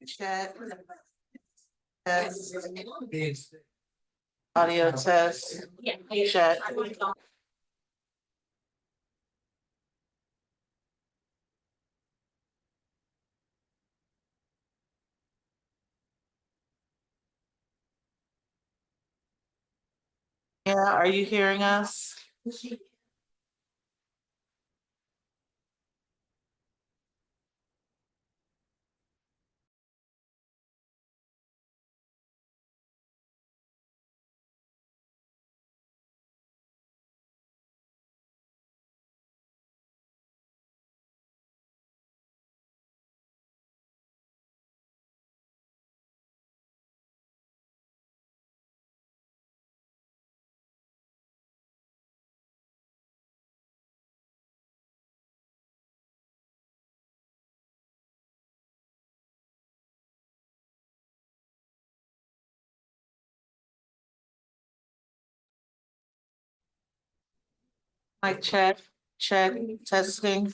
Chat. Test. Audio test. Chat. Yeah, are you hearing us? Mic check, testing.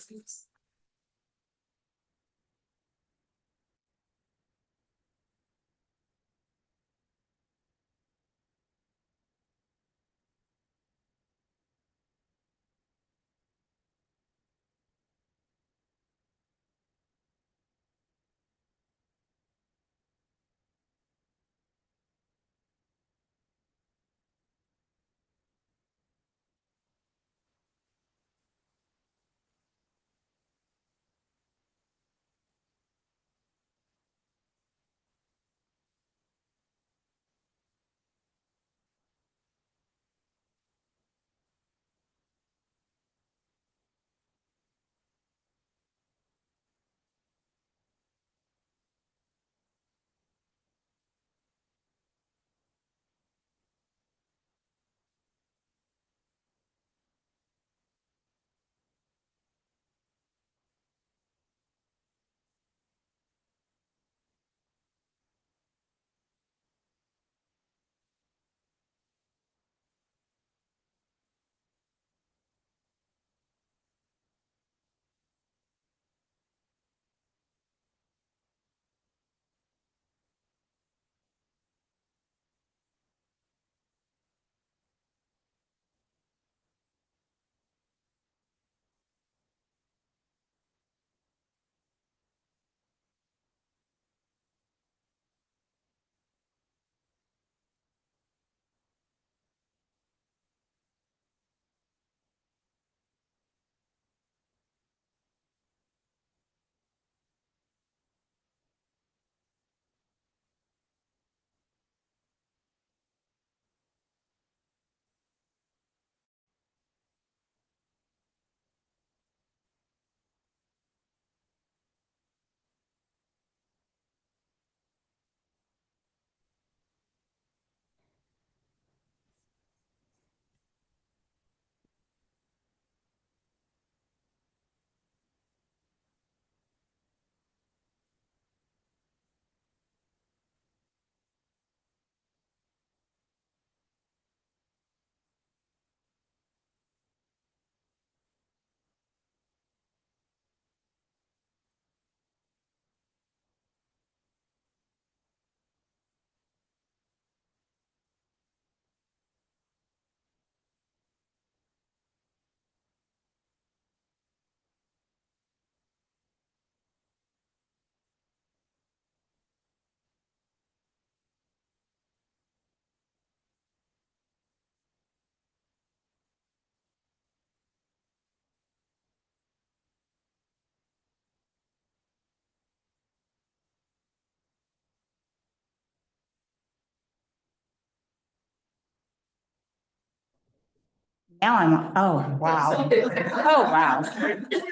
Now I'm, oh, wow. Oh, wow.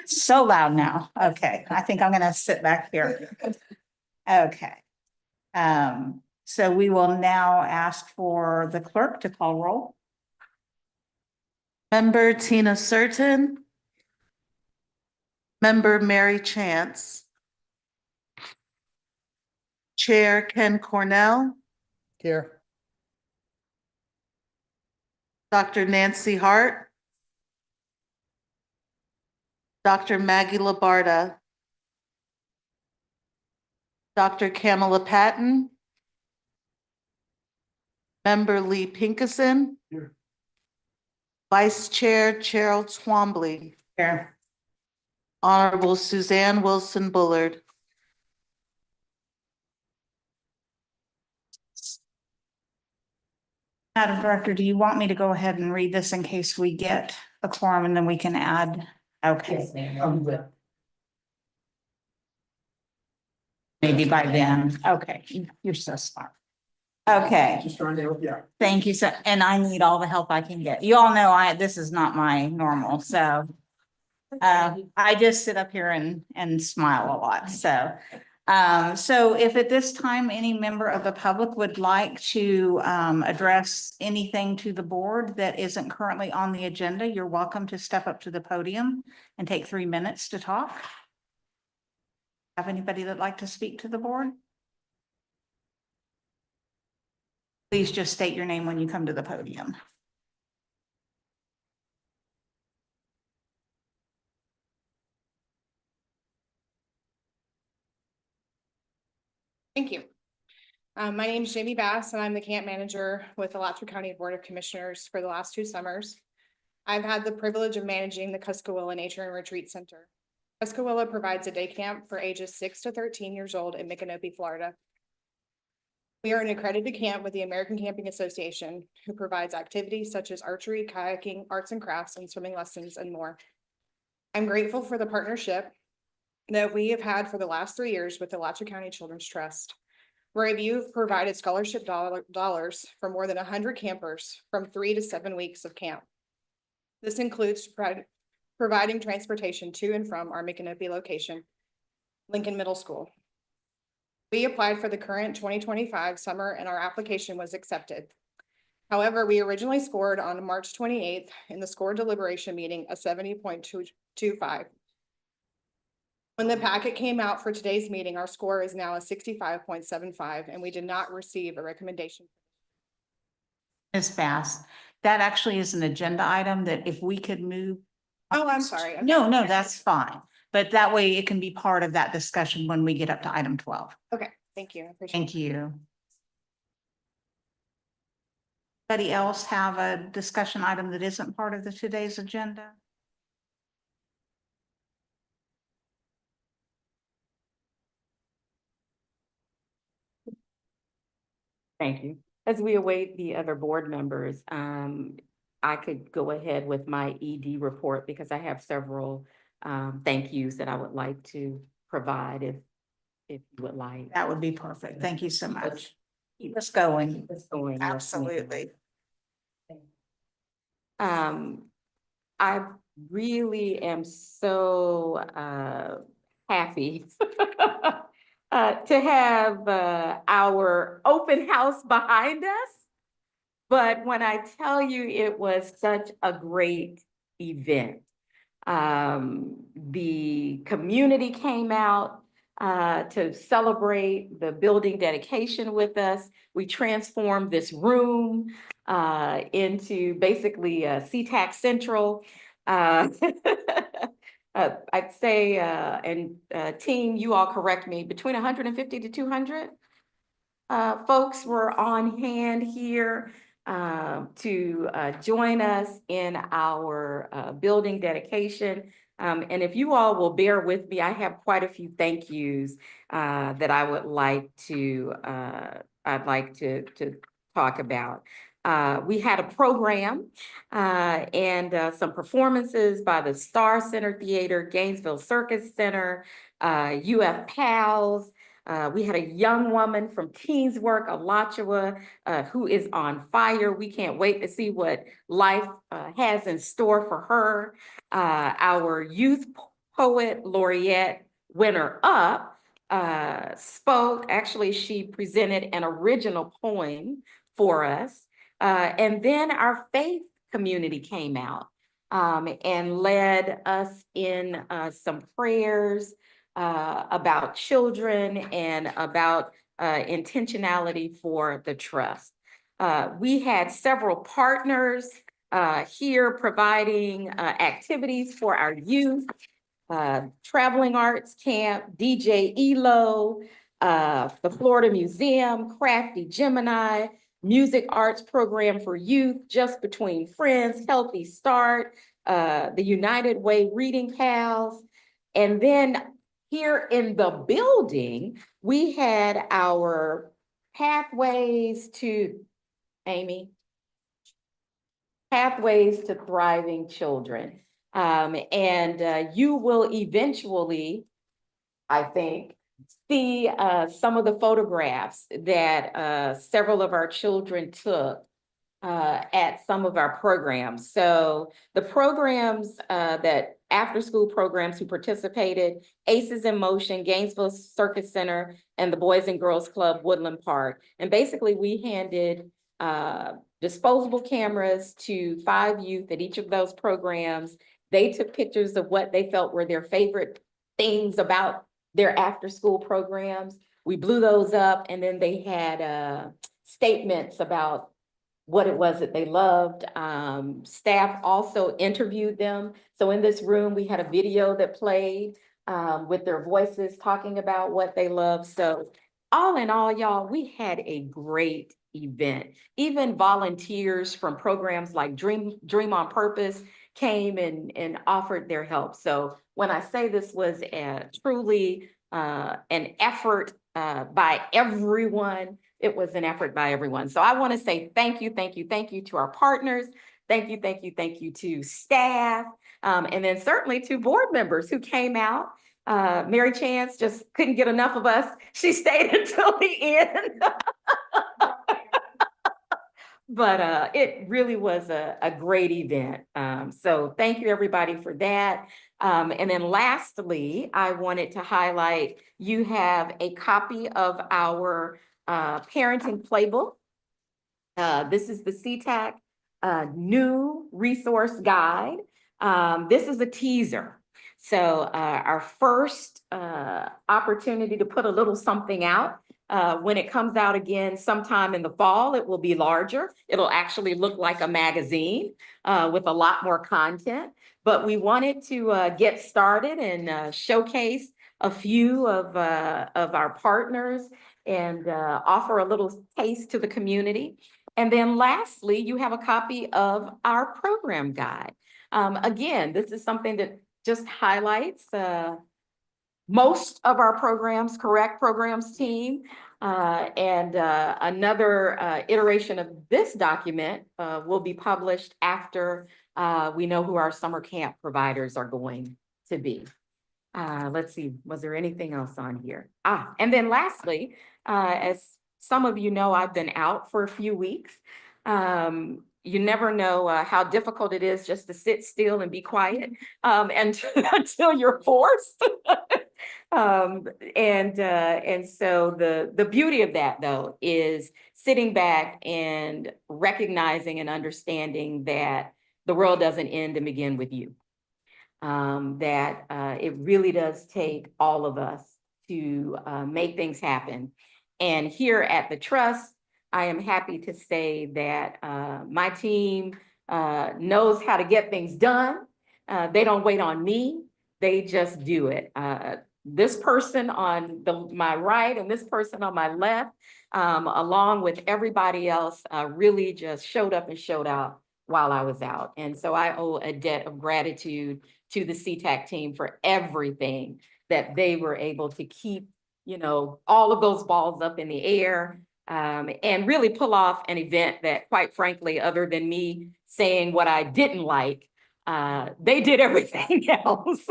So loud now. Okay, I think I'm gonna sit back here. Okay. So we will now ask for the clerk to call roll. Member Tina Certain. Member Mary Chance. Chair Ken Cornell. Here. Dr. Nancy Hart. Dr. Maggie Labarda. Dr. Kamala Patton. Member Lee Pinkeson. Here. Vice Chair Cheryl Twombly. Here. Honorable Suzanne Wilson Bullard. Madam Director, do you want me to go ahead and read this in case we get a quorum and then we can add? Okay. Ma'am. Maybe by then. Okay, you're so smart. Okay, Just trying to help you out. thank you. So, and I need all the help I can get. You all know this is not my normal, so. I just sit up here and smile a lot, so. So if at this time, any member of the public would like to, address anything to the board that isn't currently on the agenda, you're welcome to step up to the podium and take 3 minutes to talk. Have anybody that'd like to speak to the board? Please just state your name when you come to the podium. Thank you. My name is Jamie Bass, and I'm the camp manager with the Alachua County Board of Commissioners for the last 2 summers. I've had the privilege of managing the Cuskawilla Nature and Retreat Center. Cuskawilla provides a day camp for ages 6 to 13 years old in Micanopy, Florida. We are an accredited camp with the American Camping Association, who provides activities such as archery, kayaking, arts and crafts, and swimming lessons, and more. I'm grateful for the partnership that we have had for the last 3 years with the Alachua County Children's Trust, where you've provided scholarship dollars for more than 100 campers from 3 to 7 weeks of camp. This includes providing transportation to and from our Micanopy location, Lincoln Middle School. We applied for the current 2025 summer and our application was accepted. However, we originally scored on March 28th in the score deliberation meeting a 70.225. When the packet came out for today's meeting, our score is now a 65.75, and we did not receive a recommendation. Ms. Bass, that actually is an agenda item that if we could move. Oh, I'm sorry. Okay. No, that's fine. But that way it can be part of that discussion when we get up to item 12. Okay, thank you. I appreciate it. Thank you. Anybody else have a discussion item that isn't part of today's agenda? Thank you. As we await the other board members, I could go ahead with my ED report because I have several thank yous that I would like to provide if you would like. That would be perfect. Thank you so much. Keep us going. Keep us going. Yes, ma'am. Absolutely. I really am so happy to have our open house behind us. But when I tell you it was such a great event, the community came out to celebrate the building dedication with us. We transformed this room into basically SeaTac Central. I'd say, and team, you all correct me, between 150 to 200 folks were on hand here to join us in our building dedication. And if you all will bear with me, I have quite a few thank yous that I would like to, I'd like to talk about. We had a program and some performances by the Star Center Theater, Gainesville Circus Center, UF Pals. We had a young woman from Teens Work, Alachua, who is on fire. We can't wait to see what life has in store for her. Our youth poet laureate winner up spoke. Actually, she presented an original poem for us. And then our faith community came out and led us in some prayers about children and about intentionality for the trust. We had several partners here providing activities for our youth, Traveling Arts Camp, DJ Elo, the Florida Museum, Crafty Gemini, Music Arts Program for Youth, Just Between Friends, Healthy Start, the United Way Reading Pals. And then here in the building, we had our Pathways to, Amy, Pathways to Thriving Children. You will eventually, I think, see some of the photographs that several of our children took at some of our programs. So the programs that after-school programs who participated, Aces in Motion, Gainesville Circus Center, and the Boys and Girls Club Woodland Park. And basically we handed disposable cameras to 5 youth at each of those programs. They took pictures of what they felt were their favorite things about their after-school programs. We blew those up, and then they had statements about what it was that they loved. Staff also interviewed them. So in this room, we had a video that played with their voices talking about what they loved. So all in all, y'all, we had a great event. Even volunteers from programs like Dream on Purpose came and offered their help. So when I say this was truly an effort by everyone, it was an effort by everyone. So I want to say thank you to our partners. Thank you to staff, and then certainly to board members who came out. Mary Chance just couldn't get enough of us. She stayed until the end. But it really was a great event. So thank you everybody for that. And then lastly, I wanted to highlight, you have a copy of our parenting playbook. This is the CTAC new resource guide. This is a teaser. So our first opportunity to put a little something out. When it comes out again sometime in the fall, it will be larger. It'll actually look like a magazine with a lot more content. But we wanted to get started and showcase a few of our partners and offer a little taste to the community. And then lastly, you have a copy of our program guide. Again, this is something that just highlights most of our programs, correct programs team. Another iteration of this document will be published after we know who our summer camp providers are going to be. Let's see, was there anything else on here? And then lastly, as some of you know, I've been out for a few weeks. You never know how difficult it is just to sit still and be quiet until you're forced. And so the beauty of that, though, is sitting back and recognizing and understanding that the world doesn't end and begin with you. That it really does take all of us to make things happen. And here at the Trust, I am happy to say that my team knows how to get things done. They don't wait on me, they just do it. This person on my right and this person on my left, along with everybody else, really just showed up and showed out while I was out. And so I owe a debt of gratitude to the CTAC team for everything that they were able to keep, you know, all of those balls up in the air, and really pull off an event that, quite frankly, other than me saying what I didn't like, they did everything else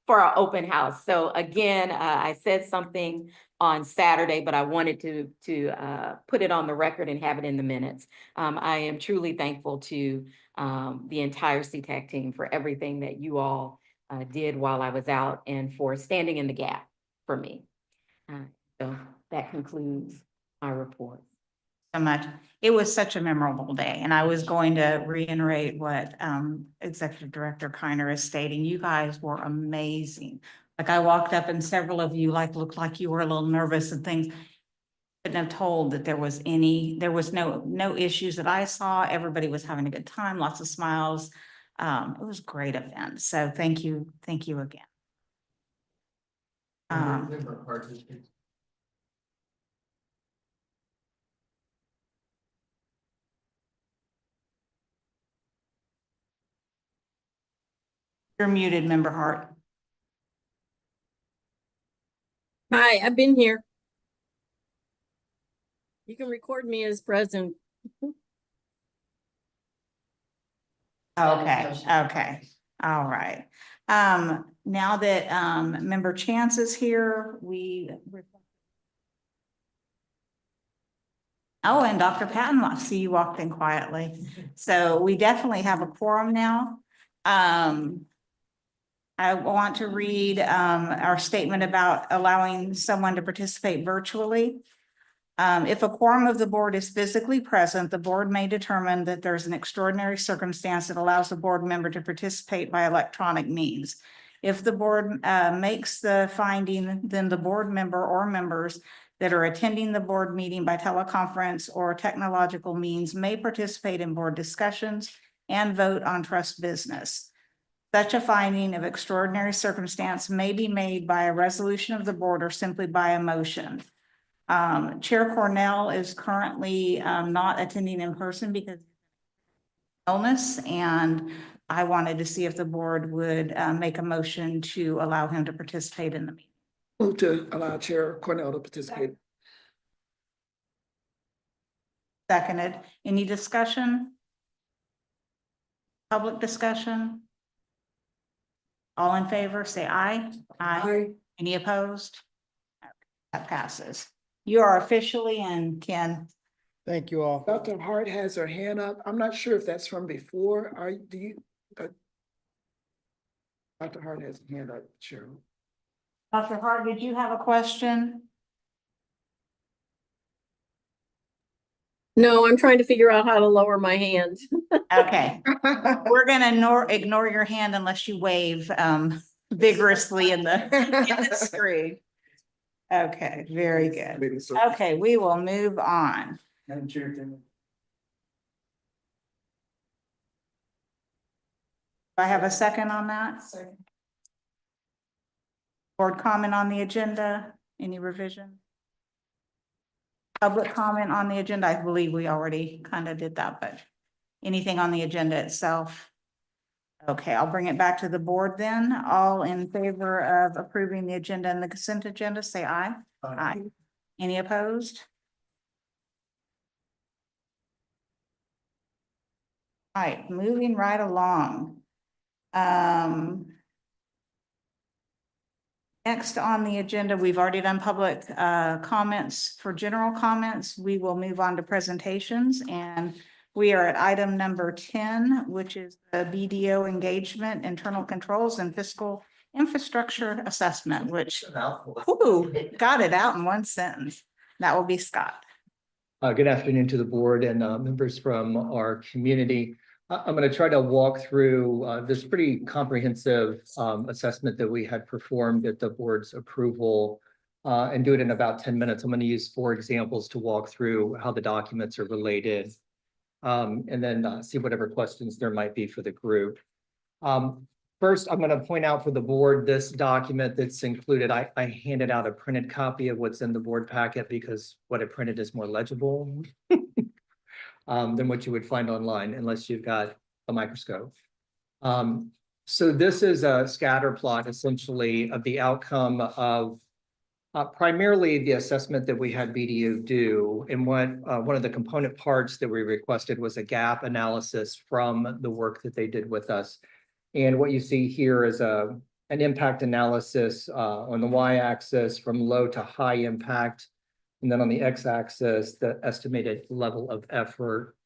for our open house. So again, I said something on Saturday, but I wanted to put it on the record and have it in the minutes. I am truly thankful to the entire CTAC team for everything that you all did while I was out and for standing in the gap for me. So that concludes my report. So much. It was such a memorable day, and I was going to reiterate what Executive Director Kiner is stating. You guys were amazing. Like, I walked up and several of you looked like you were a little nervous and things. Couldn't have told that there was no issues that I saw. Everybody was having a good time, lots of smiles. It was a great event. So thank you again. You're muted, Member Hart. Hi, I've been here. You can record me as present. Okay, okay, all right. Now that, Member Chance is here, oh, and Dr. Patton, I see you walked in quietly. So we definitely have a quorum now. I want to read, our statement about allowing someone to participate virtually. If a quorum of the board is physically present, the board may determine that there's an extraordinary circumstance that allows a board member to participate by electronic means. If the board makes the finding, then the board member or members that are attending the board meeting by teleconference or technological means may participate in board discussions and vote on trust business. Such a finding of extraordinary circumstance may be made by a resolution of the board or simply by a motion. Chair Cornell is currently not attending in person because of illness, and I wanted to see if the board would make a motion to allow him to participate in the meeting. Move to allow Chair Cornell to participate. Seconded. Any discussion? Public discussion? All in favor, say aye. Aye. Any opposed? That passes. You are officially in, Ken. Thank you all. Dr. Hart has her hand up. I'm not sure if that's from before. Dr. Hart has a hand up, Cheryl. Dr. Hart, did you have a question? No, I'm trying to figure out how to lower my hand. Okay, we're gonna ignore your hand unless you wave vigorously in the screen. Okay, very good. Okay, we will move on. Madam Chair, I have a second on that. Board comment on the agenda, any revision? Public comment on the agenda, I believe we already kind of did that, but anything on the agenda itself? Okay, I'll bring it back to the board then. All in favor of approving the agenda and the consent agenda, say aye. Aye. Any opposed? All right, moving right along. Next on the agenda, we've already done public comments. For general comments, we will move on to presentations, and we are at item number 10, which is the BDO engagement, internal controls and fiscal infrastructure assessment, which whoo, got it out in one sentence. That will be Scott. Good afternoon to the board and members from our community. I'm going to try to walk through this pretty comprehensive assessment that we had performed at the board's approval and do it in about 10 minutes. I'm going to use 4 examples to walk through how the documents are related and then see whatever questions there might be for the group. First, I'm going to point out for the board this document that's included. I handed out a printed copy of what's in the board packet because what I printed is more legible than what you would find online unless you've got a microscope. So this is a scatter plot essentially of the outcome of primarily the assessment that we had BDO do. And what one of the component parts that we requested was a gap analysis from the work that they did with us. And what you see here is an impact analysis on the y-axis from low to high impact. And then on the x-axis, the estimated level of effort.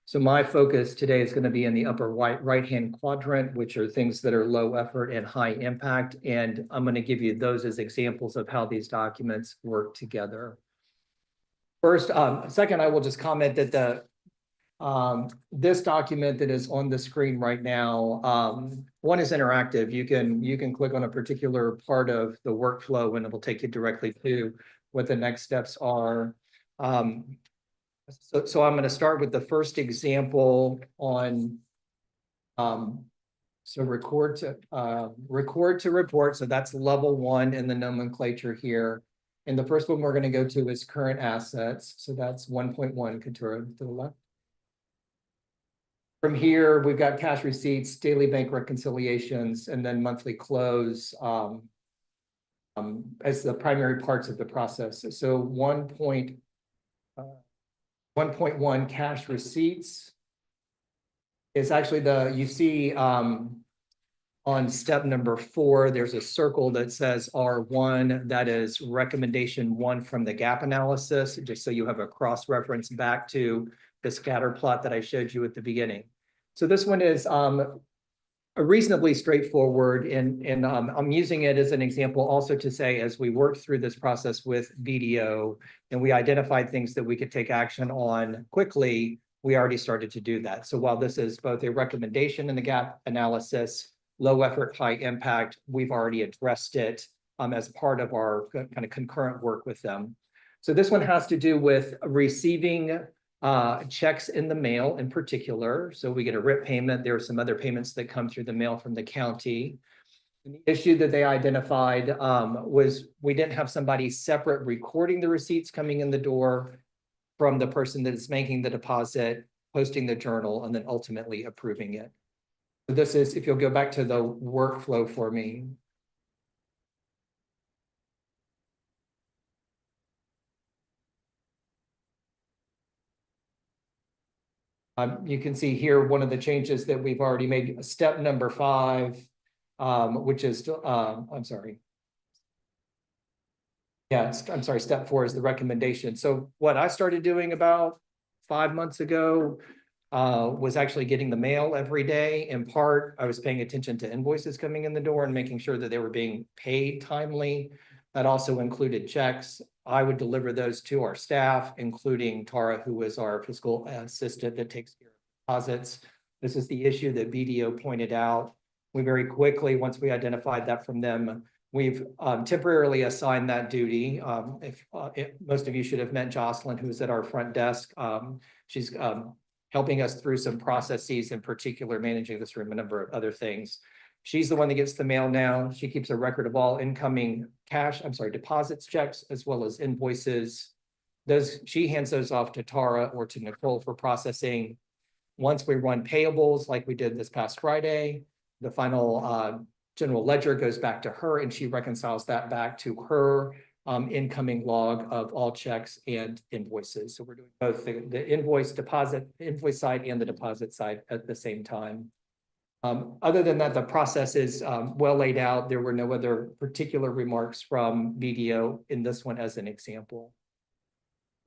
So my focus today is going to be in the upper right-hand quadrant, which are things that are low effort and high impact. And I'm going to give you those as examples of how these documents work together. First, second, I will just comment that this document that is on the screen right now, one is interactive. You can click on a particular part of the workflow and it will take you directly to what the next steps are. So I'm going to start with the first example on so record to report. So that's level 1 in the nomenclature here. And the first one we're going to go to is current assets. So that's 1.1, Katura to the left. From here, we've got cash receipts, daily bank reconciliations, and then monthly close as the primary parts of the process. So 1.1 cash receipts is actually you see on step number 4, there's a circle that says R1, that is recommendation 1 from the gap analysis, just so you have a cross-reference back to the scatter plot that I showed you at the beginning. So this one is a reasonably straightforward, and I'm using it as an example also to say, as we worked through this process with BDO and we identified things that we could take action on quickly, we already started to do that. So while this is both a recommendation in the gap analysis, low effort, high impact, we've already addressed it as part of our kind of concurrent work with them. So this one has to do with receiving checks in the mail in particular. So we get a RIP payment. There are some other payments that come through the mail from the county. And the issue that they identified was we didn't have somebody separate recording the receipts coming in the door from the person that is making the deposit, posting the journal, and then ultimately approving it. So this is, if you'll go back to the workflow for me. You can see here one of the changes that we've already made, step number 5, which is, I'm sorry. Yeah, I'm sorry, step 4 is the recommendation. So what I started doing about 5 months ago was actually getting the mail every day. In part, I was paying attention to invoices coming in the door and making sure that they were being paid timely. That also included checks. I would deliver those to our staff, including Tara, who is our fiscal assistant that takes care of deposits. This is the issue that BDO pointed out. We very quickly, once we identified that from them, we've temporarily assigned that duty. Most of you should have met Jocelyn, who's at our front desk. She's helping us through some processes, in particular managing this room, a number of other things. She's the one that gets the mail now. She keeps a record of all incoming deposits, checks, as well as invoices. She hands those off to Tara or to Nicole for processing. Once we run payables, like we did this past Friday, the final general ledger goes back to her, and she reconciles that back to her incoming log of all checks and invoices. So we're doing both the invoice side and the deposit side at the same time. Other than that, the process is well laid out. There were no other particular remarks from BDO in this one as an example.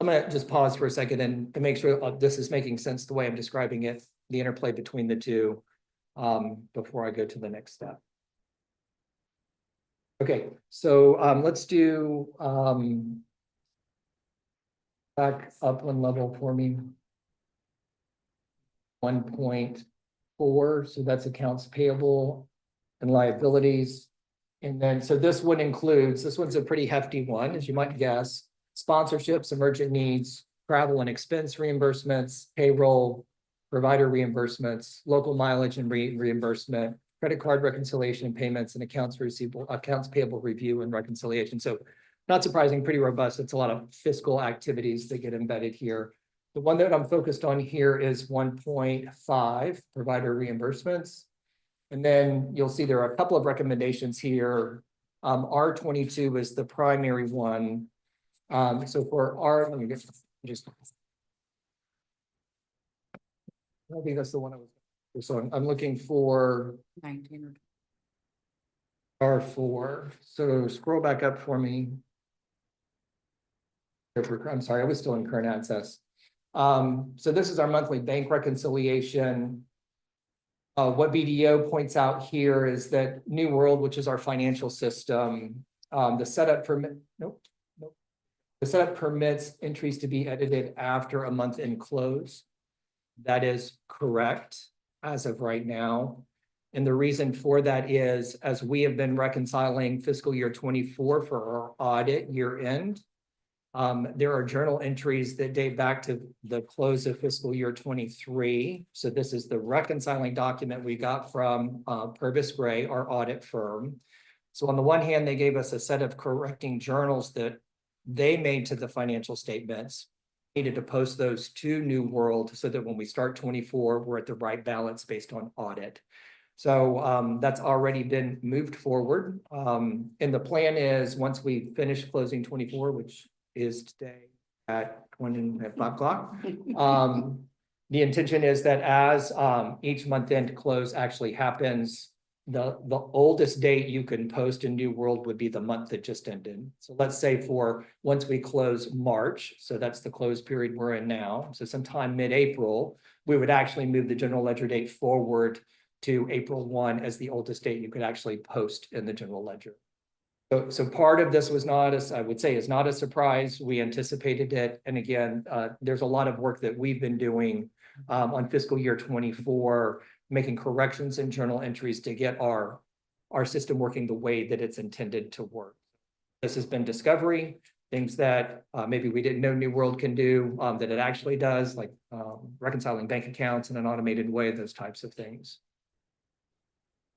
I'm going to just pause for a second and make sure this is making sense the way I'm describing it, the interplay between the two, before I go to the next step. Okay, so let's do back up one level for me. 1.4, so that's accounts payable and liabilities. And then, so this one includes, this one's a pretty hefty one, as you might guess, sponsorships, emergent needs, travel and expense reimbursements, payroll, provider reimbursements, local mileage and reimbursement, credit card reconciliation and payments, and accounts payable review and reconciliation. So not surprising, pretty robust. It's a lot of fiscal activities that get embedded here. The one that I'm focused on here is 1.5, provider reimbursements. And then you'll see there are a couple of recommendations here. R22 is the primary one. So for R, let me get just, I think that's the one I was, so I'm looking for 19 R4. So scroll back up for me. I'm sorry, I was still in current access. So this is our monthly bank reconciliation. What BDO points out here is that New World, which is our financial system, the setup permits entries to be edited after a month end close. That is correct as of right now. And the reason for that is, as we have been reconciling fiscal year 24 for our audit year end, there are journal entries that date back to the close of fiscal year 23. So this is the reconciling document we got from Purvis Gray, our audit firm. So on the one hand, they gave us a set of correcting journals that they made to the financial statements. needed to post those to New World so that when we start 24, we're at the right balance based on audit. So that's already been moved forward. And the plan is once we finish closing 24, which is today at 5 o'clock. The intention is that as each month end close actually happens, the oldest date you can post in New World would be the month that just ended. So let's say for once we close March, so that's the close period we're in now. So sometime mid-April, we would actually move the general ledger date forward to April 1 as the oldest date you could actually post in the general ledger. So part of this was not, as I would say, is not a surprise. We anticipated it. And again, there's a lot of work that we've been doing on fiscal year 24, making corrections in journal entries to get our system working the way that it's intended to work. This has been discovery, things that maybe we didn't know New World can do that it actually does, like reconciling bank accounts in an automated way, those types of things.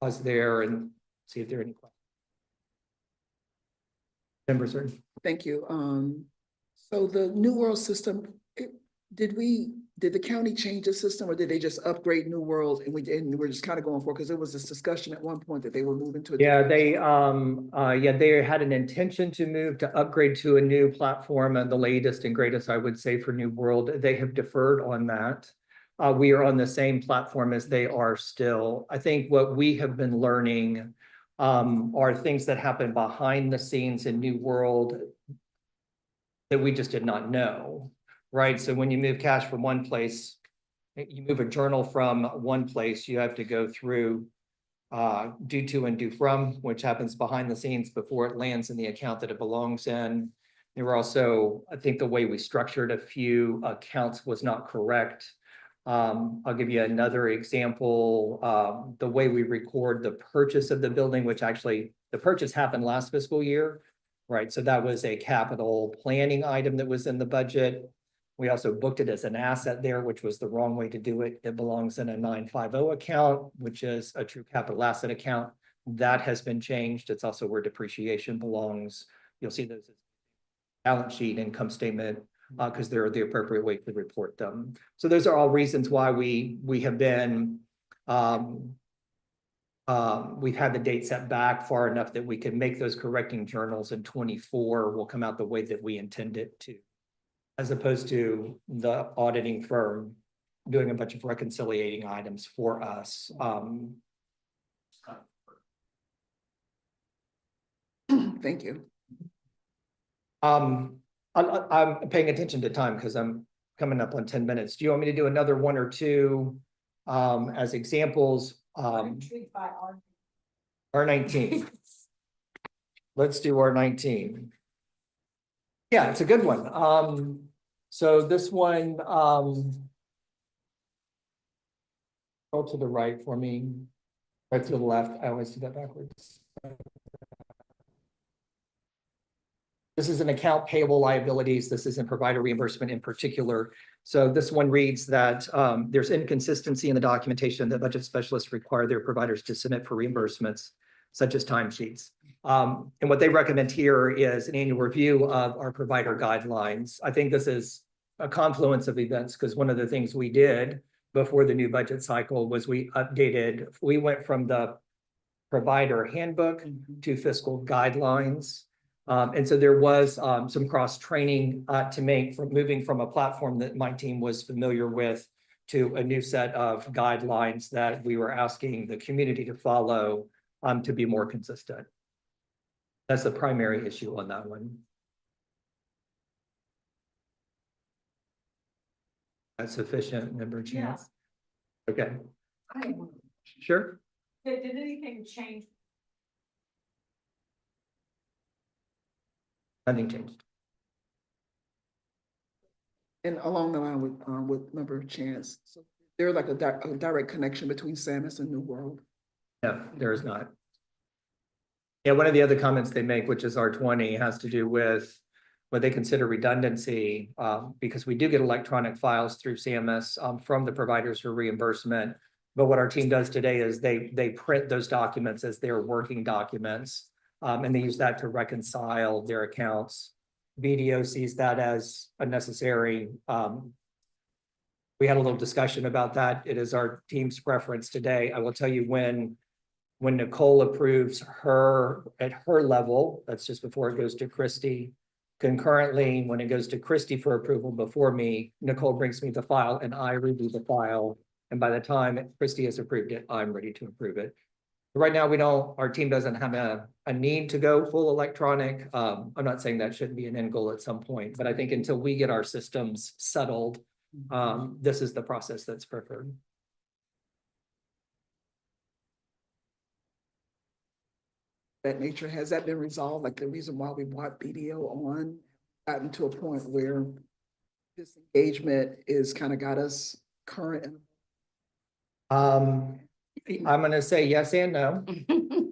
Pause there and see if there are any questions. Members, sir. Thank you. So the New World system, did the county change the system or did they just upgrade New World and we're just kind of going for, because there was this discussion at one point that they were moving to. Yeah, they had an intention to move to upgrade to a new platform, and the latest and greatest, I would say, for New World. They have deferred on that. We are on the same platform as they are still. I think what we have been learning are things that happen behind the scenes in New World that we just did not know, right? So when you move cash from one place, you move a journal from one place, you have to go through due to and due from, which happens behind the scenes before it lands in the account that it belongs in. There were also, I think the way we structured a few accounts was not correct. I'll give you another example. The way we record the purchase of the building, which actually the purchase happened last fiscal year, right? So that was a capital planning item that was in the budget. We also booked it as an asset there, which was the wrong way to do it. It belongs in a 950 account, which is a true capital asset account. That has been changed. It's also where depreciation belongs. You'll see those as balance sheet, income statement, because they're the appropriate way to report them. So those are all reasons why we have been, we've had the date set back far enough that we can make those correcting journals in 24 will come out the way that we intend it to, as opposed to the auditing firm doing a bunch of reconciliating items for us. Thank you. I'm paying attention to time because I'm coming up on 10 minutes. Do you want me to do another one or two as examples? R19. Let's do R19. Yeah, it's a good one. So this one, roll to the right for me, right to the left. I always do that backwards. This is an account payable liabilities. This is in provider reimbursement in particular. So this one reads that there's inconsistency in the documentation that budget specialists require their providers to submit for reimbursements, such as timesheets. And what they recommend here is an annual review of our provider guidelines. I think this is a confluence of events because one of the things we did before the new budget cycle was we went from the provider handbook to fiscal guidelines. And so there was some cross training to make from moving from a platform that my team was familiar with to a new set of guidelines that we were asking the community to follow to be more consistent. That's the primary issue on that one. That's sufficient, member Chance? Okay. Sure. Did anything change? Nothing changed. And along the line with member Chance, so there's like a direct connection between SAMUS and New World. No, there is not. Yeah, one of the other comments they make, which is R20, has to do with what they consider redundancy, because we do get electronic files through SAMUS from the providers for reimbursement. But what our team does today is they print those documents as their working documents, and they use that to reconcile their accounts. BDO sees that as unnecessary. We had a little discussion about that. It is our team's preference today. I will tell you when Nicole approves her at her level, that's just before it goes to Christie. Concurrently, when it goes to Christie for approval before me, Nicole brings me the file and I review the file. And by the time Christie has approved it, I'm ready to approve it. Right now, our team doesn't have a need to go full electronic. I'm not saying that shouldn't be an end goal at some point, but I think until we get our systems settled, this is the process that's preferred. That nature, has that been resolved? Like the reason why we brought BDO on, gotten to a point where this engagement is kind of got us current? I'm gonna say yes and no.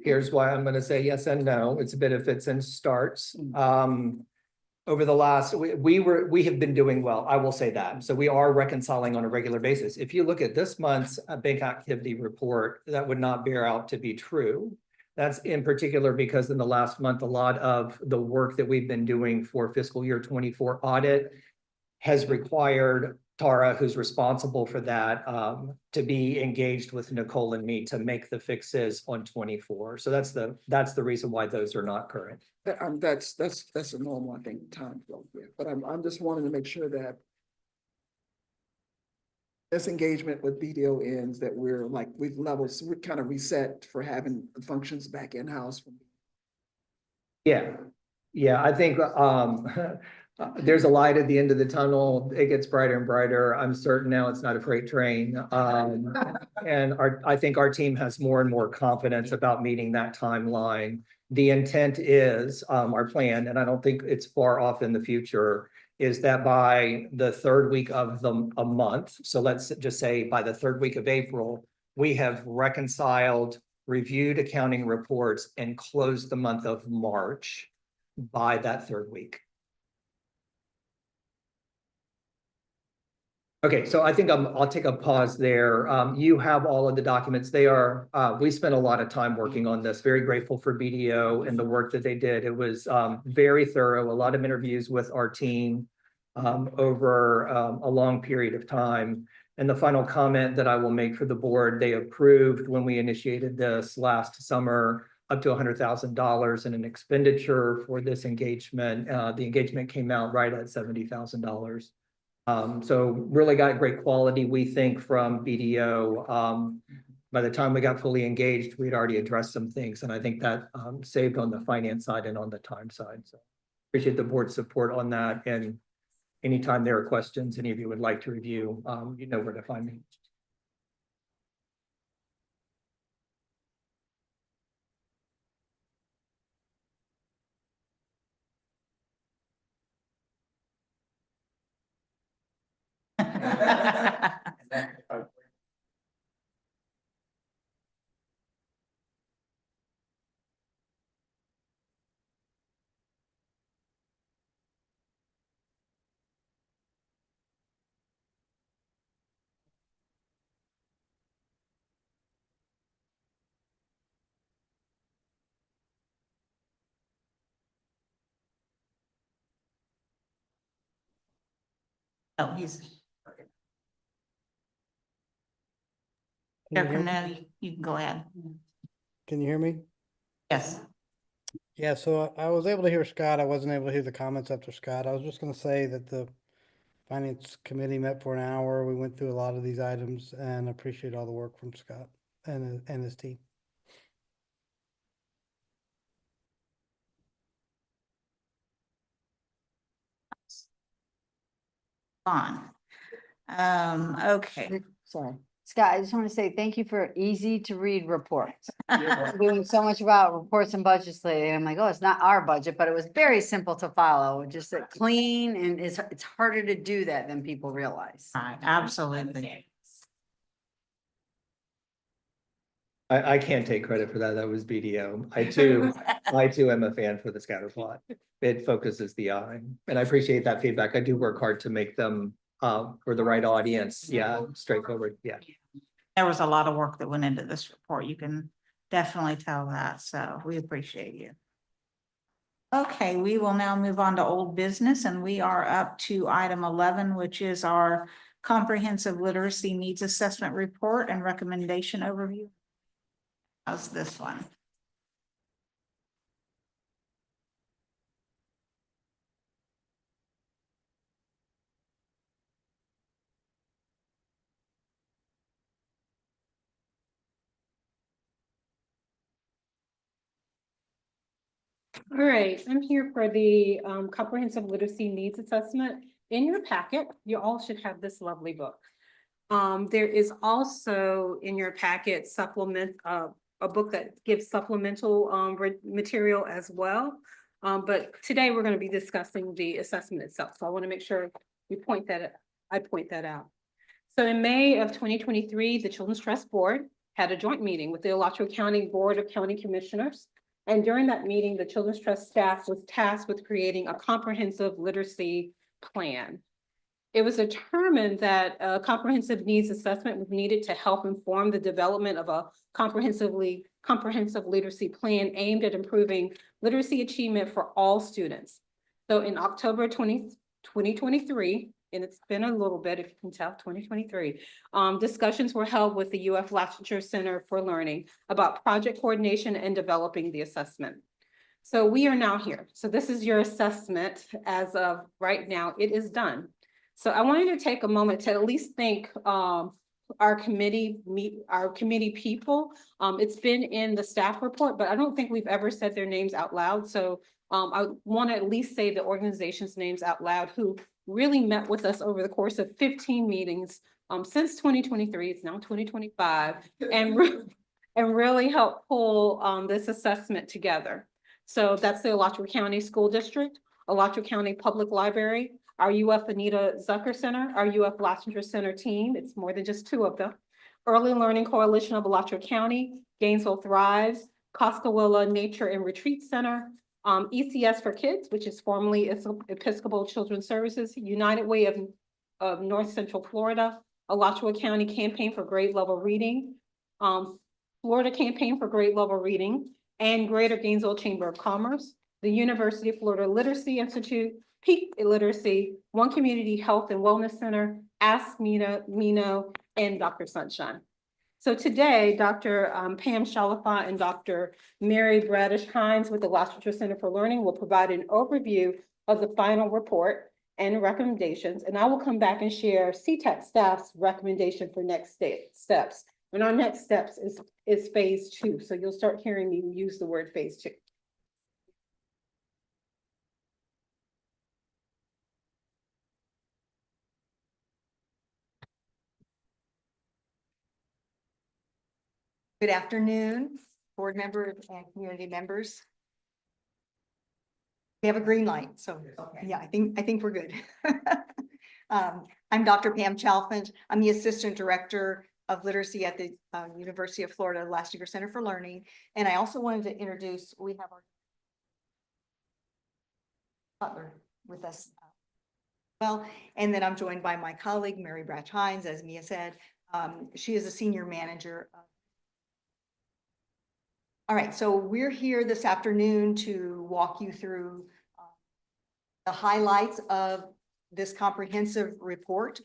Here's why I'm gonna say yes and no. It's a bit of fits and starts. Over the last, we have been doing well, I will say that. So we are reconciling on a regular basis. If you look at this month's bank activity report, that would not bear out to be true. That's in particular because in the last month, a lot of the work that we've been doing for fiscal year 24 audit has required Tara, who's responsible for that, to be engaged with Nicole and me to make the fixes on 24. So that's the reason why those are not current. That's a normal, I think, time flow, yeah. But I'm just wanting to make sure that this engagement with BDO ends, that we're kind of reset for having the functions back in-house. Yeah, I think there's a light at the end of the tunnel. It gets brighter and brighter. I'm certain now it's not a freight train. And I think our team has more and more confidence about meeting that timeline. The intent is, our plan, and I don't think it's far off in the future, is that by the third week of a month, so let's just say by the third week of April, we have reconciled, reviewed accounting reports, and closed the month of March by that third week. Okay, so I think I'll take a pause there. You have all of the documents. We spent a lot of time working on this. Very grateful for BDO and the work that they did. It was very thorough, a lot of interviews with our team over a long period of time. And the final comment that I will make for the board, they approved when we initiated this last summer up to $100,000 in an expenditure for this engagement. The engagement came out right at $70,000. So really got great quality, we think, from BDO. By the time we got fully engaged, we'd already addressed some things, and I think that saved on the finance side and on the time side. So appreciate the board's support on that. And anytime there are questions any of you would like to review, you know where to find me. Oh, he's. Can you Chair hear me? Cornell, you can go ahead. Can you hear me? Yes. Yeah, so I was able to hear Scott. I wasn't able to hear the comments after Scott. I was just gonna say that the Finance Committee met for an hour. We went through a lot of these items and appreciate all the work from Scott and his team. On. Okay. Sorry. Scott, I just want to say thank you for easy to read reports. I'm doing so much about reports and budgets lately. I'm like, oh, it's not our budget, but it was very simple to follow, just clean, and it's harder to do that than people realize. Right, absolutely. I can't take credit for that. That was BDO. I too am a fan for the scatter plot. It focuses the eye, and I appreciate that feedback. I do work hard to make them for the right audience. Yeah, straightforward. Yeah. There was a lot of work that went into this report. You can definitely tell that. So we appreciate you. Okay, we will now move on to old business, and we are up to item 11, which is our comprehensive literacy needs assessment report and recommendation overview. How's this one? All right, I'm here for the comprehensive literacy needs assessment. In your packet, you all should have this lovely book. There is also in your packet a book that gives supplemental material as well. But today we're going to be discussing the assessment itself. So I want to make sure I point that out. So in May of 2023, the Children's Trust Board had a joint meeting with the Alachua County Board of County Commissioners. And during that meeting, the Children's Trust staff was tasked with creating a comprehensive literacy plan. It was determined that a comprehensive needs assessment was needed to help inform the development of a comprehensive literacy plan aimed at improving literacy achievement for all students. So in October 2023, and it's been a little bit, if you can tell, 2023, discussions were held with the UF Alachua Center for Learning about project coordination and developing the assessment. So we are now here. So this is your assessment as of right now. It is done. So I wanted to take a moment to at least thank our committee people. It's been in the staff report, but I don't think we've ever said their names out loud. So I want to at least say the organization's names out loud who really met with us over the course of 15 meetings since 2023. It's now 2025, and really helped pull this assessment together. So that's the Alachua County School District, Alachua County Public Library, our UF Anita Zucker Center, our UF Alachua Center team. It's more than just two of them. Early Learning Coalition of Alachua County, Gainesville Thrives, Coscowilla Nature and Retreat Center, ECS for Kids, which is formerly Episcopal Children's Services, United Way of North Central Florida, Alachua County Campaign for Grade Level Reading, Florida Campaign for Grade Level Reading, and Greater Gainesville Chamber of Commerce, the University of Florida Literacy Institute, Peak Literacy, One Community Health and Wellness Center, Ask Mino, and Dr. Sunshine. So today, Dr. Pam Shalafant and Dr. Mary Bradish Hines with the Alachua Center for Learning will provide an overview of the final report and recommendations, and I will come back and share CTEC staff's recommendation for next steps. And our next steps is phase 2. So you'll start hearing me use the word phase 2. Good afternoon, board members and community members. We have a green light, so yeah, I think we're good. I'm Dr. Pam Chalfant. I'm the Assistant Director of Literacy at the University of Florida Alachua Center for Learning. And I also wanted to introduce, we have our Butler with us. Well, and then I'm joined by my colleague, Mary Bratch Hines, as Mia said. She is a senior manager. All right, so we're here this afternoon to walk you through the highlights of this comprehensive report.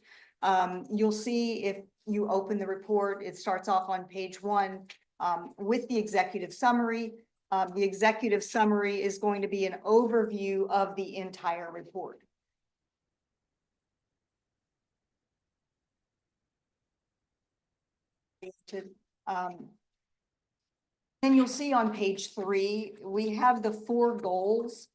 You'll see if you open the report, it starts off on page 1 with the executive summary. The executive summary is going to be an overview of the entire report. Then you'll see on page 3, we have the 4 goals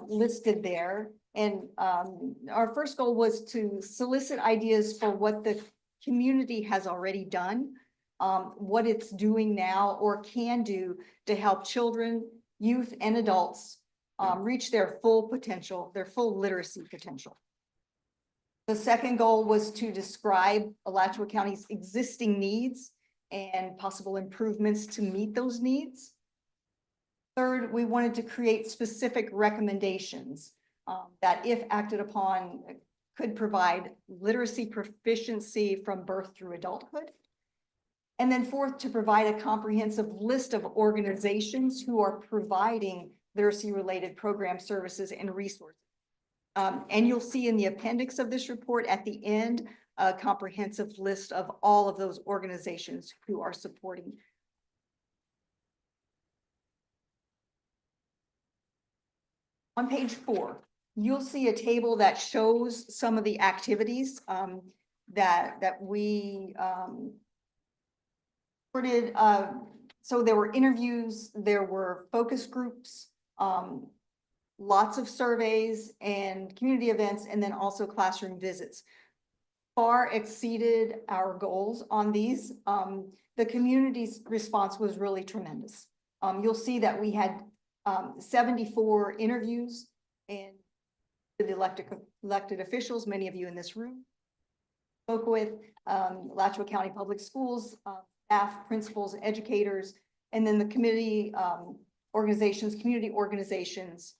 listed there. And our first goal was to solicit ideas for what the community has already done, what it's doing now or can do to help children, youth, and adults reach their full potential, their full literacy potential. The second goal was to describe Alachua County's existing needs and possible improvements to meet those needs. Third, we wanted to create specific recommendations that, if acted upon, could provide literacy proficiency from birth through adulthood. And then fourth, to provide a comprehensive list of organizations who are providing literacy-related program services and resources. And you'll see in the appendix of this report at the end, a comprehensive list of all of those organizations who are supporting. On page 4, you'll see a table that shows some of the activities that we supported. So there were interviews, there were focus groups, lots of surveys and community events, and then also classroom visits. Far exceeded our goals on these. The community's response was really tremendous. You'll see that we had 74 interviews and the elected officials, many of you in this room, spoke with Alachua County Public Schools, staff, principals, educators, and then the committee organizations, community organizations,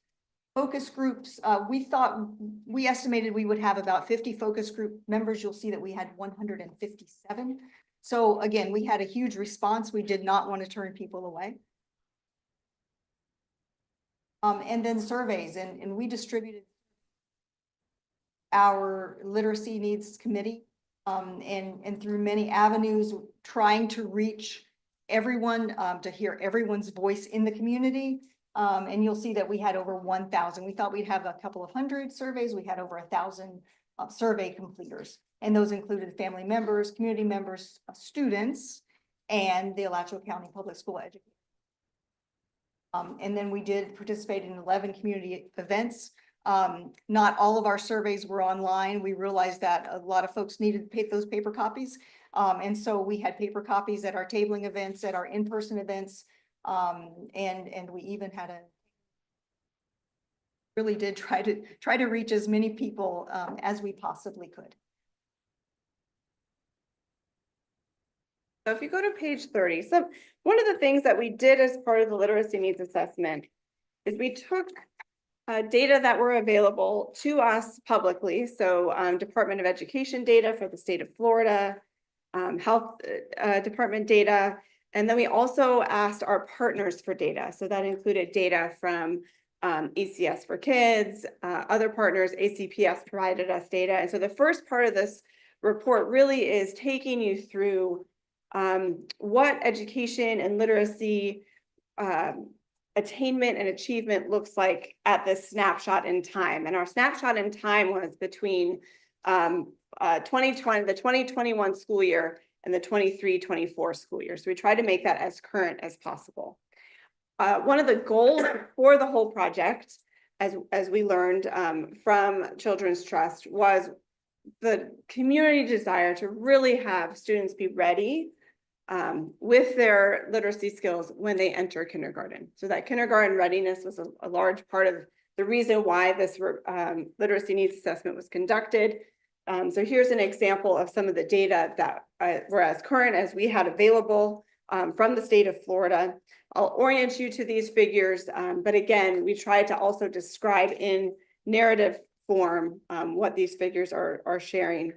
focus groups. We estimated we would have about 50 focus group members. You'll see that we had 157. So again, we had a huge response. We did not want to turn people away. And then surveys, and we distributed our literacy needs committee and through many avenues, trying to reach everyone, to hear everyone's voice in the community. And you'll see that we had over 1,000. We thought we'd have a couple of hundred surveys. We had over 1,000 survey completers. And those included family members, community members, students, and the Alachua County Public School educators. And then we did participate in 11 community events. Not all of our surveys were online. We realized that a lot of folks needed those paper copies. And so we had paper copies at our tabling events, at our in-person events. And we even had really did try to reach as many people as we possibly could. So if you go to page 30, so one of the things that we did as part of the literacy needs assessment is we took data that were available to us publicly. So Department of Education data for the state of Florida, health department data, and then we also asked our partners for data. So that included data from ECS for Kids, other partners. ACPS provided us data. And so the first part of this report really is taking you through what education and literacy attainment and achievement looks like at this snapshot in time. And our snapshot in time was between 2020, the 2021 school year and the 23-24 school year. So we tried to make that as current as possible. One of the goals for the whole project, as we learned from Children's Trust, was the community desire to really have students be ready with their literacy skills when they enter kindergarten. So that kindergarten readiness was a large part of the reason why this literacy needs assessment was conducted. So here's an example of some of the data that were as current as we had available from the state of Florida. I'll orient you to these figures, but again, we tried to also describe in narrative form what these figures are sharing.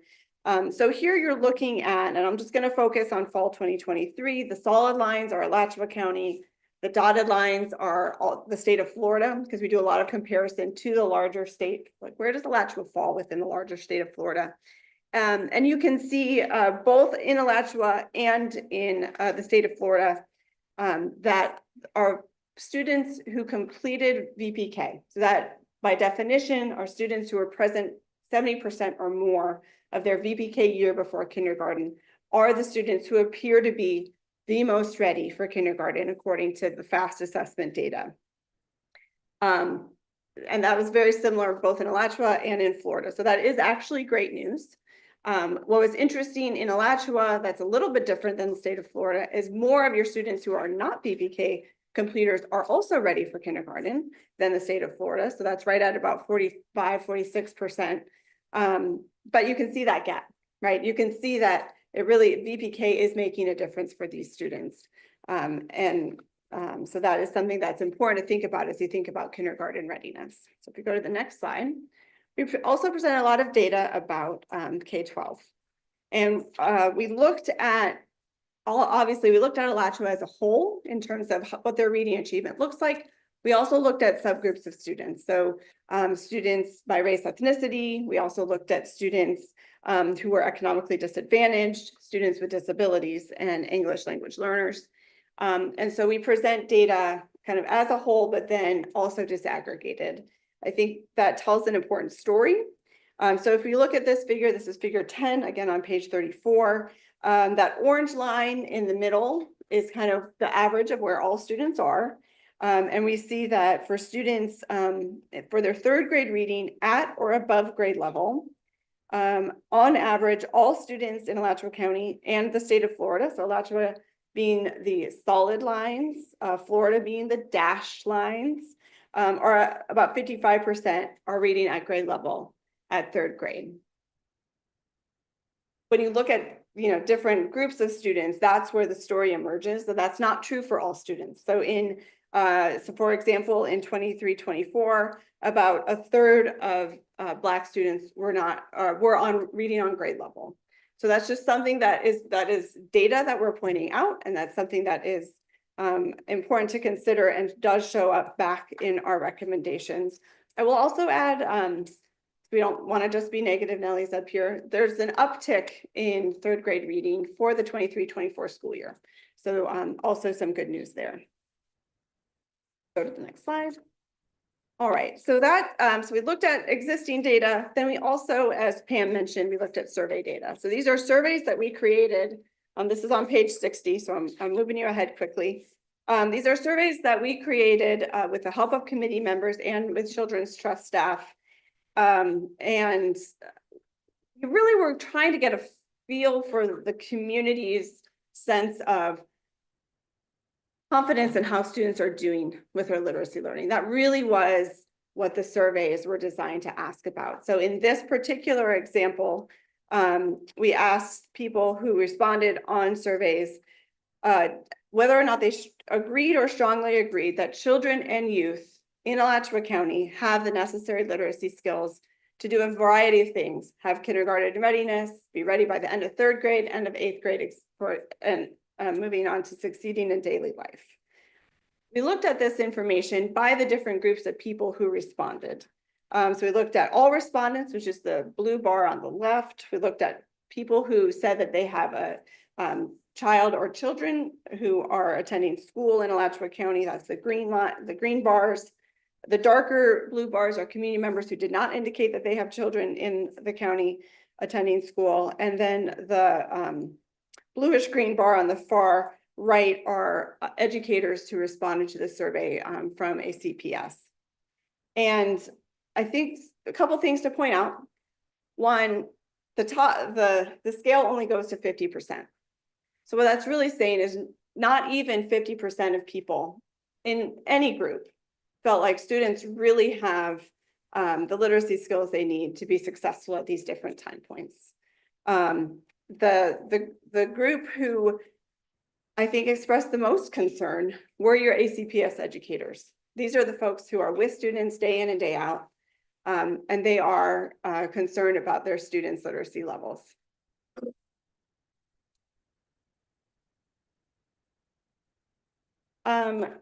So here you're looking at, and I'm just going to focus on fall 2023. The solid lines are Alachua County. The dotted lines are the state of Florida, because we do a lot of comparison to the larger state. Like, where does Alachua fall within the larger state of Florida? And you can see both in Alachua and in the state of Florida that are students who completed VPK. So that by definition are students who are present 70% or more of their VPK year before kindergarten are the students who appear to be the most ready for kindergarten according to the FAST assessment data. And that was very similar both in Alachua and in Florida. So that is actually great news. What was interesting in Alachua that's a little bit different than the state of Florida is more of your students who are not VPK completers are also ready for kindergarten than the state of Florida. So that's right at about 45, 46%. But you can see that gap, right? You can see that it really, VPK is making a difference for these students. So that is something that's important to think about as you think about kindergarten readiness. So if you go to the next slide, we also present a lot of data about K-12. And we looked at, obviously we looked at Alachua as a whole in terms of what their reading achievement looks like, We also looked at subgroups of students. So students by race, ethnicity. We also looked at students who were economically disadvantaged, students with disabilities, and English language learners. And so we present data kind of as a whole, but then also disaggregated. I think that tells an important story. So if we look at this figure, this is figure 10, again on page 34. That orange line in the middle is kind of the average of where all students are. And we see that for students for their third grade reading at or above grade level, on average, all students in Alachua County and the state of Florida, so Alachua being the solid lines, Florida being the dashed lines, are about 55% are reading at grade level at third grade. When you look at different groups of students, that's where the story emerges. So that's not true for all students. So for example, in 23-24, about a third of Black students were reading on grade level. So that's just something that is data that we're pointing out, and that's something that is important to consider and does show up back in our recommendations. I will also add, we don't want to just be negative Nellies up here. There's an uptick in third grade reading for the 23-24 school year. So also some good news there. Go to the next slide. All right, so so we looked at existing data. Then we also, as Pam mentioned, we looked at survey data. So these are surveys that we created. This is on page 60, so I'm moving you ahead quickly. These are surveys that we created with the help of committee members and with Children's Trust staff. And we really were trying to get a feel for the community's sense of confidence in how students are doing with their literacy learning. That really was what the surveys were designed to ask about. So in this particular example, we asked people who responded on surveys whether or not they agreed or strongly agreed that children and youth in Alachua County have the necessary literacy skills to do a variety of things, have kindergarten readiness, be ready by the end of third grade, end of eighth grade, and moving on to succeeding in daily life. We looked at this information by the different groups of people who responded. So we looked at all respondents, which is the blue bar on the left. We looked at people who said that they have a child or children who are attending school in Alachua County. That's the green line, the green bars. The darker blue bars are community members who did not indicate that they have children in the county attending school. And then the bluish green bar on the far right are educators who responded to the survey from a CPS. And I think a couple things to point out. One, the scale only goes to 50%. So what that's really saying is not even 50% of people in any group felt like students really have the literacy skills they need to be successful at these different time points. The group who I think expressed the most concern were your ACPS educators. These are the folks who are with students day in and day out, and they are concerned about their students' literacy levels.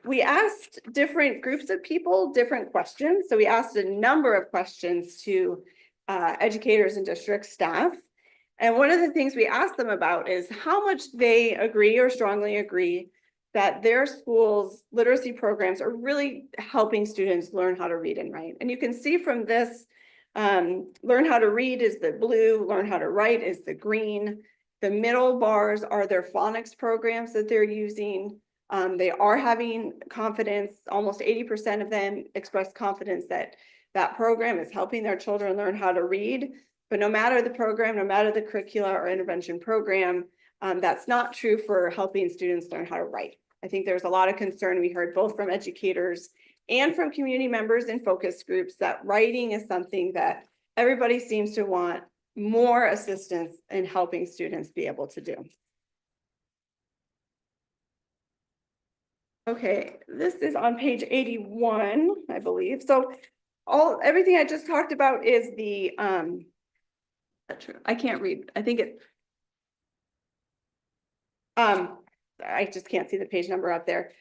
We asked different groups of people different questions. So we asked a number of questions to educators and district staff. And one of the things we asked them about is how much they agree or strongly agree that their school's literacy programs are really helping students learn how to read and write. And you can see from this, learn how to read is the blue, learn how to write is the green. The middle bars are their phonics programs that they're using. They are having confidence. Almost 80% of them express confidence that that program is helping their children learn how to read. But no matter the program, no matter the curricula or intervention program, that's not true for helping students learn how to write. I think there's a lot of concern we heard both from educators and from community members in focus groups that writing is something that everybody seems to want more assistance in helping students be able to do. Okay, this is on page 81, I believe. So everything I just talked about is the that's true. I can't read. I think it I just can't see the page number up there.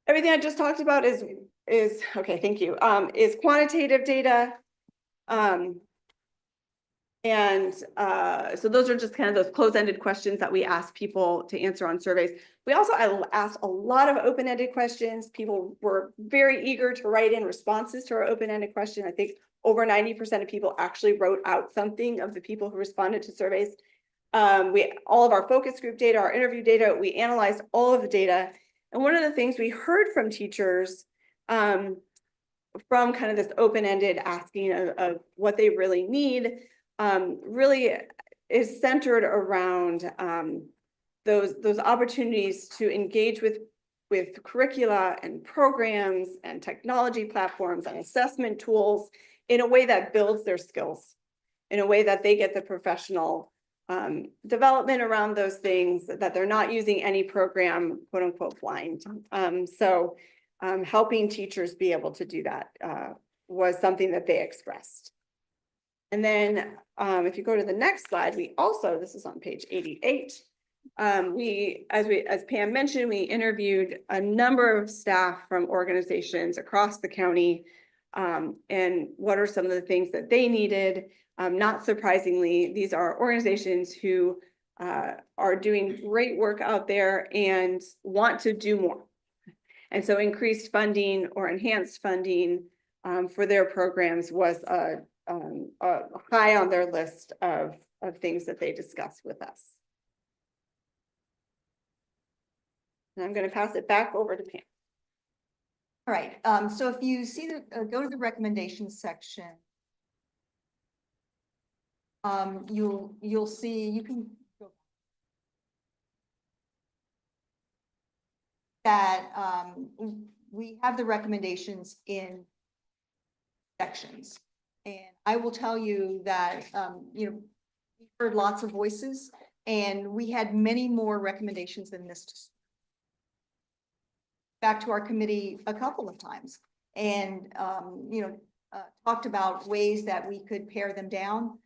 Everything I just talked about is is, okay, thank you, is quantitative data. So those are just kind of those closed-ended questions that we ask people to answer on surveys. We also asked a lot of open-ended questions. People were very eager to write in responses to our open-ended question. I think over 90% of people actually wrote out something of the people who responded to surveys. All of our focus group data, our interview data, we analyzed all of the data. And one of the things we heard from teachers from kind of this open-ended asking of what they really need really is centered around those opportunities to engage with curricula and programs and technology platforms and assessment tools in a way that builds their skills, in a way that they get the professional development around those things, that they're not using any program, quote unquote, blind. Helping teachers be able to do that was something that they expressed. And then if you go to the next slide, we also, this is on page 88, as Pam mentioned, we interviewed a number of staff from organizations across the county, and what are some of the things that they needed. Not surprisingly, these are organizations who are doing great work out there and want to do more. And so increased funding or enhanced funding for their programs was high on their list of things that they discussed with us. And I'm going to pass it back over to Pam. All right, so if you see the, go to the recommendations section. You'll see, you can go that we have the recommendations in sections. And I will tell you that, we heard lots of voices and we had many more recommendations than this. Back to our committee a couple of times and, talked about ways that we could pare them down.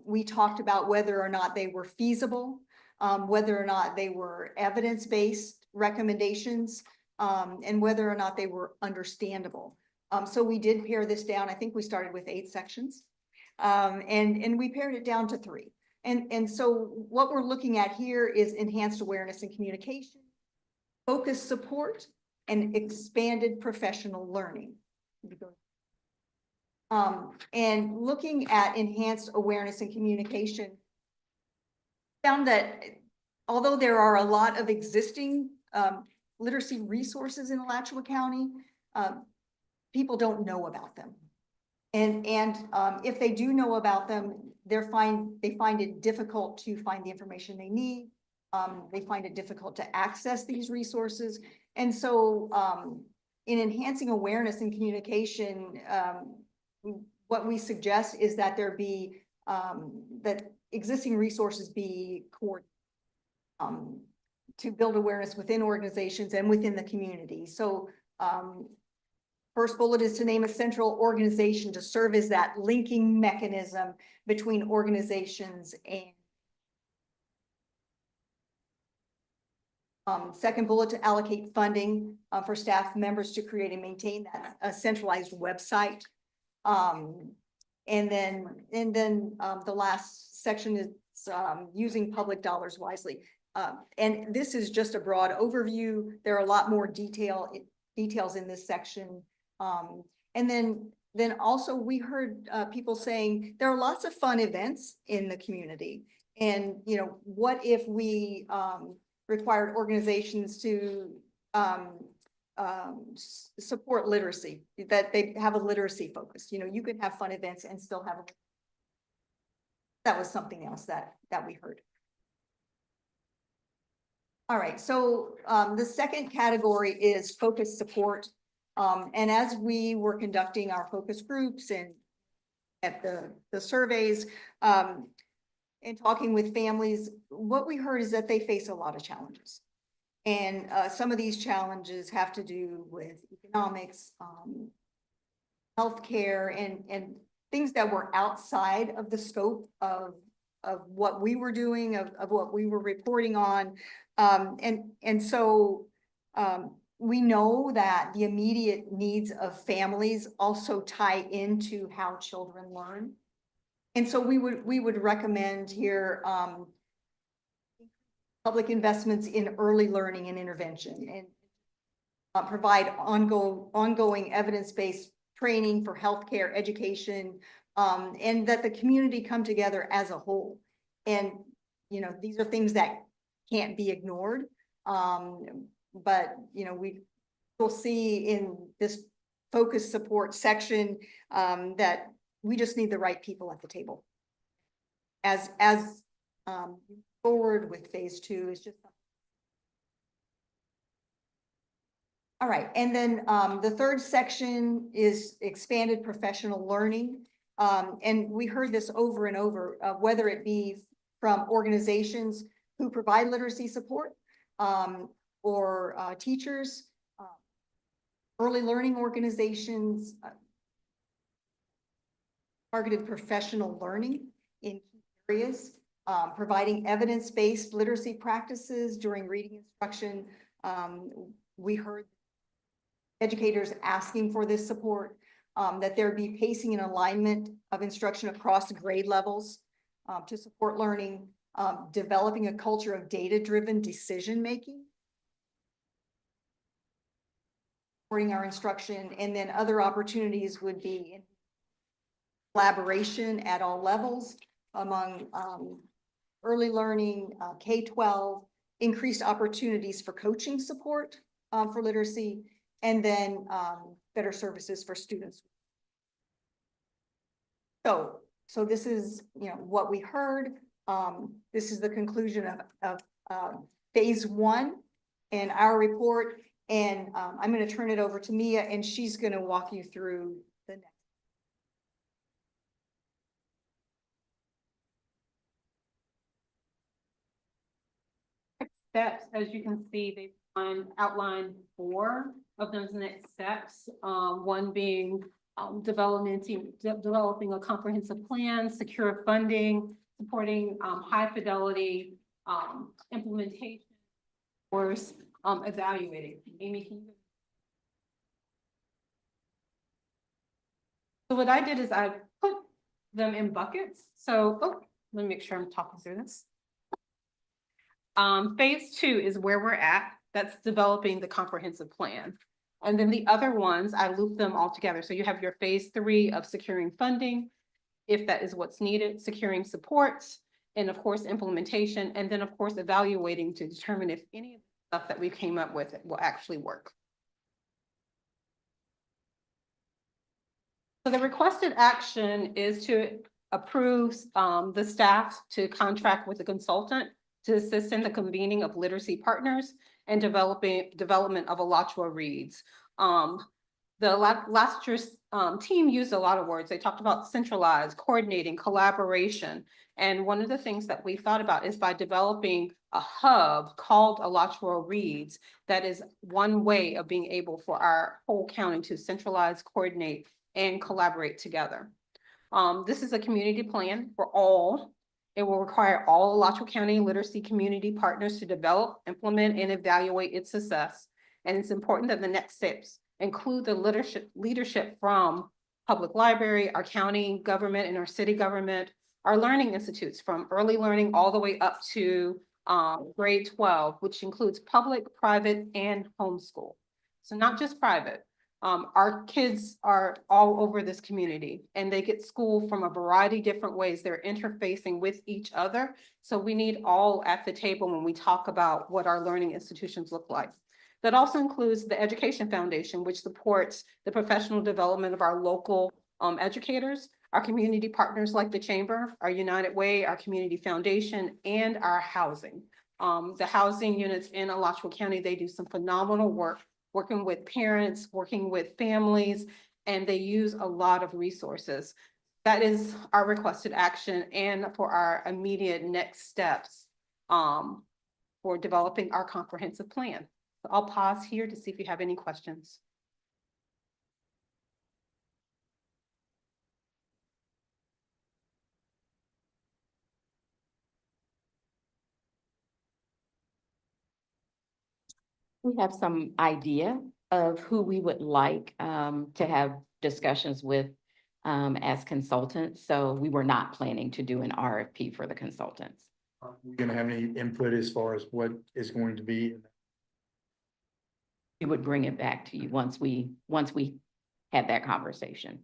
We talked about whether or not they were feasible, whether or not they were evidence-based recommendations, and whether or not they were understandable. So we did pare this down. I think we started with 8 sections, and we pared it down to 3. And so what we're looking at here is enhanced awareness and communication, focused support, and expanded professional learning. And looking at enhanced awareness and communication, found that although there are a lot of existing literacy resources in Alachua County, people don't know about them. And if they do know about them, they find it difficult to find the information they need. They find it difficult to access these resources. And so in enhancing awareness and communication, what we suggest is that there be, that existing resources be coordinated to build awareness within organizations and within the community. So first bullet is to name a central organization to serve as that linking mechanism between organizations and second bullet, to allocate funding for staff members to create and maintain that a centralized website. And then the last section is using public dollars wisely. And this is just a broad overview. There are a lot more details in this section. And then also we heard people saying there are lots of fun events in the community. And, what if we required organizations to support literacy, that they have a literacy focus. You could have fun events and still have that was something else that we heard. All right, so the second category is focus support. And as we were conducting our focus groups and at the surveys, and talking with families, what we heard is that they face a lot of challenges. And some of these challenges have to do with economics, healthcare, and things that were outside of the scope of what we were doing, of what we were reporting on. And so we know that the immediate needs of families also tie into how children learn. And so we would recommend here, public investments in early learning and intervention, and provide ongoing evidence-based training for healthcare, education, and that the community come together as a whole. And, you know, these are things that can't be ignored. But, you know, we will see in this focus support section, that we just need the right people at the table. As forward with phase 2 is just. All right, and then the third section is expanded professional learning. And we heard this over and over, whether it be from organizations who provide literacy support, or teachers, early learning organizations, targeted professional learning in key areas, providing evidence-based literacy practices during reading instruction. We heard educators asking for this support, that there be pacing and alignment of instruction across grade levels to support learning, developing a culture of data-driven decision-making, supporting our instruction, and then other opportunities would be in collaboration at all levels among early learning, K-12, increased opportunities for coaching support for literacy, and then better services for students. So this is, you know, what we heard. This is the conclusion of phase 1 in our report. And I'm going to turn it over to Mia, and she's going to walk you through the next. Steps, as you can see, they've outlined 4 of those next steps. One being developing a comprehensive plan, secure funding, supporting high fidelity implementation, of course, evaluating. Amy, can you? So what I did is I put them in buckets. So, let me make sure I'm talking through this. Phase 2 is where we're at. That's developing the comprehensive plan. And then the other ones, I loop them all together. So you have your phase 3 of securing funding, if that is what's needed, securing supports, and of course, implementation, and then of course, evaluating to determine if any of the stuff that we came up with will actually work. So the requested action is to approve the staff to contract with a consultant to assist in the convening of literacy partners and development of Alachua reads. The last year's team used a lot of words. They talked about centralized, coordinating, collaboration. And one of the things that we thought about is by developing a hub called Alachua Reads, that is one way of being able for our whole county to centralize, coordinate, and collaborate together. This is a community plan for all. It will require all Alachua County literacy community partners to develop, implement, and evaluate its success. And it's important that the next steps include the leadership from public library, our county government, and our city government, our learning institutes from early learning all the way up to grade 12, which includes public, private, and homeschool. So not just private. Our kids are all over this community and they get school from a variety of different ways. They're interfacing with each other. So we need all at the table when we talk about what our learning institutions look like. That also includes the Education Foundation, which supports the professional development of our local educators, our community partners like the Chamber, our United Way, our Community Foundation, and our housing. The housing units in Alachua County, they do some phenomenal work working with parents, working with families, and they use a lot of resources. That is our requested action and for our immediate next steps for developing our comprehensive plan. So I'll pause here to see if you have any questions. We have some idea of who we would like to have discussions with as consultants. So we were not planning to do an RFP for the consultants. Are we gonna have any input as far as what is going to be? We would bring it back to you once we had that conversation.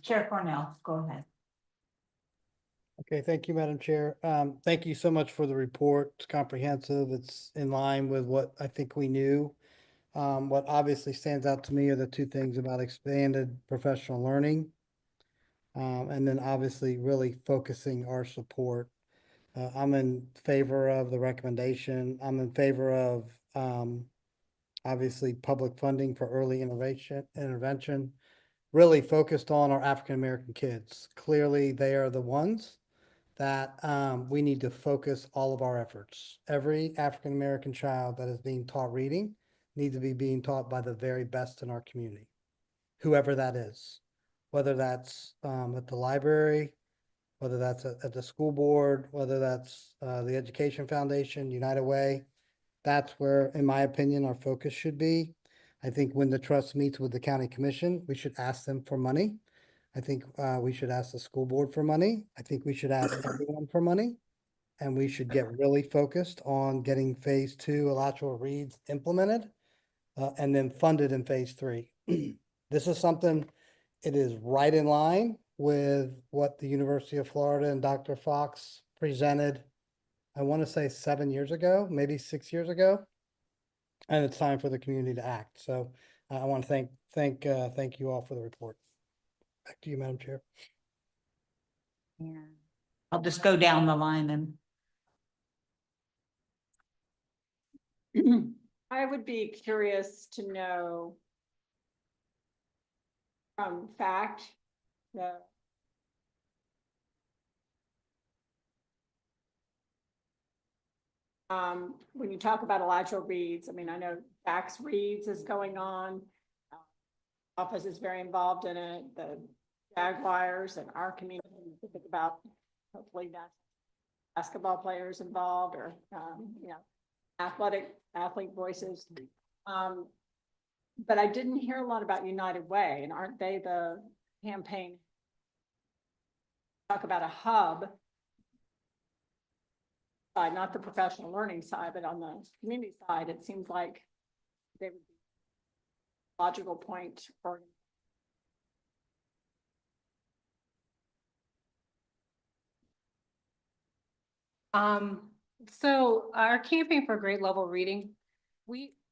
Chair Cornell, go ahead. Okay, thank you, Madam Chair. Thank you so much for the report. It's comprehensive. It's in line with what I think we knew. What obviously stands out to me are the two things about expanded professional learning. And then obviously really focusing our support. I'm in favor of the recommendation. I'm in favor of, obviously public funding for early intervention, really focused on our African-American kids. Clearly, they are the ones that we need to focus all of our efforts. Every African-American child that is being taught reading needs to be being taught by the very best in our community, whoever that is, whether that's at the library, whether that's at the school board, whether that's the Education Foundation, United Way. That's where, in my opinion, our focus should be. I think when the trust meets with the county commission, we should ask them for money. I think we should ask the school board for money. I think we should ask everyone for money. And we should get really focused on getting phase 2 Alachua Reads implemented and then funded in phase 3. This is something, it is right in line with what the University of Florida and Dr. Fox presented, I want to say 7 years ago, maybe 6 years ago. And it's time for the community to act. So I want to thank you all for the report. Back to you, Madam Chair. Yeah. I'll just go down the line and. I would be curious to know from fact, the when you talk about Alachua Reads, I mean, I know Fax Reads is going on. Office is very involved in it, the Jaguars and our community, think about hopefully that basketball players involved or, you know, athlete voices. But I didn't hear a lot about United Way, and aren't they the campaign? Talk about a hub. Not the professional learning side, but on the community side, it seems like they would be a logical point for. So our campaign for grade level reading,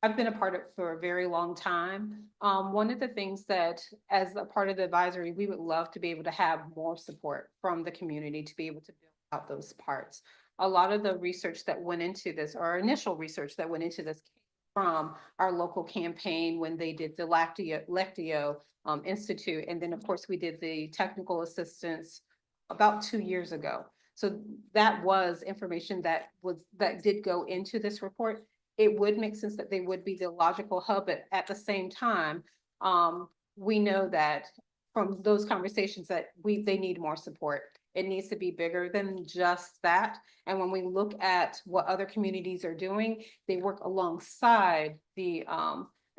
I've been a part of it for a very long time. One of the things that as a part of the advisory, we would love to be able to have more support from the community to be able to build out those parts. A lot of the research that went into this, or initial research that went into this came from our local campaign when they did the Lectio Institute. And then of course we did the technical assistance about 2 years ago. So that was information that did go into this report. It would make sense that they would be the logical hub, but at the same time, we know that from those conversations that they need more support. It needs to be bigger than just that. And when we look at what other communities are doing, they work alongside the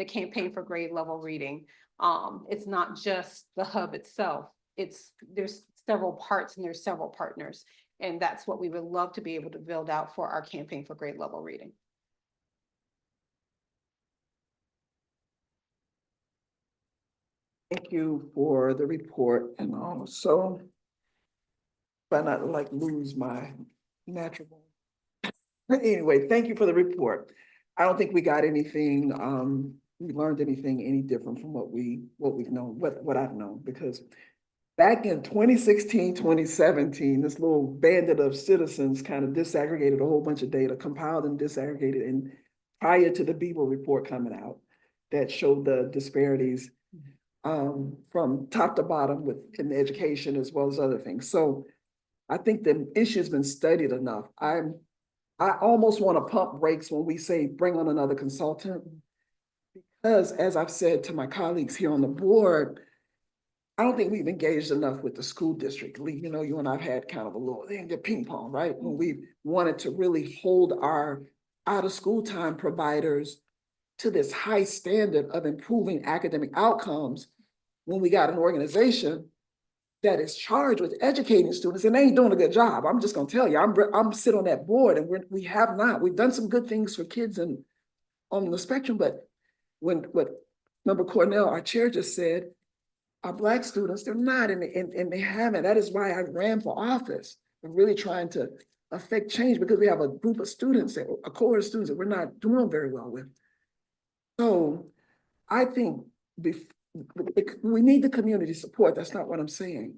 campaign for grade level reading. It's not just the hub itself. There's several parts and there's several partners. And that's what we would love to be able to build out for our campaign for grade level reading. Thank you for the report, and also try not to like lose my natural. But anyway, thank you for the report. I don't think we got anything, we learned anything any different from what we've known, what I've known, because back in 2016, 2017, this little bandit of citizens kind of disaggregated a whole bunch of data, compiled and disaggregated, and prior to the Beaver report coming out that showed the disparities from top to bottom in education as well as other things. So I think the issue's been studied enough. I almost want to pump brakes when we say bring on another consultant, because as I've said to my colleagues here on the board, I don't think we've engaged enough with the school district. Lee, you know, you and I've had kind of a little, the ping pong, right? When we wanted to really hold our out of school time providers to this high standard of improving academic outcomes, when we got an organization that is charged with educating students, and they ain't doing a good job. I'm just gonna tell you, I'm sit on that board, and we have not. We've done some good things for kids and on the spectrum, but Member Cornell, our chair, just said, our Black students, they're not, and they haven't. That is why I ran for office. I'm really trying to affect change because we have a group of students, a cohort of students that we're not doing very well with. So I think we need the community support. That's not what I'm saying.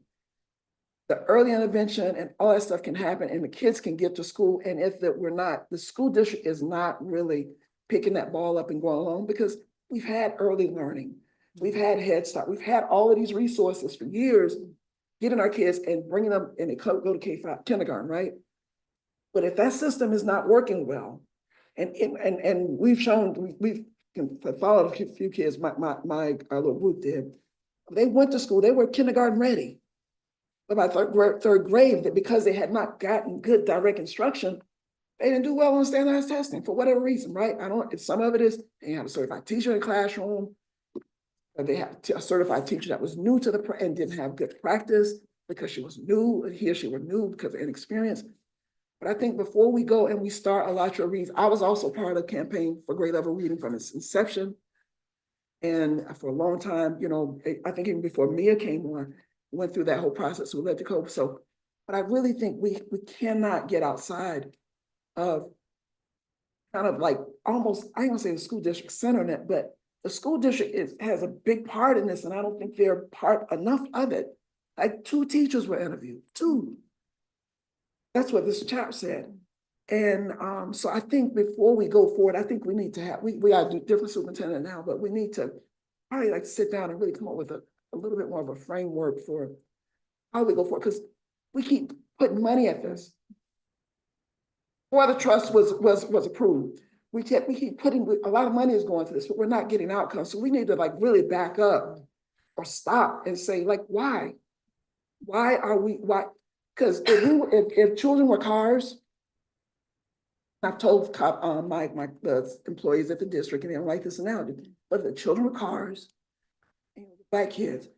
The early intervention and all that stuff can happen, and the kids can get to school. And if the school district is not really picking that ball up and going along, because we've had early learning. We've had Head Start. We've had all of these resources for years, getting our kids and bringing them, and they go to K-5 kindergarten, right? But if that system is not working well, and we've shown, we've followed a few kids, our little group did. They went to school, they were kindergarten ready. But by third grade, because they had not gotten good direct instruction, they didn't do well on standardized testing for whatever reason, right? Some of it is they had a certified teacher in the classroom. They had a certified teacher that was new to and didn't have good practice because she was new, he or she were new because of inexperience. But I think before we go and we start Alachua Reads, I was also part of the campaign for grade level reading from its inception. And for a long time, you know, I think even before Mia came on, went through that whole process with Let to Cope. So, but I really think we cannot get outside of kind of like almost, I ain't gonna say the school district center net, but the school district has a big part in this, and I don't think they're part enough of it. Like 2 teachers were interviewed, 2. That's what this chap said. And so I think before we go forward, I think we need to have, we got to do different superintendent now, but we need to probably like sit down and really come up with a little bit more of a framework for how we go forward, because we keep putting money at this. Before the trust was approved, we keep putting, a lot of money is going to this, but we're not getting outcomes. So we need to like really back up or stop and say, like, why? Why are we, why? Because if children were cars, I've told the employees at the district, and they don't like this analogy, but if the children were cars, and Black kids,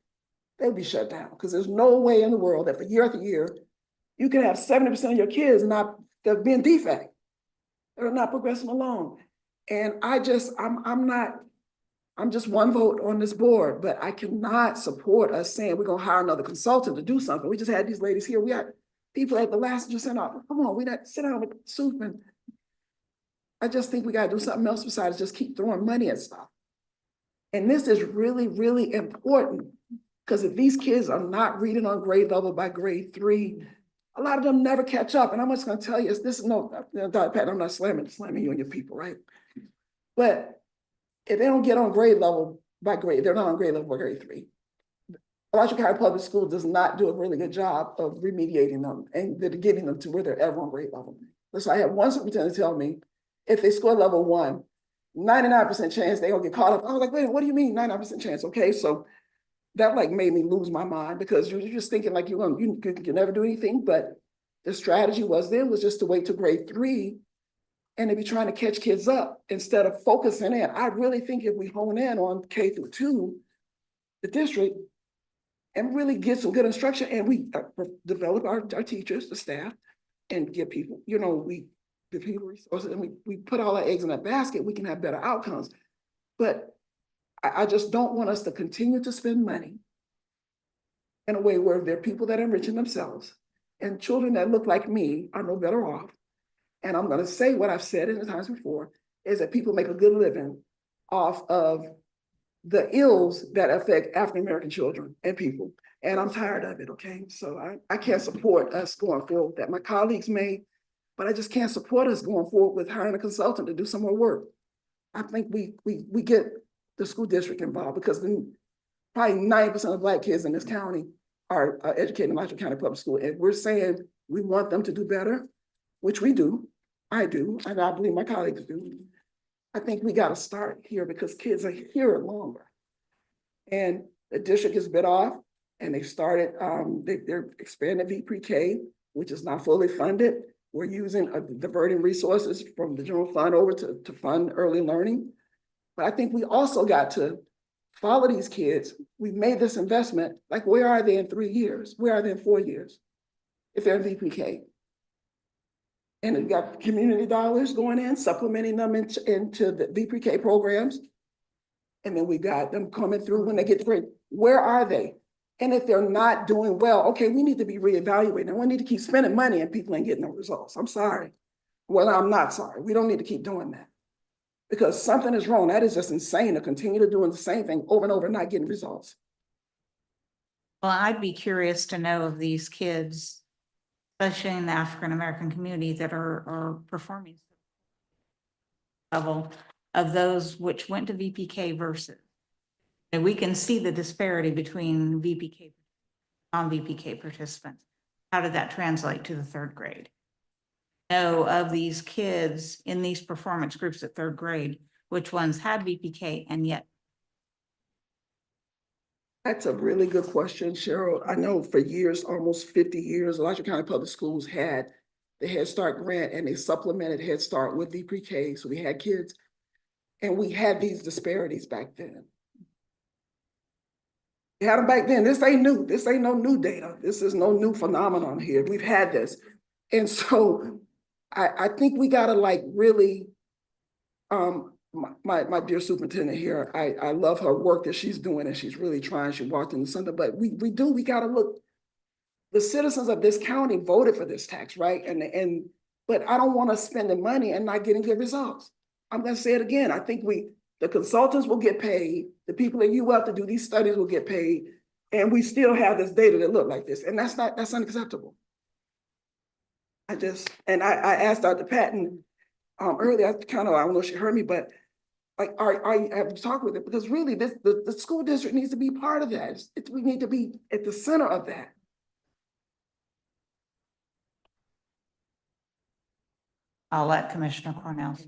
they would be shut down, because there's no way in the world that for year after year, you can have 70% of your kids they're being defect. They're not progressing along. And I'm just one vote on this board, but I cannot support us saying we're gonna hire another consultant to do something. We just had these ladies here. We had people at the last just said, oh, come on, we not sit down with soup. And I just think we gotta do something else besides just keep throwing money at stuff. And this is really, really important, because if these kids are not reading on grade level by grade 3, a lot of them never catch up. And I'm just gonna tell you, this is Dr. Patton, I'm not slamming you and your people, right? But if they don't get on grade level by grade, they're not on grade level by grade 3. Alachua County Public School does not do a really good job of remediating them and getting them to where they're ever on grade level. So I had one superintendent tell me, if they score level 1, 99% chance they're gonna get caught up. I was like, wait, what do you mean 99% chance? Okay, so that like made me lose my mind, because you're just thinking like you never do anything. But the strategy was just to wait till grade 3 and to be trying to catch kids up instead of focusing in. I really think if we hone in on K-2, the district, and really get some good instruction, and we develop our teachers, the staff, and give people, you know, we give people resources, and we put all our eggs in that basket, we can have better outcomes. But I just don't want us to continue to spend money in a way where there are people that are enriching themselves, and children that look like me are no better off. And I'm gonna say what I've said in the times before, is that people make a good living off of the ills that affect African-American children and people. And I'm tired of it, okay? So I can't support us going forward that my colleagues may, but I just can't support us going forward with hiring a consultant to do some more work. I think we get the school district involved, because then probably 90% of Black kids in this county are educated in Alachua County Public School. And we're saying we want them to do better, which we do, I do, and I believe my colleagues do. I think we gotta start here, because kids are here longer. And the district is bit off, And they started, they're expanding V-Pre-K, which is not fully funded. We're using, diverting resources from the general fund over to fund early learning. But I think we also got to follow these kids. We've made this investment, like where are they in 3 years? Where are they in 4 years? If they're in VPK. And we've got community dollars going in, supplementing them into the VPK programs. And then we got them coming through when they get great. Where are they? And if they're not doing well, okay, we need to be reevaluating. And we need to keep spending money and people ain't getting no results. I'm sorry. Well, I'm not sorry. We don't need to keep doing that. Because something is wrong. That is just insane to continue to doing the same thing over and over and not getting results. Well, I'd be curious to know of these kids, especially in the African-American community, that are performing level of those which went to VPK versus. And we can see the disparity between VPK, non-VPK participants. How did that translate to the 3rd grade? Know of these kids in these performance groups at 3rd grade, which ones had VPK and yet. That's a really good question, Cheryl. I know for years, almost 50 years, Alachua County Public Schools had the Head Start grant and they supplemented Head Start with VPK. So we had kids and we had these disparities back then. We had them back then. This ain't new. This ain't no new data. This is no new phenomenon here. We've had this. And so I think we gotta like really, my dear superintendent here, I love her work that she's doing and she's really trying. She walked into something, but we gotta look. The citizens of this county voted for this tax, right? But I don't want to spend the money and not getting good results. I'm gonna say it again. I think the consultants will get paid, the people that you have to do these studies will get paid, and we still have this data that look like this, and that's unacceptable. I asked Dr. Patton earlier, I don't know if she heard me, but like, I have to talk with it because really the school district needs to be part of that. We need to be at the center of that. I'll let Commissioner Cornell.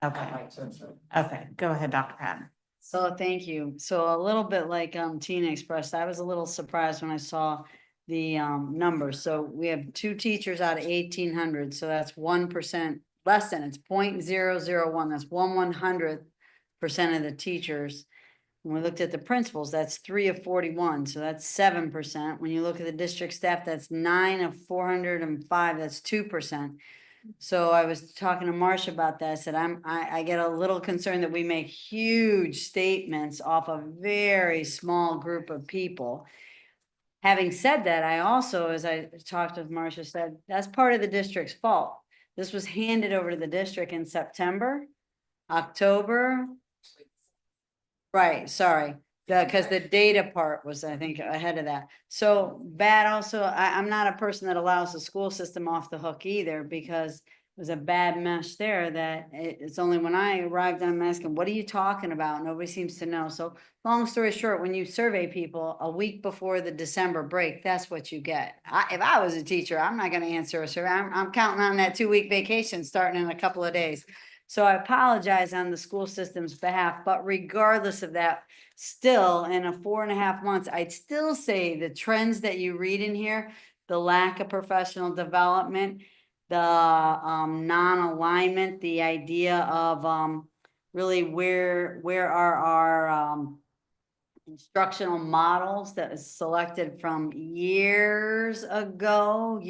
Okay. Okay, go ahead, Dr. Patton. So thank you. So a little bit like Tina expressed, I was a little surprised when I saw the numbers. So we have 2 teachers out of 1,800. So that's 1% less than, it's 0.001. That's 1/100% of the teachers. When we looked at the principals, that's 3 of 41. So that's 7%. When you look at the district staff, that's 9 of 405. That's 2%. So I was talking to Marcia about that. I said, I get a little concerned that we make huge statements off a very small group of people. Having said that, I also, as I talked with Marcia, said, that's part of the district's fault. This was handed over to the district in September, October. Right, sorry. Because the data part was, I think, ahead of that. So bad also, I'm not a person that allows the school system off the hook either, because it was a bad mesh there that it's only when I arrived, I'm asking, what are you talking about? Nobody seems to know. So long story short, when you survey people a week before the December break, that's what you get. If I was a teacher, I'm not going to answer a survey. I'm counting on that 2-week vacation starting in a couple of days. So I apologize on the school system's behalf, but regardless of that, still in a 4.5 months, I'd still say the trends that you read in here, the lack of professional development, the non-alignment, the idea of really where are our instructional models that was selected from years ago,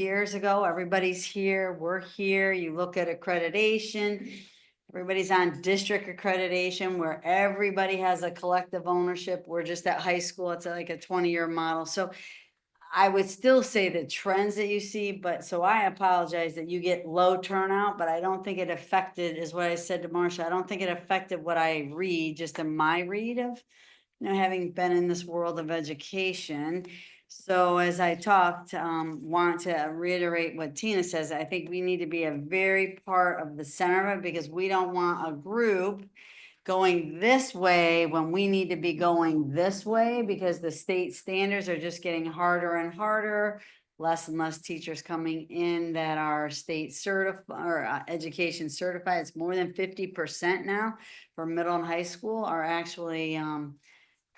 everybody's here, we're here, you look at accreditation, everybody's on district accreditation where everybody has a collective ownership. We're just at high school. It's like a 20-year model. So I would still say the trends that you see, but so I apologize that you get low turnout, but I don't think it affected, is what I said to Marcia. I don't think it affected what I read, just in my read of, having been in this world of education. So as I talked, want to reiterate what Tina says, I think we need to be a very part of the center of it, because we don't want a group going this way when we need to be going this way, because the state standards are just getting harder and harder, less and less teachers coming in that are state certified or education certified. It's more than 50% now for middle and high school are actually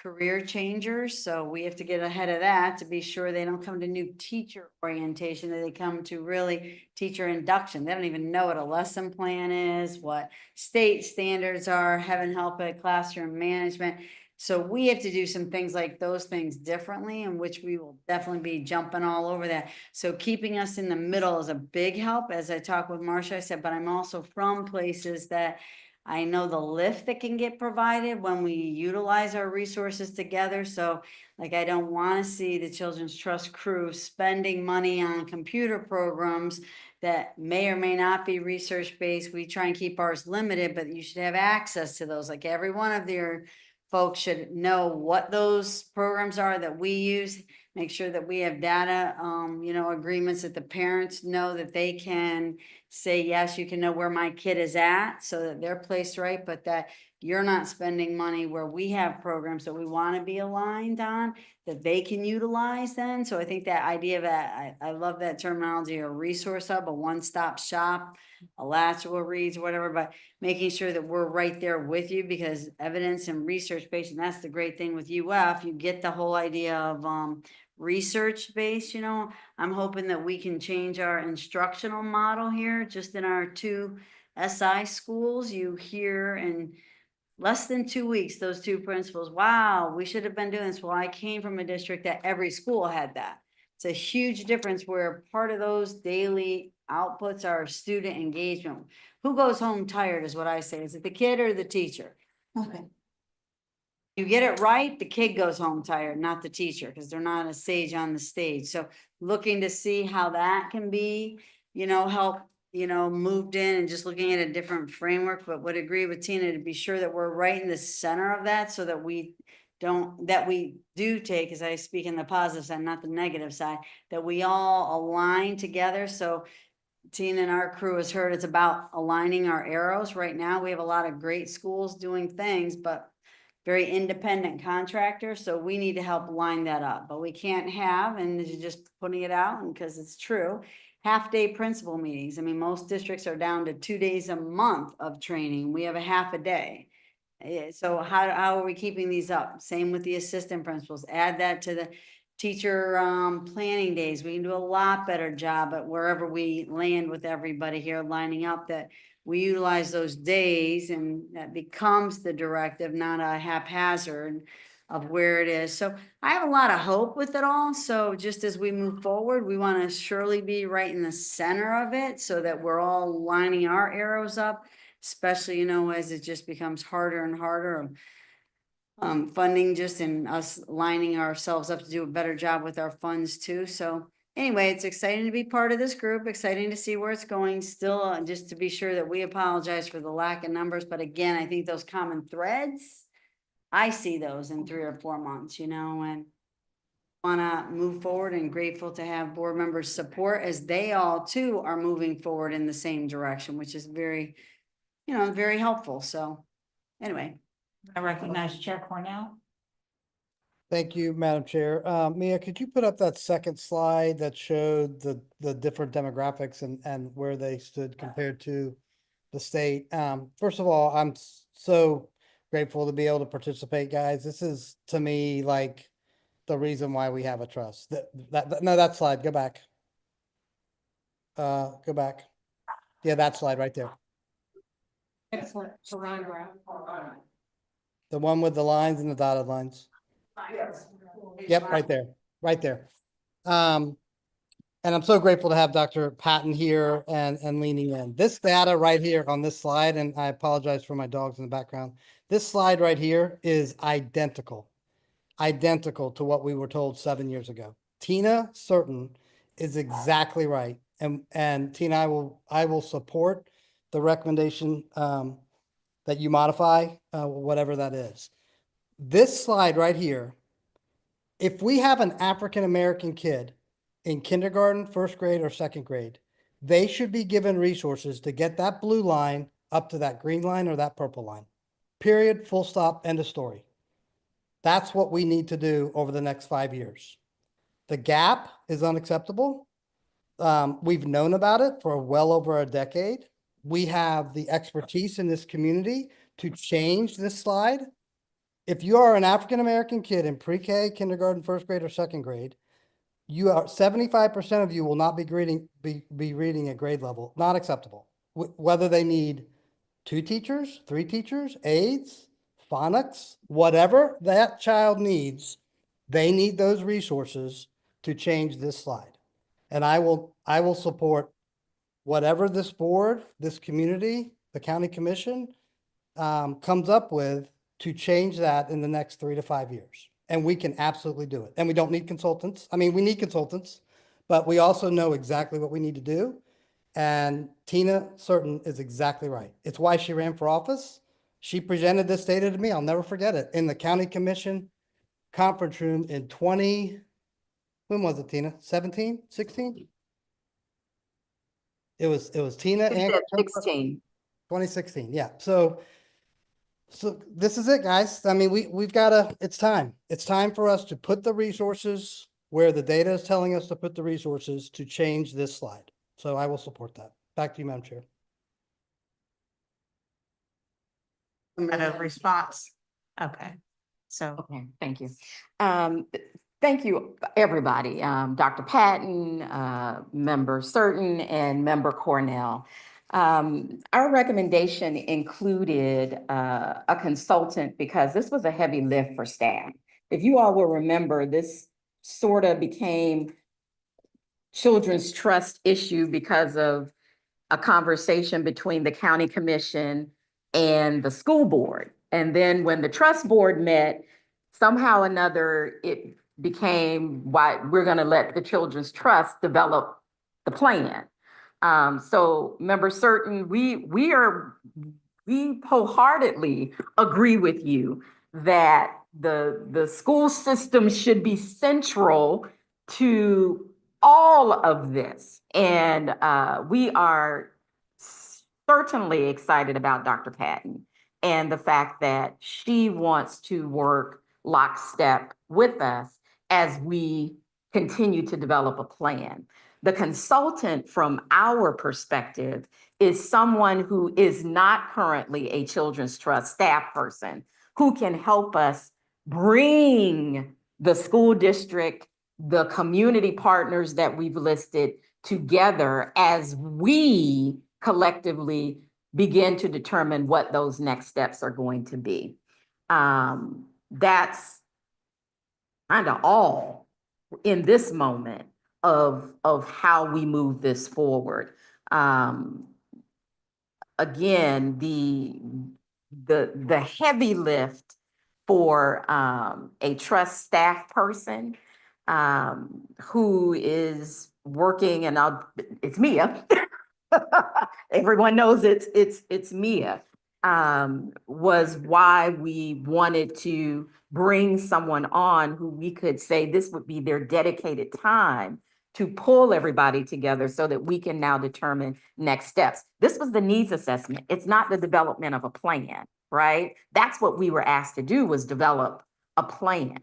career changers, so we have to get ahead of that to be sure they don't come to new teacher orientation, that they come to really teacher induction. They don't even know what a lesson plan is, what state standards are, heaven help it, classroom management. So we have to do some things like those things differently, in which we will definitely be jumping all over that. So keeping us in the middle is a big help. As I talked with Marcia, I said, but I'm also from places that I know the lift that can get provided when we utilize our resources together. So like, I don't want to see the Children's Trust crew spending money on computer programs that may or may not be research-based. We try and keep ours limited, but you should have access to those. Like, every one of your folks should know what those programs are that we use. Make sure that we have data, agreements that the parents know that they can say, yes, you can know where my kid is at, so that they're placed right, but that you're not spending money where we have programs that we want to be aligned on, that they can utilize then. So I think that idea of that, I love that terminology, a resource hub, a one-stop shop, Alachua reads, whatever, but making sure that we're right there with you, because evidence and research based, and that's the great thing with UF, you get the whole idea of, research based, I'm hoping that we can change our instructional model here, just in our 2 SI schools. You hear in less than 2 weeks, those 2 principals, wow, we should have been doing this. Well, I came from a district that every school had that. It's a huge difference, where part of those daily outputs are student engagement. Who goes home tired is what I say. Is it the kid or the teacher? Okay. You get it right, the kid goes home tired, not the teacher, because they're not a sage on the stage. So looking to see how that can be, help, moved in, and just looking at a different framework, but would agree with Tina to be sure that we're right in the center of that, so that we do take, as I speak in the positive side, not the negative side, that we all align together. So Tina and our crew has heard it's about aligning our arrows. Right now, we have a lot of great schools doing things, but very independent contractors, so we need to help line that up. But we can't have, and just putting it out, and because it's true, half-day principal meetings. I mean, most districts are down to 2 days a month of training. We have a half a day. So how are we keeping these up? Same with the assistant principals. Add that to the teacher planning days. We can do a lot better job at wherever we land with everybody here, lining up that we utilize those days, and that becomes the directive, not a haphazard of where it is. So I have a lot of hope with it all. So just as we move forward, we want to surely be right in the center of it, so that we're all lining our arrows up, especially, as it just becomes harder and harder. Funding just, and us lining ourselves up to do a better job with our funds too. So anyway, it's exciting to be part of this group, exciting to see where it's going. Still, just to be sure that we apologize for the lack of numbers. But again, I think those common threads, I see those in 3 or 4 months, and want to move forward, and grateful to have board members' support as they all too are moving forward in the same direction, which is very, very helpful. So anyway. I recognize Chair Cornell. Thank you, Madam Chair. Mia, could you put up that second slide that showed the different demographics and where they stood compared to the state? First of all, I'm so grateful to be able to participate, guys. This is, to me, like the reason why we have a trust. No, that slide, go back. Go back. Yeah, that slide right there. Excellent. Ron graph. The one with the lines and the dotted lines. Yep, right there, right there. And I'm so grateful to have Dr. Patton here and leaning in. This data right here on this slide, and I apologize for my dogs in the background. This slide right here is identical to what we were told 7 years ago. Tina Certain is exactly right. And Tina, I will support the recommendation that you modify, whatever that is. This slide right here, if we have an African-American kid in kindergarten, first grade, or second grade, they should be given resources to get that blue line up to that green line or that purple line. Period, full stop, end of story. That's what we need to do over the next 5 years. The gap is unacceptable. We've known about it for well over a decade. We have the expertise in this community to change this slide. if you are an African-American kid in pre-K, kindergarten, first grade, or second grade, you are 75% of you will not be reading at grade level, not acceptable. Whether they need 2 teachers, 3 teachers, aides, phonics, whatever that child needs, they need those resources to change this slide. And I will support whatever this board, this community, the county commission, comes up with to change that in the next 3 to 5 years. And we can absolutely do it. And we don't need consultants. I mean, we need consultants, but we also know exactly what we need to do. And Tina Certain is exactly right. It's why she ran for office. She presented this data to me. I'll never forget it, in the county commission conference room in when was it, Tina? 17, 16? It was Tina and 2016. Yeah. So this is it, guys. I mean, we've got to, it's time for us to put the resources where the data is telling us to put the resources to change this slide. So I will support that. Back to you, Madam Chair. A response. Okay. So. Okay, thank you. Thank you, everybody. Dr. Patton, Member Certain, and Member Cornell. Our recommendation included a consultant because this was a heavy lift for staff. If you all will remember, this sort of became children's trust issue because of a conversation between the county commission and the school board. And then when the trust board met, somehow or another, it became why we're going to let the Children's Trust develop the plan. So Member Certain, we wholeheartedly agree with you that the school system should be central to all of this. And we are certainly excited about Dr. Patton and the fact that she wants to work lockstep with us as we continue to develop a plan. The consultant from our perspective is someone who is not currently a Children's Trust staff person who can help us bring the school district, the community partners that we've listed together as we collectively begin to determine what those next steps are going to be. That's kind of all in this moment of how we move this forward. Again, the heavy lift for a trust staff person who is working, and it's Mia. Everyone knows it's Mia. Was why we wanted to bring someone on who we could say this would be their dedicated time to pull everybody together so that we can now determine next steps. This was the needs assessment. It's not the development of a plan, right? That's what we were asked to do, was develop a plan.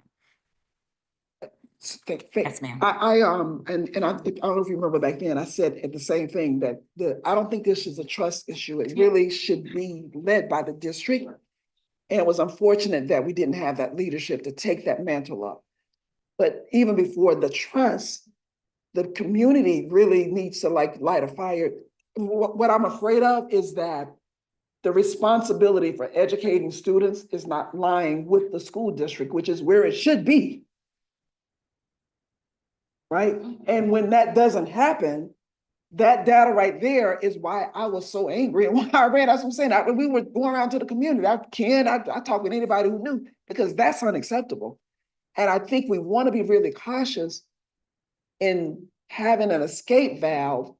Yes, ma'am. I don't know if you remember back then, I said the same thing, that I don't think this is a trust issue. It really should be led by the district. And it was unfortunate that we didn't have that leadership to take that mantle up. But even before the trust, the community really needs to light a fire. What I'm afraid of is that the responsibility for educating students is not lying with the school district, which is where it should be. Right? And when that doesn't happen, that data right there is why I was so angry. And why I ran, that's what I'm saying. We were going around to the community. I talked with anybody who knew, because that's unacceptable. And I think we want to be really cautious in having an escape valve,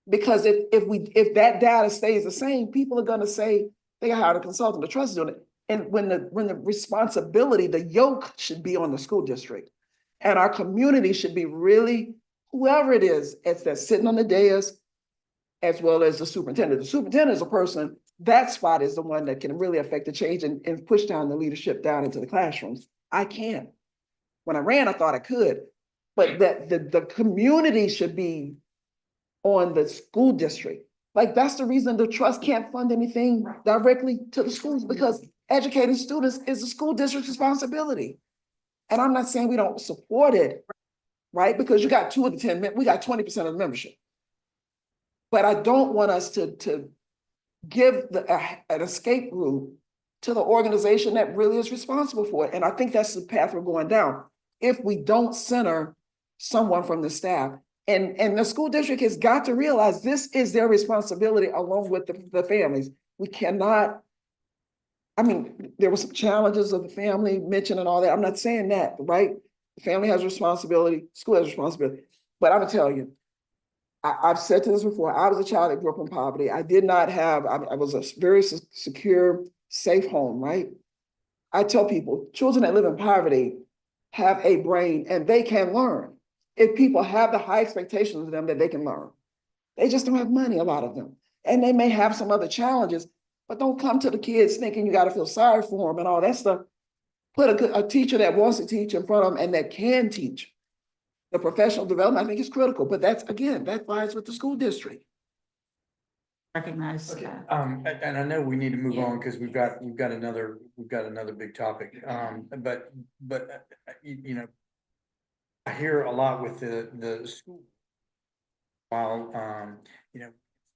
because if that data stays the same, people are going to say they hired a consultant, the trust is doing it. And when the responsibility, the yoke should be on the school district. And our community should be really, whoever it is, that's sitting on the dais, as well as the superintendent. The superintendent is a person, that spot is the one that can really affect the change and push down the leadership down into the classrooms. I can't. When I ran, I thought I could, but that the community should be on the school district. Like, that's the reason the trust can't fund anything directly to the schools, because educating students is the school district's responsibility. And I'm not saying we don't support it, right? Because you got 2 of the 10, we got 20% of the membership. But I don't want us to give an escape route to the organization that really is responsible for it. And I think that's the path we're going down. If we don't center someone from the staff, and the school district has got to realize this is their responsibility along with the families. We cannot, I mean, there were some challenges of the family mentioned and all that. I'm not saying that, right? The family has responsibility, school has responsibility. But I'm gonna tell you, I've said to this before, I was a child that grew up in poverty. I did not have, I was a very secure, safe home, right? I tell people, children that live in poverty have a brain and they can learn. If people have the high expectations of them that they can learn. They just don't have money, a lot of them. And they may have some other challenges, but don't come to the kids thinking you got to feel sorry for them and all that stuff. Put a teacher that wants to teach in front of them and that can teach. The professional development, I think, is critical, but that's, again, that lies with the school district. Recognize. Okay, and I know we need to move on because we've got another big topic. But you know, I hear a lot with the school. While you know,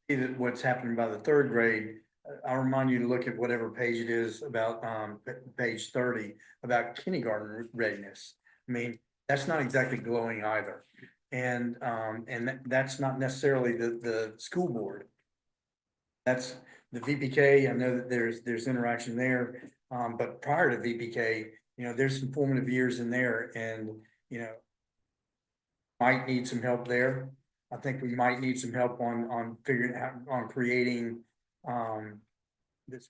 see that what's happening by the 3rd grade, I'll remind you to look at whatever page it is about page 30 about kindergarten readiness. I mean, that's not exactly glowing either, and that's not necessarily the school board. That's the VPK. I know that there's interaction there, but prior to VPK, you know, there's some formative years in there, and you know, might need some help there. I think we might need some help on figuring out on creating this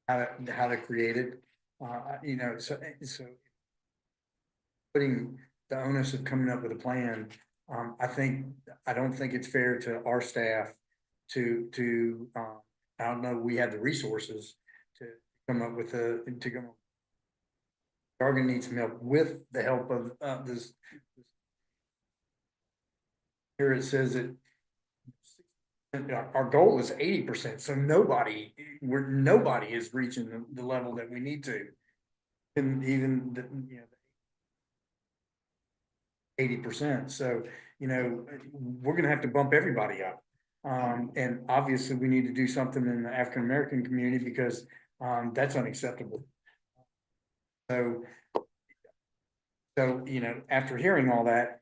how to create it. You know, so putting the onus of coming up with a plan. I don't think it's fair to our staff to I don't know, we have the resources to come up with to come. We're gonna need some help with the help of this. Here it says that our goal is 80%, so nobody is reaching the level that we need to. And even the, you know, 80%. So, you know, we're gonna have to bump everybody up. And obviously we need to do something in the African American community because that's unacceptable. So, you know, after hearing all that,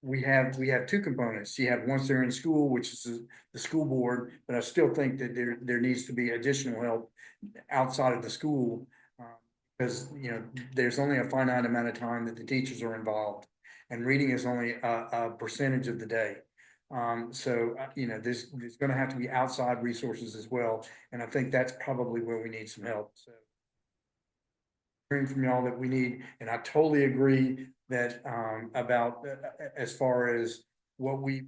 we have 2 components. You have once they're in school, which is the school board, but I still think that there needs to be additional help outside of the school. Because, you know, there's only a finite amount of time that the teachers are involved, and reading is only a percentage of the day. So, you know, there's going to have to be outside resources as well. And I think that's probably where we need some help. So hearing from y'all that we need, and I totally agree that about as far as what we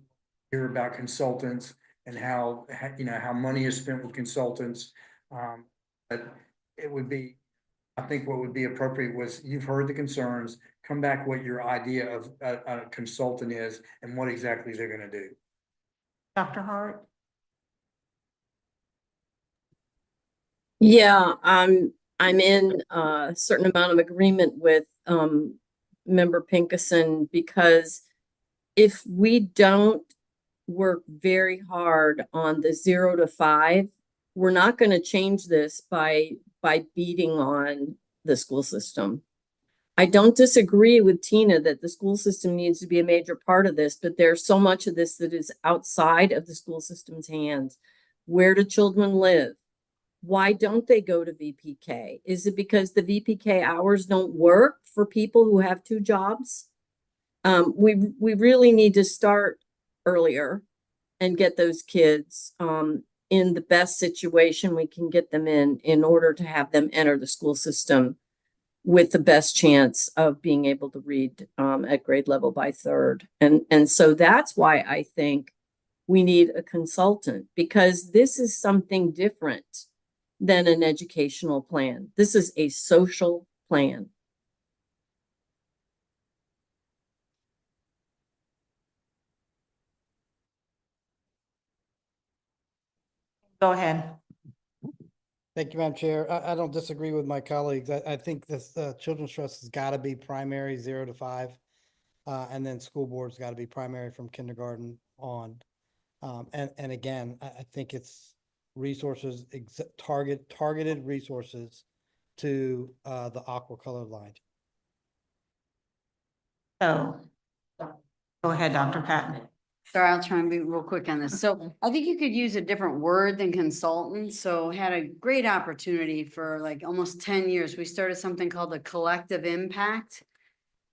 hear about consultants and how you know, how money is spent with consultants. But it would be, I think what would be appropriate was, you've heard the concerns, come back what your idea of a consultant is and what exactly they're gonna do. Dr. Hart? Yeah, I'm in a certain amount of agreement with Member Pinkison, because if we don't work very hard on the 0 to 5, we're not going to change this by beating on the school system. I don't disagree with Tina that the school system needs to be a major part of this, but there's so much of this that is outside of the school system's hands. Where do children live? Why don't they go to VPK? Is it because the VPK hours don't work for people who have 2 jobs? We really need to start earlier and get those kids in the best situation we can get them in order to have them enter the school system with the best chance of being able to read at grade level by 3rd. And so that's why I think we need a consultant, because this is something different than an educational plan. This is a social plan. Go ahead. Thank you, Madam Chair. I don't disagree with my colleagues. I think this children's trust has got to be primary 0 to 5. And then school board's got to be primary from kindergarten on. And again, I think it's resources, targeted resources to the aqua colored line. So, go ahead, Dr. Patton. Sorry, I'll try and be real quick on this. So I think you could use a different word than consultant. So had a great opportunity for like almost 10 years. We started something called the collective impact,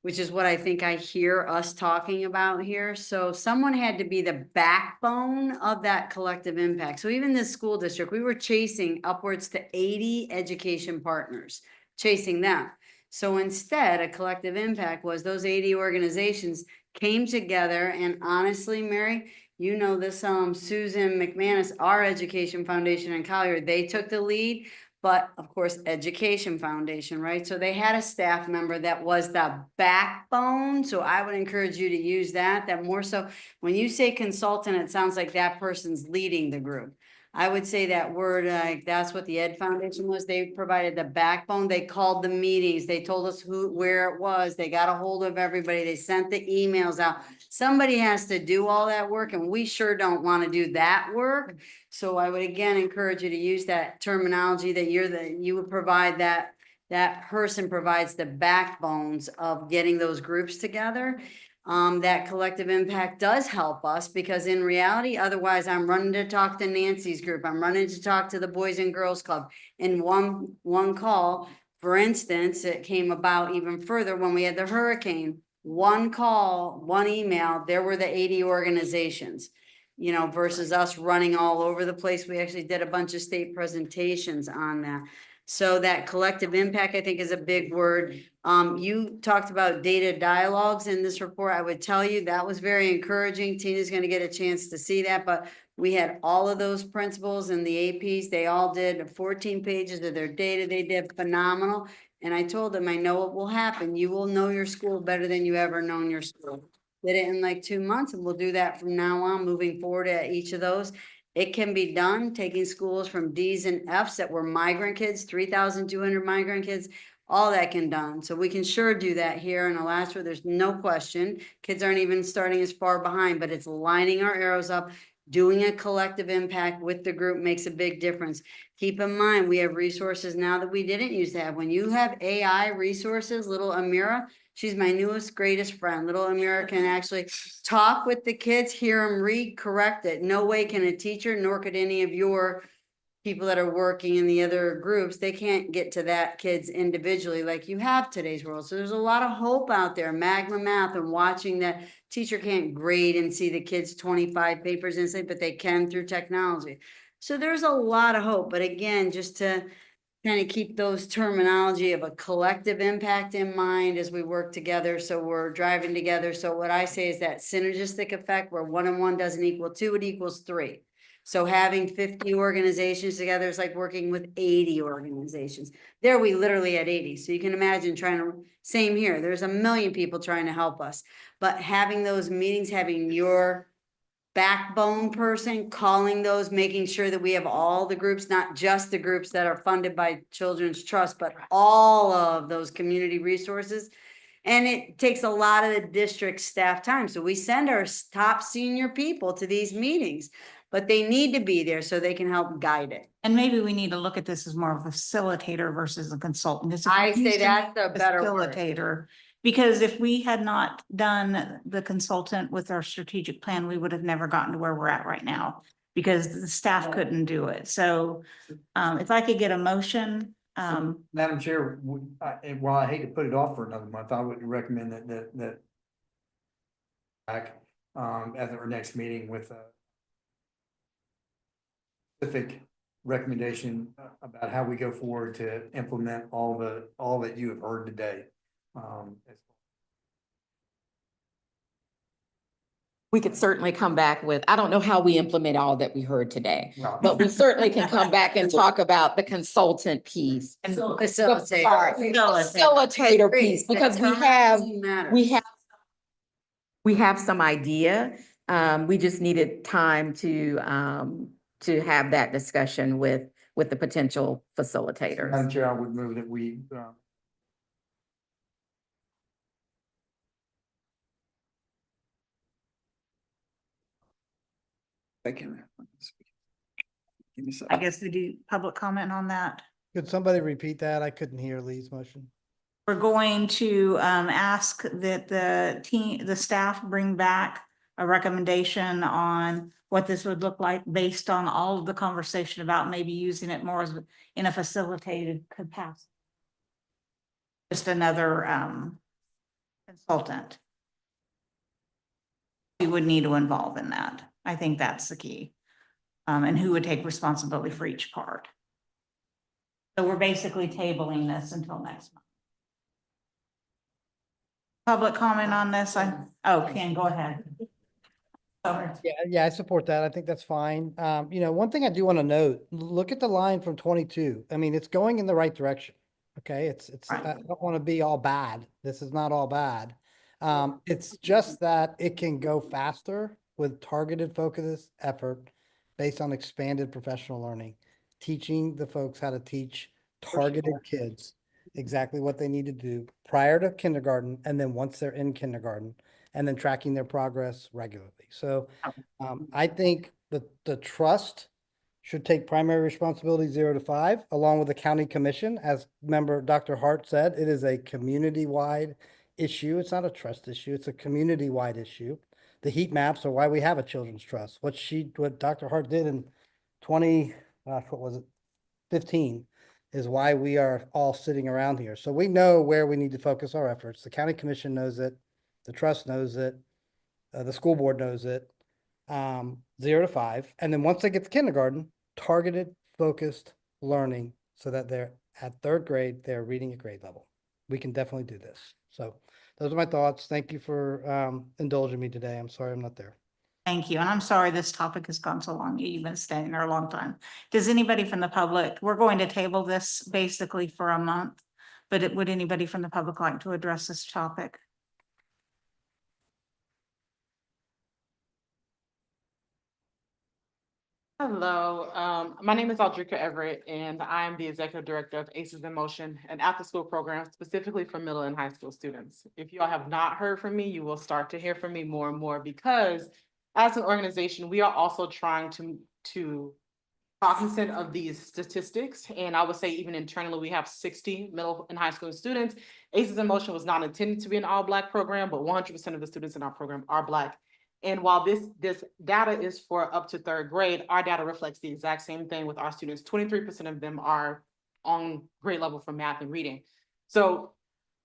which is what I think I hear us talking about here. So someone had to be the backbone of that collective impact. So even this school district, we were chasing upwards to 80 education partners, chasing them. So instead, a collective impact was those 80 organizations came together, and honestly, Mary, you know this, Susan McManus, our education foundation in Collier, they took the lead. But of course, Education Foundation, right? So they had a staff member that was the backbone. So I would encourage you to use that more so when you say consultant, it sounds like that person's leading the group. I would say that word, like that's what the Ed Foundation was. They provided the backbone. They called the meetings. They told us where it was. They got a hold of everybody. They sent the emails out. Somebody has to do all that work, and we sure don't want to do that work. So I would again encourage you to use that terminology that you would provide that person provides the backbones of getting those groups together. That collective impact does help us because in reality, otherwise I'm running to talk to Nancy's group. I'm running to talk to the Boys and Girls Club. In one call, for instance, it came about even further when we had the hurricane. One call, one email, there were the 80 organizations, you know, versus us running all over the place. We actually did a bunch of state presentations on that. So that collective impact, I think, is a big word. You talked about data dialogues in this report. I would tell you that was very encouraging. Tina's going to get a chance to see that, but we had all of those principals and the APs. They all did 14 pages of their data. They did phenomenal. And I told them, I know what will happen. You will know your school better than you ever known your school. Did it in like 2 months, and we'll do that from now on, moving forward at each of those. It can be done, taking schools from Ds and Fs that were migrant kids, 3,200 migrant kids, all that can done. So we can sure do that here in Alachua. There's no question. Kids aren't even starting as far behind, but it's lining our arrows up. Doing a collective impact with the group makes a big difference. Keep in mind, we have resources now that we didn't used to have. When you have AI resources, little Amira, she's my newest, greatest friend. Little Amira can actually talk with the kids, hear them read, correct it. No way can a teacher, nor could any of your people that are working in the other groups, they can't get to that kids individually like you have today's world. So there's a lot of hope out there, Magma Math, and watching that teacher can't grade and see the kids 25 papers and say, but they can through technology. So there's a lot of hope, but again, just to kind of keep those terminology of a collective impact in mind as we work together. So we're driving together. So what I say is that synergistic effect where 1 and 1 doesn't equal 2, it equals 3. So having 50 organizations together is like working with 80 organizations. There we literally had 80. So you can imagine same here. There's a million people trying to help us. But having those meetings, having your backbone person, calling those, making sure that we have all the groups, not just the groups that are funded by Children's Trust, but all of those community resources. And it takes a lot of the district staff time. So we send our top senior people to these meetings, but they need to be there so they can help guide it. And maybe we need to look at this as more of a facilitator versus a consultant. It's a I say that's the better word. facilitator. Because if we had not done the consultant with our strategic plan, we would have never gotten to where we're at right now because the staff couldn't do it. So if I could get a motion, Madam Chair, while I hate to put it off for another month, I would recommend that back at our next meeting with a specific recommendation about how we go forward to implement all that you have heard today. We could certainly come back with, I don't know how we implement all that we heard today, Well, but we certainly can come back and talk about the consultant piece. and Facilitator piece, because we have some idea. We just needed time to have that discussion with with the potential Madam facilitators. Chair, I would move that we, Thank you. Give me I something. guess we do public comment on that. Could somebody repeat that? I couldn't hear Lee's motion. We're going to ask that the staff bring back a recommendation on what this would look like based on all of the conversation about maybe using it more as in a facilitated capacity. Just another consultant. We would need to involve in that. I think that's the key. And who would take responsibility for each part. So we're basically tabling this until next month. Public comment on this? Ken, go ahead. Sorry. Yeah, I support that. I think that's fine. One thing I do want to note, look at the line from 22. I mean, it's going in the right direction. Okay, I don't want to be all bad. This is not all bad. It's just that it can go faster with targeted focus effort based on expanded professional learning, teaching the folks how to teach targeted kids exactly what they need to do prior to kindergarten, and then once they're in kindergarten, and then tracking their progress regularly. So I think the trust should take primary responsibility 0 to 5, along with the county commission. As member Dr. Hart said, it is a community-wide issue. It's not a trust issue. It's a community-wide issue. The heat maps are why we have a children's trust. What Dr. Hart did in 15 is why we are all sitting around here. So we know where we need to focus our efforts. The county commission knows it. The trust knows it. The school board knows it. 0 to 5. And then once they get to kindergarten, targeted, focused learning so that they're at 3rd grade, they're reading at grade level. We can definitely do this. So those are my thoughts. Thank you for indulging me today. I'm sorry I'm not there. Thank you. And I'm sorry this topic has gone so long. You've been staying there a long time. Does anybody from the public, we're going to table this basically for a month, but would anybody from the public like to address this topic? Hello, my name is Aldrika Everett, and I am the Executive Director of ACEs in Motion, an after-school program specifically for middle and high school students. If you all have not heard from me, you will start to hear from me more and more, because as an organization, we are also trying to cognizant of these statistics. And I would say even internally, we have 60 middle and high school students. ACEs in Motion was not intended to be an all-Black program, but 100% of the students in our program are Black. And while this data is for up to 3rd grade, our data reflects the exact same thing with our students. 23% of them are on grade level for math and reading. So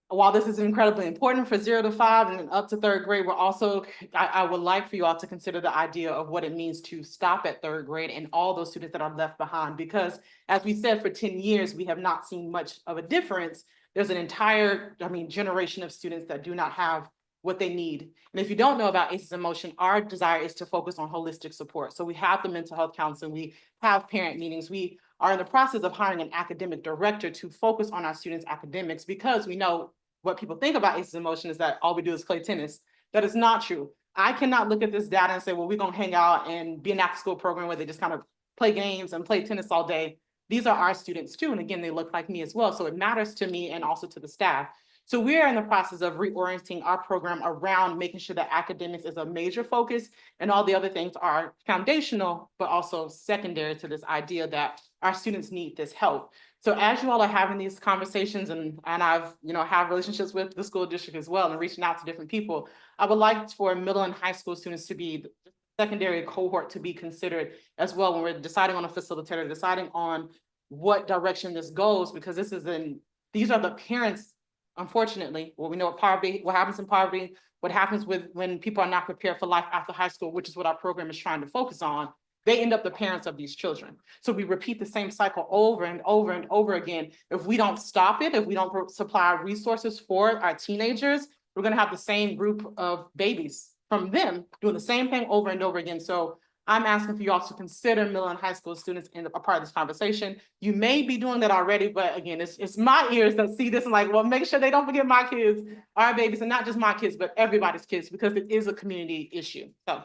while this is incredibly important for 0 to 5 and then up to 3rd grade, we're also, I would like for you all to consider the idea of what it means to stop at 3rd grade and all those students that are left behind. Because as we said, for 10 years, we have not seen much of a difference. There's an entire, generation of students that do not have what they need. And if you don't know about ACEs in Motion, our desire is to focus on holistic support. So we have the mental health counseling, we have parent meetings, we are in the process of hiring an academic director to focus on our students' academics, because we know what people think about ACEs in Motion is that all we do is play tennis. That is not true. I cannot look at this data and say, well, we're gonna hang out and be an after school program where they just kind of play games and play tennis all day. These are our students too. And again, they look like me as well. So it matters to me and also to the staff. So we are in the process of reorienting our program around making sure that academics is a major focus and all the other things are foundational, but also secondary to this idea that our students need this help. So as you all are having these conversations and I've, have relationships with the school district as well and reaching out to different people, I would like for middle and high school students to be the secondary cohort to be considered as well when we're deciding on a facilitator, deciding on what direction this goes, because these are the parents. Unfortunately, well, we know what happens in poverty, what happens when people are not prepared for life after high school, which is what our program is trying to focus on. They end up the parents of these children. So we repeat the same cycle over and over and over again. If we don't stop it, if we don't supply resources for our teenagers, we're gonna have the same group of babies from them doing the same thing over and over again. So I'm asking for you all to consider middle and high school students in a part of this conversation. You may be doing that already, but again, it's my ears that see this and like, well, make sure they don't forget my kids, our babies, and not just my kids, but everybody's kids, because it is a community issue. So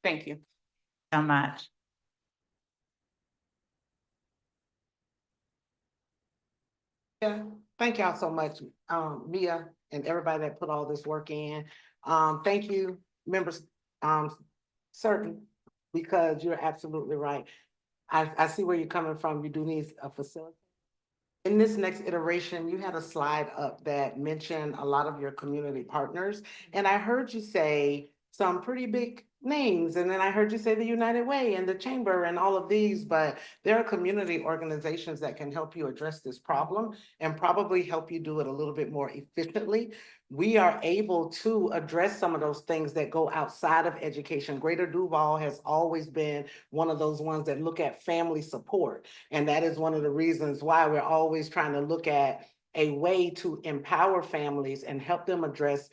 thank you So much. Yeah, thank y'all so much, Mia and everybody that put all this work in. Thank you, members, certain, because you're absolutely right. I see where you're coming from. You do need a facility. In this next iteration, you had a slide up that mentioned a lot of your community partners. And I heard you say some pretty big names. And then I heard you say the United Way and the Chamber and all of these, but there are community organizations that can help you address this problem and probably help you do it a little bit more efficiently. We are able to address some of those things that go outside of education. Greater Duval has always been one of those ones that look at family support. And that is one of the reasons why we're always trying to look at a way to empower families and help them address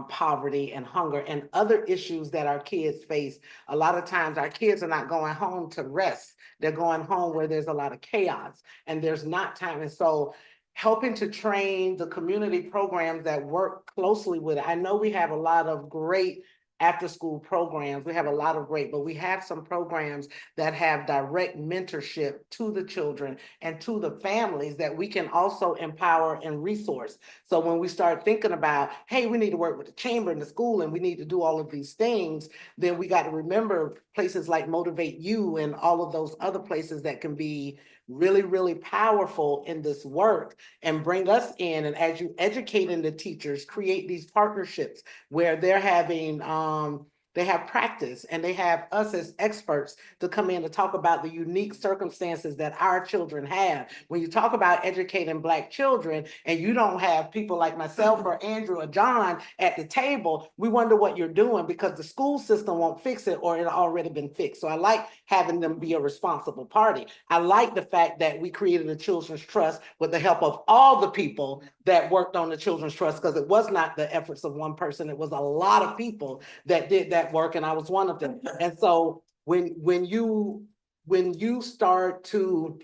poverty and hunger and other issues that our kids face. A lot of times our kids are not going home to rest. They're going home where there's a lot of chaos and there's not time. And so helping to train the community programs that work closely with it. I know we have a lot of great after-school programs. We have a lot of great, but we have some programs that have direct mentorship to the children and to the families that we can also empower and resource. So when we start thinking about, hey, we need to work with the chamber and the school and we need to do all of these things, then we got to remember places like Motivate You and all of those other places that can be really, really powerful in this work and bring us in. And as you educating the teachers, create these partnerships where they're having, they have practice and they have us as experts to come in to talk about the unique circumstances that our children have. When you talk about educating Black children and you don't have people like myself or Andrew or John at the table, we wonder what you're doing because the school system won't fix it or it already been fixed. So I like having them be a responsible party. I like the fact that we created a Children's Trust with the help of all the people that worked on the Children's Trust, because it was not the efforts of one person. It was a lot of people that did that work, and I was one of them. And so when you start to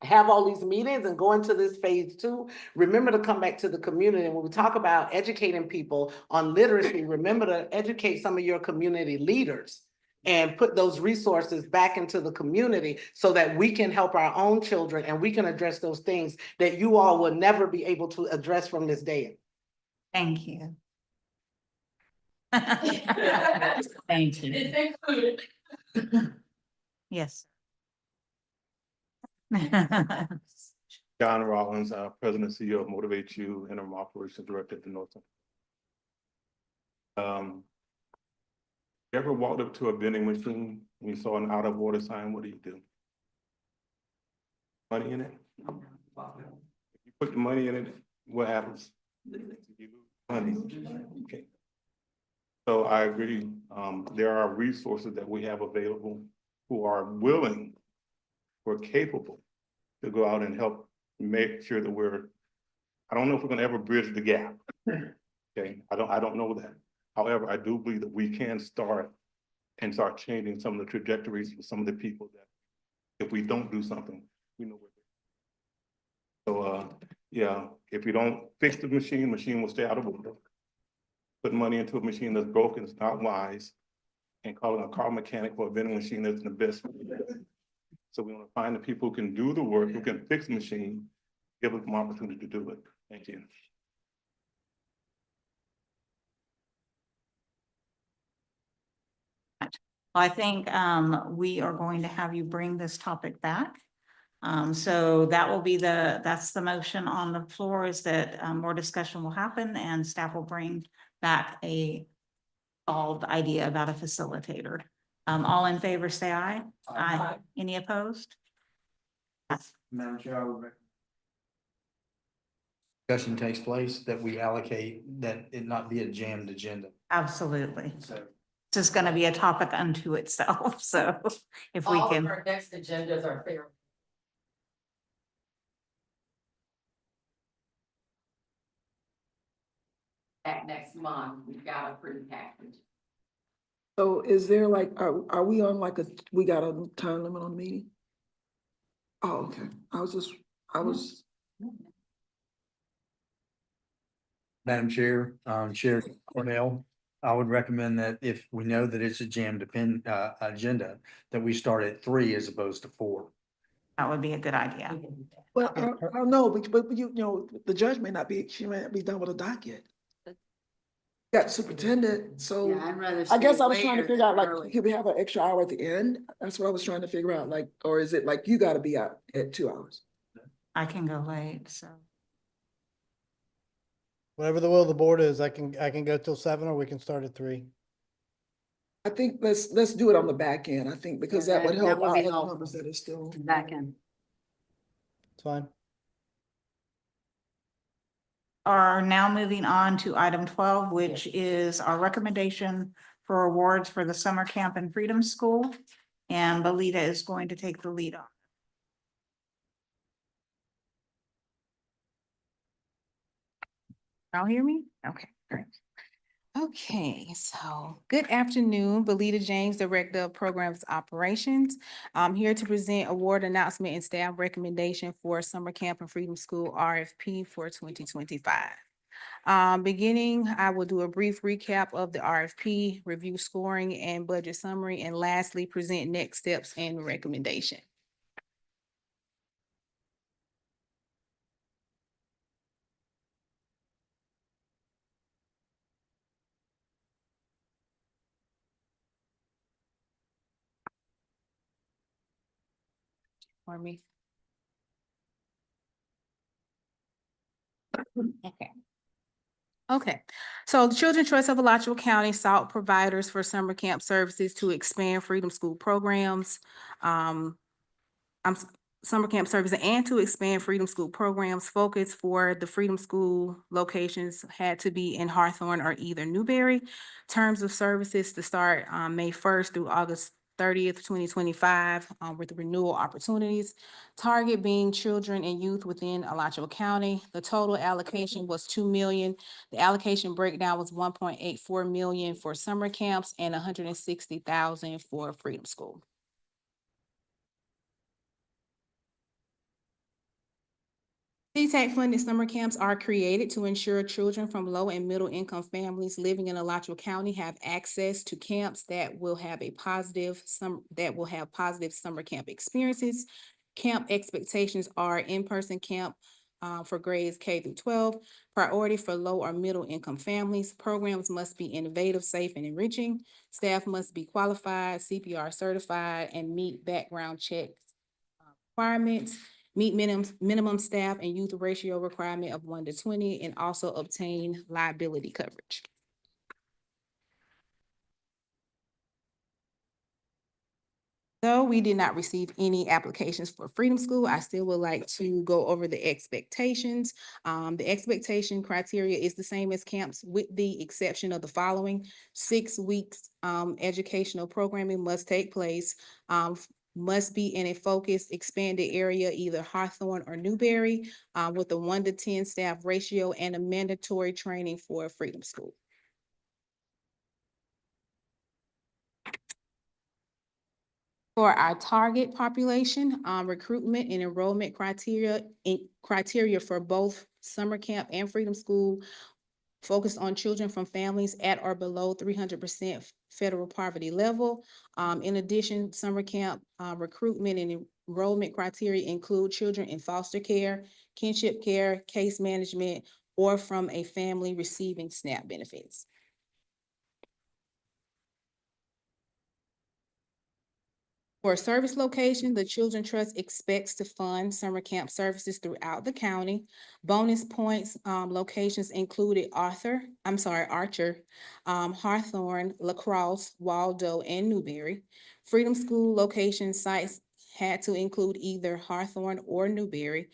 have all these meetings and go into this phase 2, remember to come back to the community. And when we talk about educating people on literacy, remember to educate some of your community leaders and put those resources back into the community so that we can help our own children and we can address those things that you all will never be able to address from this day. Thank you. Thank you. Yes. John Rollins, President and CEO of Motivate You, Interim Operations Director at the North. You ever walked up to a vending machine and you saw an out of order sign? What do? Money in it? If you put the money in it, what happens? You lose money. Okay. So I agree. There are resources that we have available who are willing, who are capable to go out and help make sure that I don't know if we're gonna ever bridge the gap. Okay, I don't know that. However, I do believe that we can start changing some of the trajectories for some of the people that if we don't do something, we know where they're. So yeah, if you don't fix the machine will stay out of order. Put money into a machine that's broken is not wise, and calling a car mechanic for a vending machine isn't the best. So we want to find the people who can do the work, who can fix the machine, give them an opportunity to do it. Thank you. I think we are going to have you bring this topic back. So that will be that's the motion on the floor, is that more discussion will happen and staff will bring back a solved idea about a facilitator. All in favor, say aye. Aye. Any opposed? Madam Chair, discussion takes place that we allocate, that it not be a jammed agenda. Absolutely. So This is going to be a topic unto itself. So if we can. Our next agendas are fair. That next month, we've got a pretty package. So is there like, are we on like we got a time limit on the meeting? Oh, okay. I was. Madam Chair, Chair Cornell, I would recommend that if we know that it's a jammed agenda, that we start at 3 as opposed to 4. That would be a good idea. Well, I don't know, but you know, the judge may not be, she may not be done with a doc yet. Got superintendent, so. Yeah, I'd rather I guess stay I was trying to later figure out, than like, early. could we have an extra hour at the end? That's what I was trying to figure out, like, or is it like you gotta be out at 2 hours? I can go late, so. Whatever the will of the board is, I can go till 7 or we can start at 3. I think let's do it on the back end, I think, because Yeah, that would that help would our be other helpful. members that are still. Back in. It's fine. Are now moving on to item 12, which is our recommendation for awards for the summer camp and Freedom School. And Belita is going to take the lead on. Y'all hear me? Okay, great. Okay, so good afternoon, Belita James, Director of Programs Operations. I'm here to present award announcement and staff recommendation for Summer Camp and Freedom School RFP for 2025. Beginning, I will do a brief recap of the RFP, review scoring and budget summary, and lastly, present next steps and recommendation. For me. Okay. Okay, so the Children's Trust of Alachua County sought providers for summer camp services to expand Freedom School programs. Summer camp services and to expand Freedom School programs. Focus for the Freedom School locations had to be in Hawthorne or either Newberry. Terms of services to start May 1st through August 30th, 2025, with renewal opportunities. Target being children and youth within Alachua County. The total allocation was $2 million. The allocation breakdown was $1.84 million for summer camps and $160,000 for Freedom School. CTAC funded summer camps are created to ensure children from low and middle income families living in Alachua County have access to camps that will have positive summer camp experiences. Camp expectations are in-person camp for grades K through 12, priority for low or middle income families. Programs must be innovative, safe, and enriching. Staff must be qualified, CPR certified, and meet background checks requirements. Meet minimum staff and youth ratio requirement of 1:20, and also obtain liability coverage. Though we did not receive any applications for Freedom School, I still would like to go over the expectations. The expectation criteria is the same as camps with the exception of the following. 6 weeks educational programming must take place. Must be in a focused expanded area, either Hawthorne or Newberry, with a 1:10 staff ratio and a mandatory training for Freedom School. For our target population, recruitment and enrollment criteria for both summer camp and Freedom School focused on children from families at or below 300% federal poverty level. In addition, summer camp recruitment and enrollment criteria include children in foster care, kinship care, case management, or from a family receiving SNAP benefits. For a service location, the Children's Trust expects to fund summer camp services throughout the county. Bonus points locations included Archer, Hawthorne, La Crosse, Waldo, and Newberry. Freedom School location sites had to include either Hawthorne or Newberry.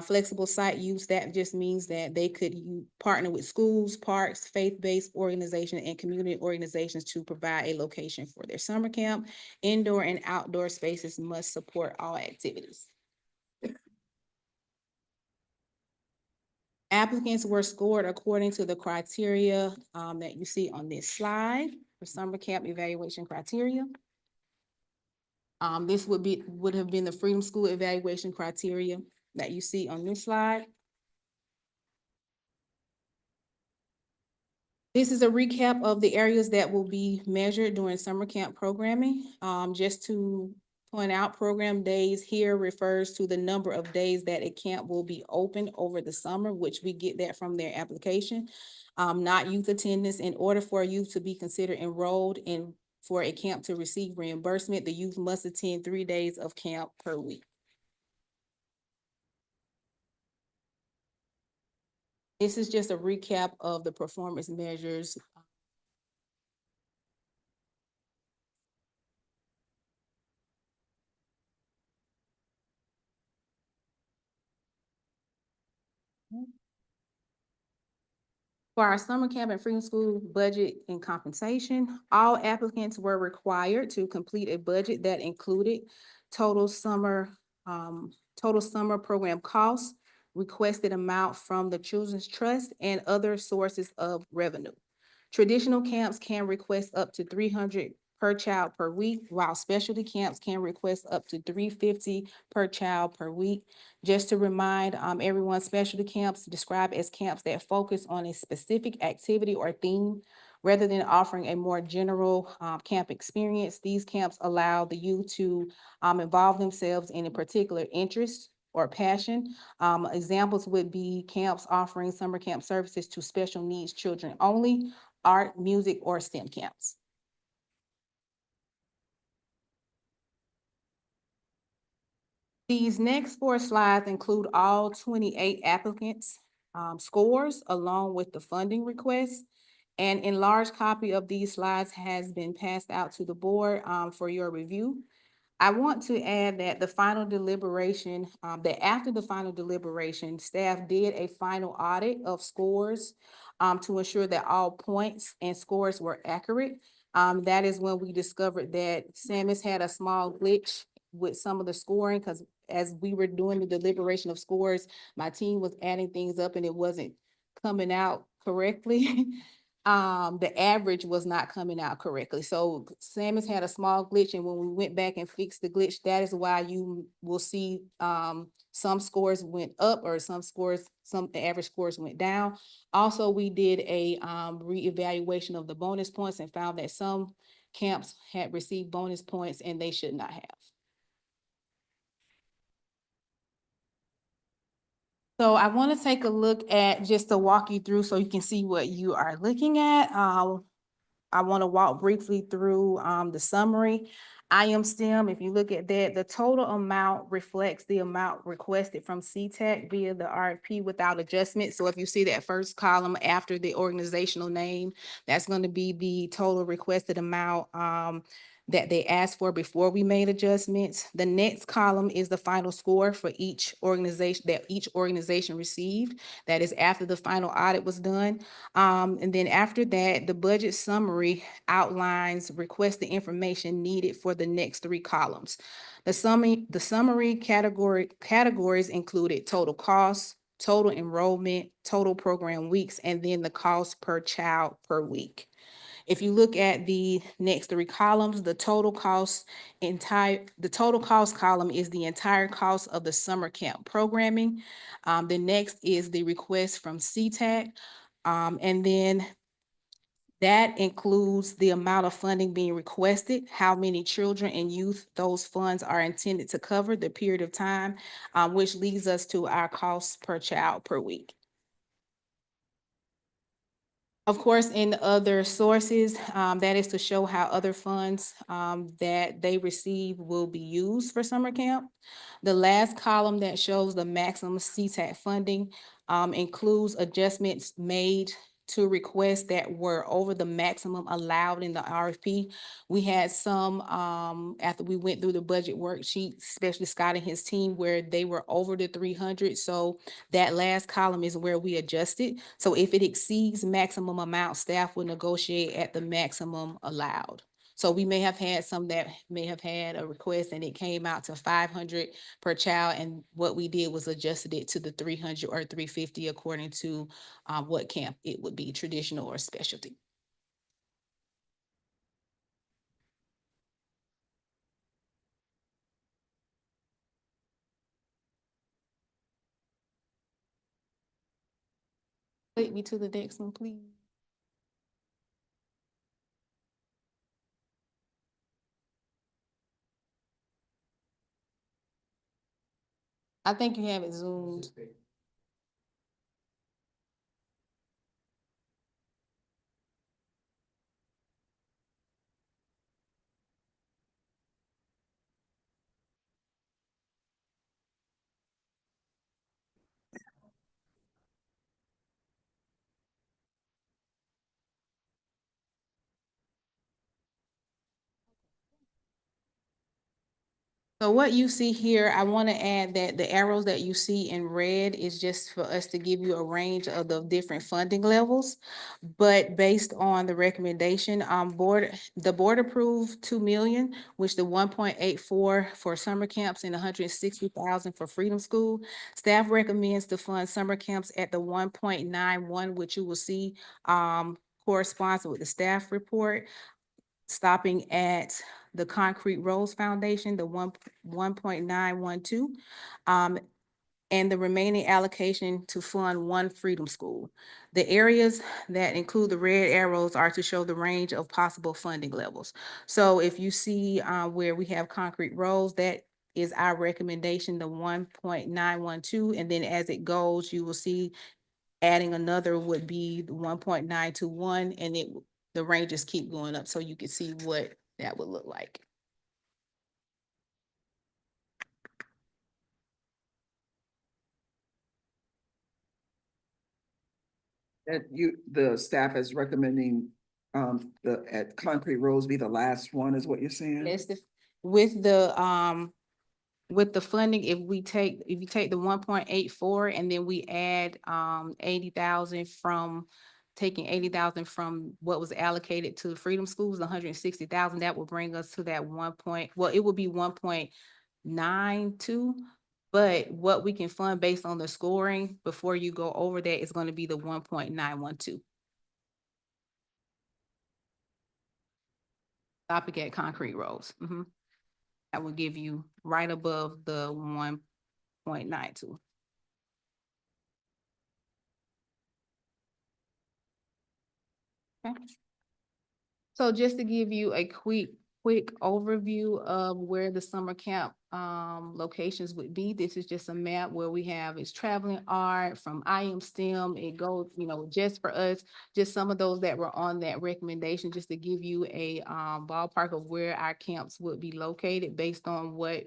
Flexible site use, that just means that they could partner with schools, parks, faith-based organizations, and community organizations to provide a location for their summer camp. Indoor and outdoor spaces must support all activities. Applicants were scored according to the criteria that you see on this slide for summer camp evaluation criteria. This would have been the Freedom School evaluation criteria that you see on this slide. This is a recap of the areas that will be measured during summer camp programming. Just to point out, program days here refers to the number of days that a camp will be open over the summer, which we get that from their application. Not youth attendance. In order for a youth to be considered enrolled in for a camp to receive reimbursement, the youth must attend 3 days of camp per week. This is just a recap of the performance measures. For our summer camp and Freedom School budget and compensation, all applicants were required to complete a budget that included total summer, total summer program costs, requested amount from the Children's Trust, and other sources of revenue. Traditional camps can request up to 300 per child per week, while specialty camps can request up to 350 per child per week. Just to remind everyone, specialty camps described as camps that focus on a specific activity or theme rather than offering a more general camp experience. These camps allow the youth to involve themselves in a particular interest or passion. Examples would be camps offering summer camp services to special needs children only, art, music, or STEM camps. These next 4 slides include all 28 applicants' scores along with the funding requests. An enlarged copy of these slides has been passed out to the board for your review. I want to add that the final deliberation, that after the final deliberation, staff did a final audit of scores to ensure that all points and scores were accurate. That is when we discovered that Samus had a small glitch with some of the scoring, because as we were doing the deliberation of scores, my team was adding things up and it wasn't coming out correctly. The average was not coming out correctly. So Samus had a small glitch, and when we went back and fixed the glitch, that is why you will see some scores went up or some average scores went down. Also, we did a reevaluation of the bonus points and found that some camps had received bonus points and they should not have. So I want to take a look at, just to walk you through so you can see what you are looking at. I want to walk briefly through the summary. I am STEM, if you look at that, the total amount reflects the amount requested from CTEC via the RFP without adjustment. So if you see that first column after the organizational name, that's going to be the total requested amount that they asked for before we made adjustments. The next column is the final score for each organization that each organization received. That is after the final audit was done. And then after that, the budget summary outlines requested information needed for the next 3 columns. The summary categories included total costs, total enrollment, total program weeks, and then the cost per child per week. If you look at the next 3 columns, the total cost column is the entire cost of the summer camp programming. The next is the request from CTAC. And then that includes the amount of funding being requested, how many children and youth those funds are intended to cover, the period of time, which leads us to our costs per child per week. Of course, in other sources, that is to show how other funds that they receive will be used for summer camp. The last column that shows the maximum CTAC funding includes adjustments made to requests that were over the maximum allowed in the RFP. We had some, after we went through the budget worksheet, especially Scott and his team, where they were over the 300. So that last column is where we adjusted. So if it exceeds maximum amount, staff will negotiate at the maximum allowed. So we may have had some that may have had a request and it came out to 500 per child. And what we did was adjusted it to the 300 or 350 according to what camp it would be, traditional or specialty. Take me to the next one, please. I think you have it zoomed. So what you see here, I want to add that the arrows that you see in red is just for us to give you a range of the different funding levels. But based on the recommendation, the board approved 2 million, which the 1.84 for summer camps and 160,000 for Freedom School. Staff recommends to fund summer camps at the 1.91, which you will see corresponds with the staff report, stopping at the Concrete Rose Foundation, the 1.912, and the remaining allocation to fund one Freedom School. The areas that include the red arrows are to show the range of possible funding levels. So if you see where we have Concrete Rose, that is our recommendation, the 1.912, and then as it goes, you will see adding another would be the 1.921, and the ranges keep going up so you can see what that would look like. That the staff is recommending, at Concrete Rose be the last one, is what you're saying? It's with the funding, if you take the 1.84 and then we add 80,000 from taking 80,000 from what was allocated to Freedom Schools, 160,000, that will bring us to that it would be 1.92. But what we can fund based on the scoring before you go over that is going to be the 1.912. Stopping at Concrete Roads. That will give you right above the 1.92. Okay. So just to give you a quick overview of where the summer camp locations would be, this is just a map where we have it's traveling art from I Am STEM. It goes, just for us, just some of those that were on that recommendation, just to give you a ballpark of where our camps would be located based on what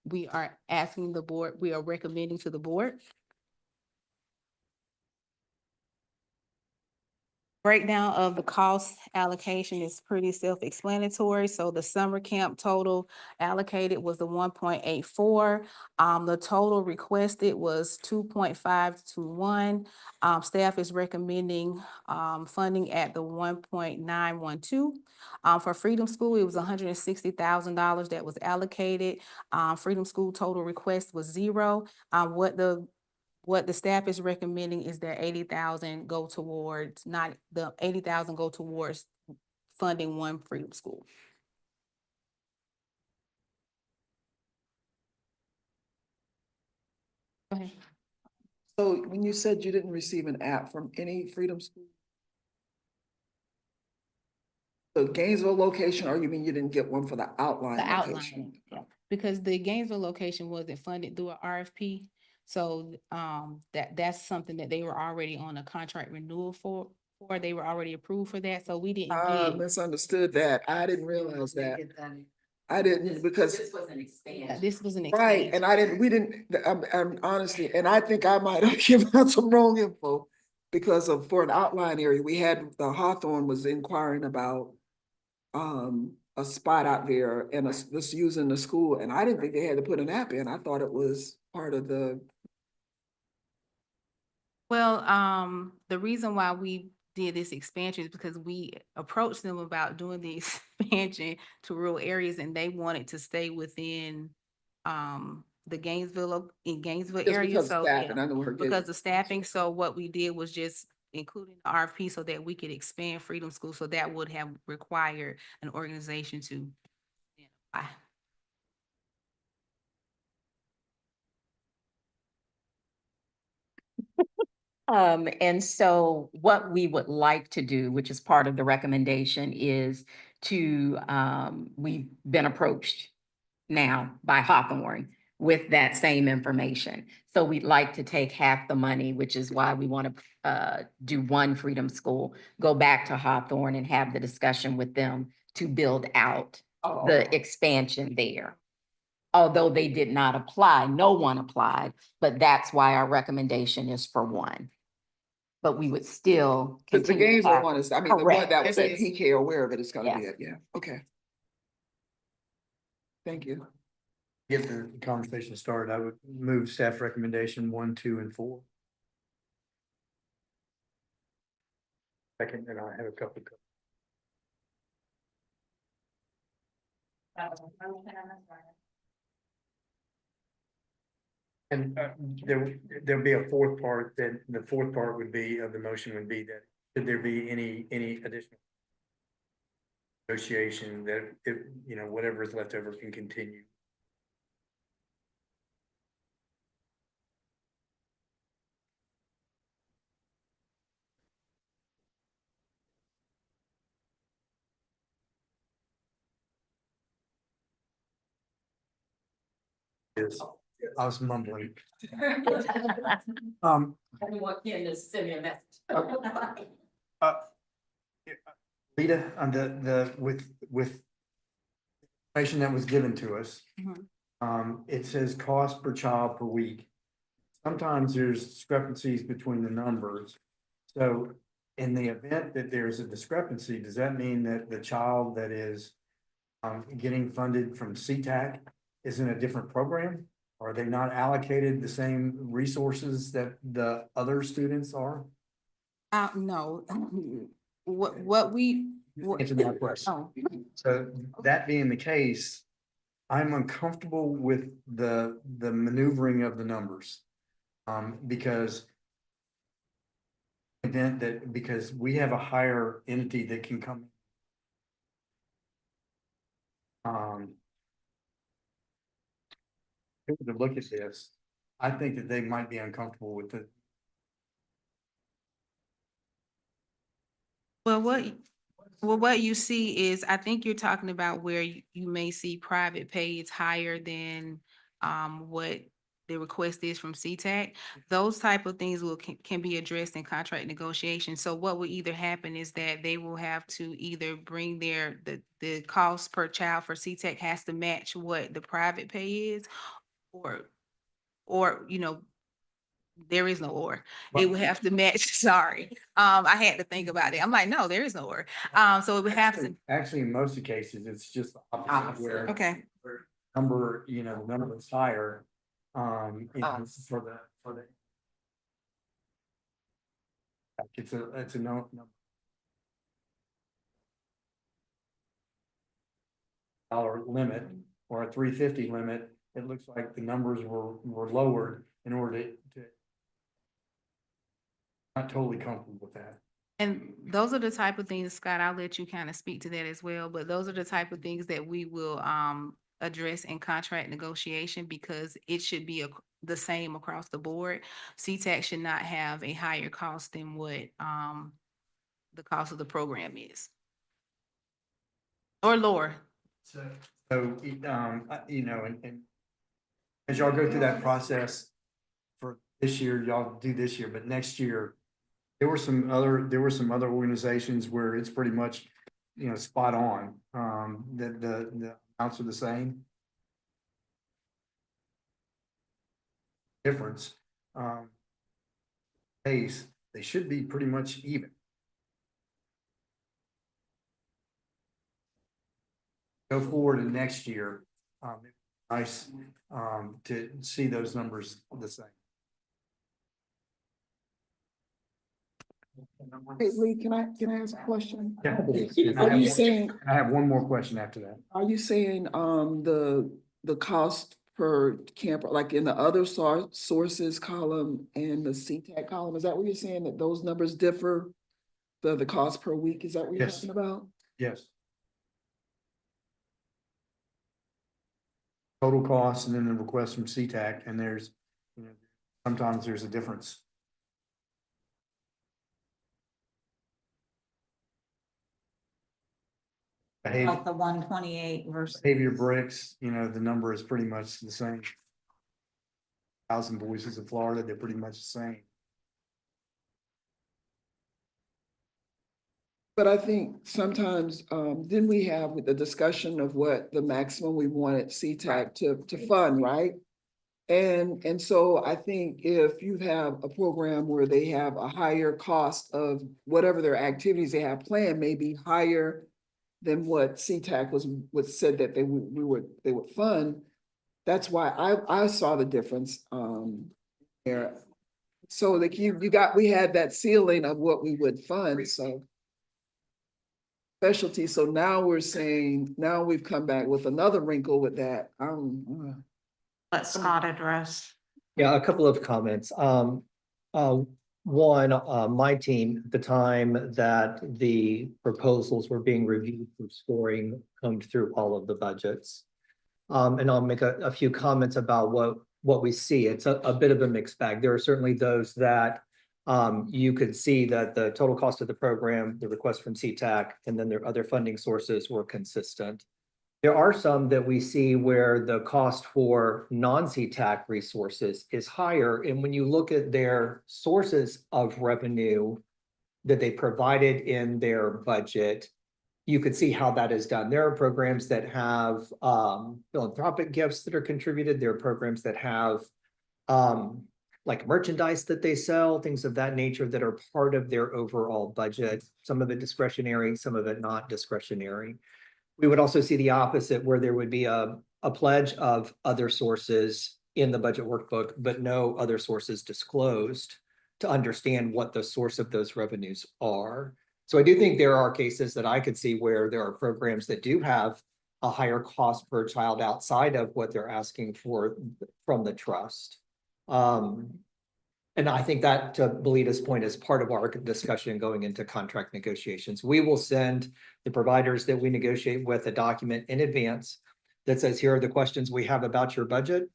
we are asking the board, we are recommending to the board. Breakdown of the cost allocation is pretty self-explanatory. So the summer camp total allocated was the 1.84. The total requested was 2.521. Staff is recommending funding at the 1.912. For Freedom School, it was $160,000 that was allocated. Freedom School total request was 0. What the staff is recommending is that 80,000 go towards, not the 80,000 go towards funding one Freedom School. Go ahead. So when you said you didn't receive an app from any Freedom School? The Gainesville location, or you mean you didn't get one for the outline The location? outline, yeah. Because the Gainesville location wasn't funded through an RFP. So that's something that they were already on a contract renewal for. They were already approved for that, so we didn't I get. misunderstood that. I didn't realize that. I didn't, because. This was an expansion. This was an Right, expansion. and we didn't, I'm honestly, and I think I might have given out some wrong info. Because for an outline area, we had, the Hawthorne was inquiring about a spot out there and us using the school, and I didn't think they had to put an app in. I thought it was part of the. Well, the reason why we did this expansion is because we approached them about doing the expansion to rural areas, and they wanted to stay within the Gainesville Just area. because of So staffing, yeah, I know we're getting. because of staffing. So what we did was just including the RFP so that we could expand Freedom School. So that would have required an organization to apply. And so what we would like to do, which is part of the recommendation, is to, we've been approached now by Hawthorne with that same information. So we'd like to take half the money, which is why we want to do one Freedom School, go back to Hawthorne and have the discussion with them to build out the expansion there. Although they did not apply, no one applied, but that's why our recommendation is for one. But we would still. But the continue to Gainesville have- one is, I mean, the one Correct. that was at It's- PK or wherever it's gonna be Yes. at, yeah, okay. Thank you. Get the conversation started, I would move staff recommendation 1, 2, and 4. Second, and I have a couple. And there'll be a fourth part, that the fourth part would be, of the motion would be that, should there be any additional negotiation, that if, you know, whatever is left over can continue. Yes, I was mumbling. I didn't want Ken to send me a message. Lita, on with information that was given to us. It says cost per child per week. Sometimes there's discrepancies between the numbers. So in the event that there's a discrepancy, does that mean that the child that is getting funded from CTAC is in a different program? Are they not allocated the same resources that the other students are? No, what we. Answer my question. Oh. So that being the case, I'm uncomfortable with the maneuvering of the numbers. Because because we have a higher entity that can come. To look at this, I think that they might be uncomfortable with it. Well, what you see is, I think you're talking about where you may see private pay is higher than what the request is from CTAC. Those type of things can be addressed in contract negotiation. So what will either happen is that they will have to either bring the cost per child for CTAC has to match what the private pay is, or, you know, there is no or. It would have to match, sorry. I had to think about it. I'm like, no, there is no or. So it would have to. Actually, in most of the cases, it's just the opposite where. Okay. where Number, you know, the number is higher, for the. It's a no. Dollar limit or a 350 limit, it looks like the numbers were lowered in order to. Not totally comfortable with that. And those are the type of things, Scott, I'll let you kind of speak to that as well, but those are the type of things that we will address in contract negotiation, because it should be the same across the board. CTAC should not have a higher cost than what the cost of the program is. Or lower. So, you know, and as y'all go through that process for this year, y'all do this year, but next year, there were some other organizations where it's pretty much, you know, spot on, that the amounts are the same. Difference, base, they should be pretty much even. Go forward to next year, nice, to see those numbers the same. Hey, Lee, can I ask a question? Yeah. Are you saying, I have one more question after that. are you saying, the cost per camp, like in the other sources column and the CTAC column, is that what you're saying, that those numbers differ? The cost per week, is that what you're Yes. talking about? Yes. Total cost and then the request from CTAC, and there's, you know, sometimes there's a difference. Like the 128 versus. Behavior bricks, you know, the number is pretty much the same. Thousand Voices of Florida, they're pretty much the same. But I think sometimes, then we have the discussion of what the maximum we wanted CTAC to fund, right? And so I think if you have a program where they have a higher cost of whatever their activities they have planned may be higher than what CTAC was said that they would fund, that's why I saw the difference, there. So like we had that ceiling of what we would fund, so. Specialty, so now we're saying, now we've come back with another wrinkle with that, Let Scott address. Yeah, a couple of comments. One, my team, at the time that the proposals were being reviewed for scoring, combed through all of the budgets. And I'll make a few comments about what we see. It's a bit of a mixed bag. There are certainly those that you could see that the total cost of the program, the request from CTAC, and then their other funding sources were consistent. There are some that we see where the cost for non-CTAC resources is higher. And when you look at their sources of revenue that they provided in their budget, you could see how that is done. There are programs that have philanthropic gifts that are contributed. There are programs that have like merchandise that they sell, things of that nature that are part of their overall budget. Some of it discretionary, some of it not discretionary. We would also see the opposite, where there would be a pledge of other sources in the budget workbook, but no other sources disclosed to understand what the source of those revenues are. So I do think there are cases that I could see where there are programs that do have a higher cost per child outside of what they're asking for from the trust. And I think that, to Belita's point, is part of our discussion going into contract negotiations. We will send the providers that we negotiate with a document in advance that says, here are the questions we have about your budget.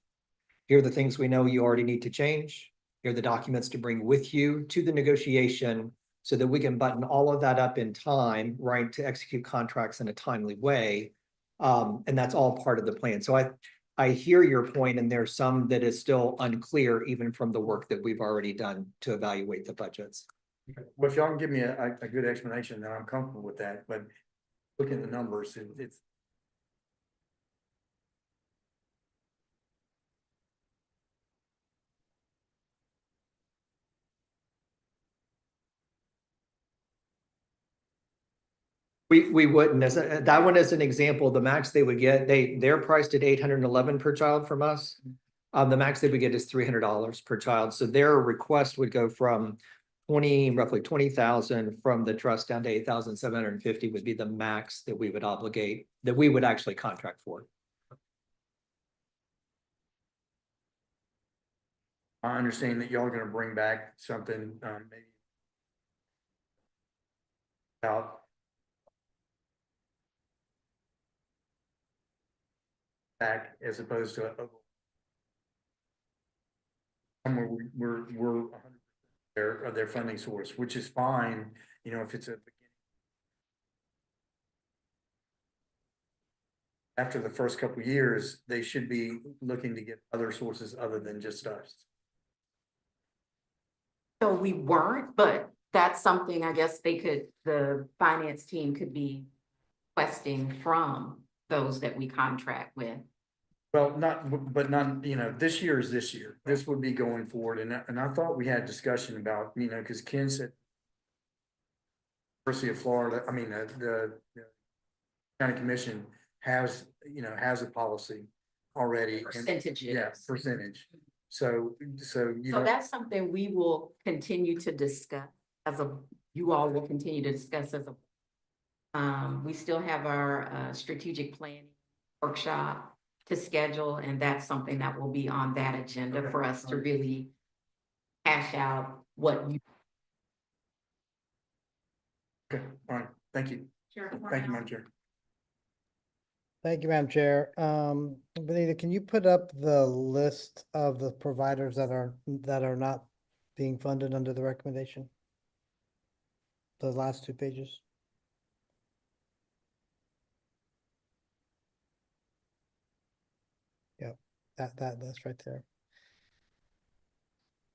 Here are the things we know you already need to change. Here are the documents to bring with you to the negotiation so that we can button all of that up in time, right, to execute contracts in a timely way. And that's all part of the plan. So I hear your point, and there's some that is still unclear, even from the work that we've already done to evaluate the budgets. Well, if y'all can give me a good explanation, then I'm comfortable with that, but looking at the numbers, it's. We wouldn't, that one is an example, the max they would get, they're priced at 811 per child from us. The max they would get is $300 per child. So their request would go from roughly 20,000 from the trust down to 8,750 would be the max that we would obligate, that we would actually contract for. I understand that y'all are gonna bring back something, maybe about back as opposed to somewhere we're their funding source, which is fine, you know, if it's a after the first couple of years, they should be looking to get other sources other than just us. So we weren't, but that's something I guess the finance team could be requesting from those that we contract with. Well, but not, you know, this year is this year. This would be going forward. And I thought we had discussion about, you know, because Ken said University of Florida, I mean, the county commission has, you know, has a policy already. Percentages. Yeah, percentage. So you know. That's something we will continue to discuss you all will continue to discuss as a, we still have our strategic planning workshop to schedule, and that's something that will be on that agenda for us to really hash out what you. Okay, all right, thank you. Sure. Thank you, Madam Chair. Thank you, Madam Chair. Benita, can you put up the list of the providers that are not being funded under the recommendation? The last 2 pages. Yep, that's right there.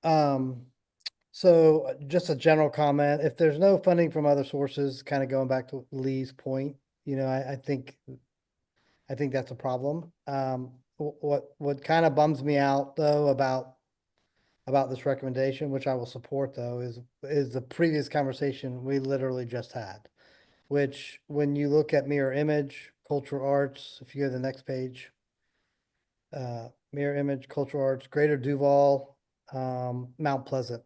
So just a general comment, if there's no funding from other sources, kind of going back to Lee's point, I think that's a problem. What kind of bums me out though about this recommendation, which I will support though, is the previous conversation we literally just had. Which when you look at mirror image, cultural arts, if you go to the next page, mirror image, cultural arts, Greater Duval, Mount Pleasant.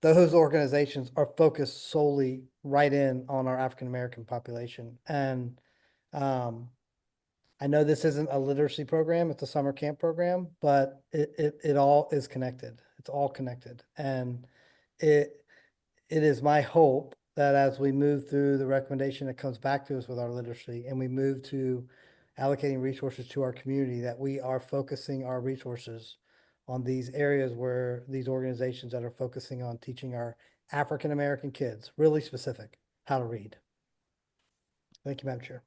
Those organizations are focused solely right in on our African American population. And I know this isn't a literacy program, it's a summer camp program, but it all is connected. It's all connected. And it is my hope that as we move through the recommendation that comes back to us with our literacy and we move to allocating resources to our community, that we are focusing our resources on these areas where these organizations that are focusing on teaching our African American kids, really specific, how to read. Thank you, Madam Chair.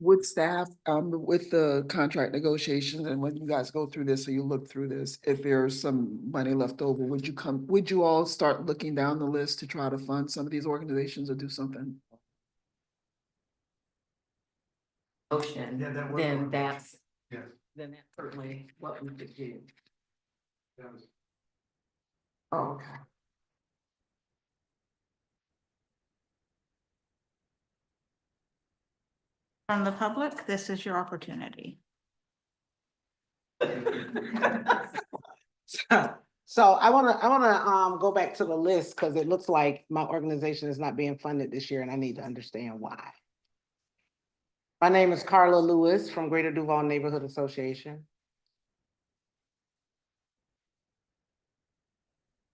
Would staff, with the contract negotiations and when you guys go through this, or you look through this, if there's some money left over, would you all start looking down the list to try to fund some of these organizations or do something? Motion, Yeah, that would then work. that's, Yes. then that's certainly what we could do. Oh, okay. From the public, this is your opportunity. So I wanna go back to the list because it looks like my organization is not being funded this year and I need to understand why. My name is Carla Lewis from Greater Duval Neighborhood Association.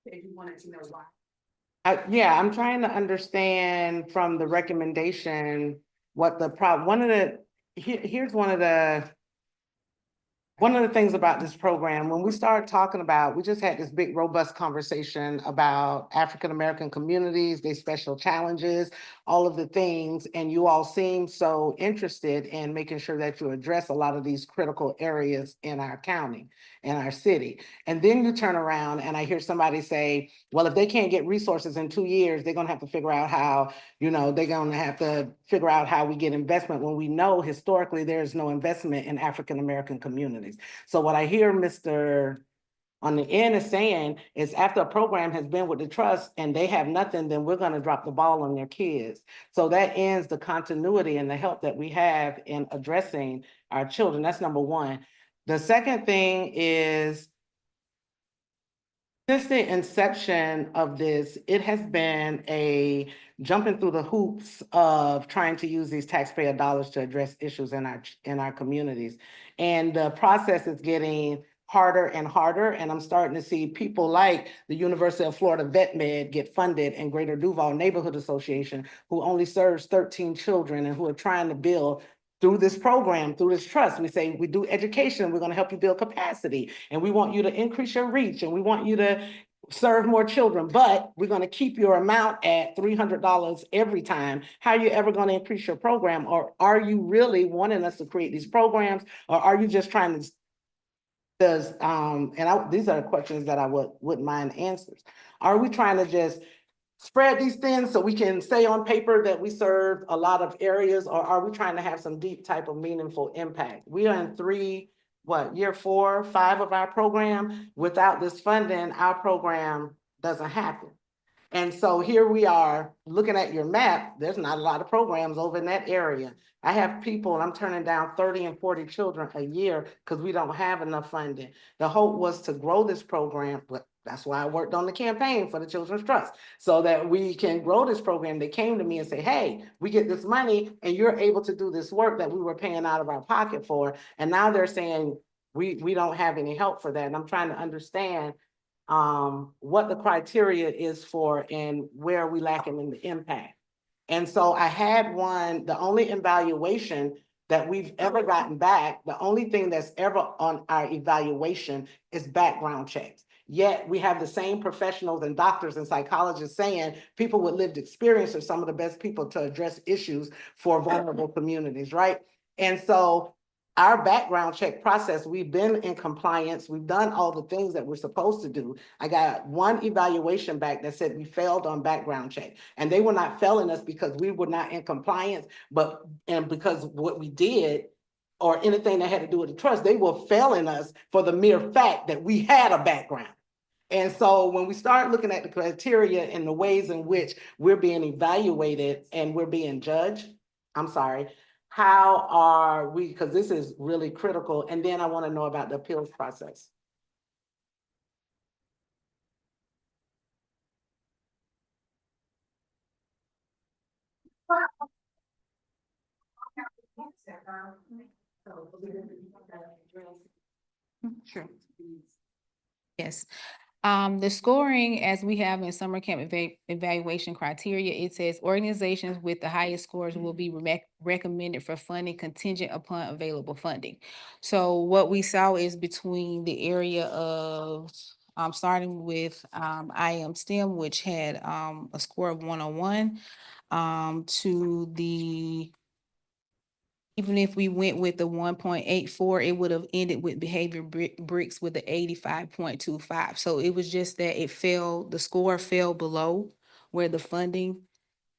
If you wanted to know why. Yeah, I'm trying to understand from the recommendation what the here's one of the things about this program, when we started talking about, we just had this big robust conversation about African-American communities, their special challenges, all of the things, and you all seem so interested in making sure that you address a lot of these critical areas in our county, in our city. And then you turn around and I hear somebody say, well, if they can't get resources in 2 years, they're gonna have to figure out how, they're gonna have to figure out how we get investment when we know historically there is no investment in African-American communities. So what I hear Mr. on the end is saying is after a program has been with the trust and they have nothing, then we're gonna drop the ball on their kids. So that ends the continuity and the help that we have in addressing our children. That's number one. The second thing is since the inception of this, it has been a jumping through the hoops of trying to use these taxpayer dollars to address issues in our communities. And the process is getting harder and harder. And I'm starting to see people like the University of Florida Vet Med get funded and Greater Duval Neighborhood Association, who only serves 13 children and who are trying to build through this program, through this trust. We say, we do education, we're gonna help you build capacity, and we want you to increase your reach, and we want you to serve more children, but we're gonna keep your amount at $300 every time. How are you ever gonna increase your program? Or are you really wanting us to create these programs? Or are you just trying to these are questions that I wouldn't mind answers. Are we trying to just spread these things so we can say on paper that we serve a lot of areas, or are we trying to have some deep type of meaningful impact? We are in year 4, 5 of our program. Without this funding, our program doesn't happen. And so here we are looking at your map. There's not a lot of programs over in that area. I have people, and I'm turning down 30 and 40 children a year because we don't have enough funding. The hope was to grow this program, but that's why I worked on the campaign for the Children's Trust, so that we can grow this program. They came to me and say, hey, we get this money and you're able to do this work that we were paying out of our pocket for. And now they're saying, we don't have any help for that. And I'm trying to understand what the criteria is for and where are we lacking in the impact. And so I had the only evaluation that we've ever gotten back, the only thing that's ever on our evaluation is background checks. Yet we have the same professionals and doctors and psychologists saying people with lived experience are some of the best people to address issues for vulnerable communities, right? And so our background check process, we've been in compliance, we've done all the things that we're supposed to do. I got one evaluation back that said we failed on background check. And they were not failing us because we were not in compliance, and because what we did or anything that had to do with the trust, they were failing us for the mere fact that we had a background. And so when we start looking at the criteria and the ways in which we're being evaluated and we're being judged, I'm sorry, how are we, because this is really critical. And then I want to know about the appeals process. Sure. Yes. The scoring, as we have in summer camp evaluation criteria, it says organizations with the highest scores will be recommended for funding contingent upon available funding. So what we saw is between the area of, starting with, I am STEM, which had, a score of 101, to the, even if we went with the 1.84, it would have ended with behavior bricks with the 85.25. So it was just that the score fell below where the funding,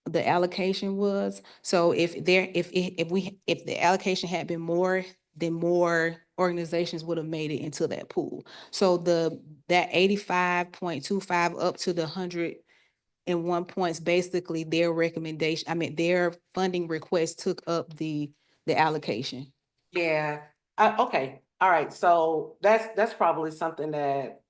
the allocation was. So if the allocation had been more, then more organizations would have made it into that pool. So that 85.25 up to the 101 points, basically their recommendation, their funding request took up the allocation. Yeah, okay, all right, so that's probably something that,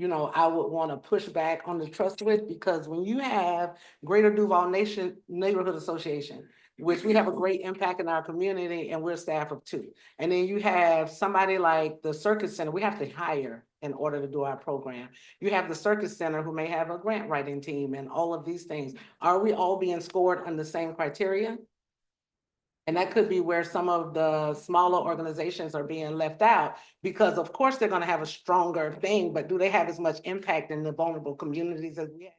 I would want to push back on the trust with, because when you have Greater Duval Nation Neighborhood Association, which we have a great impact in our community and we're staff of 2. And then you have somebody like the Circuit Center, we have to hire in order to do our program. You have the Circuit Center who may have a grant writing team and all of these things. Are we all being scored on the same criteria? And that could be where some of the smaller organizations are being left out, because of course they're gonna have a stronger thing, but do they have as much impact in the vulnerable communities as we have?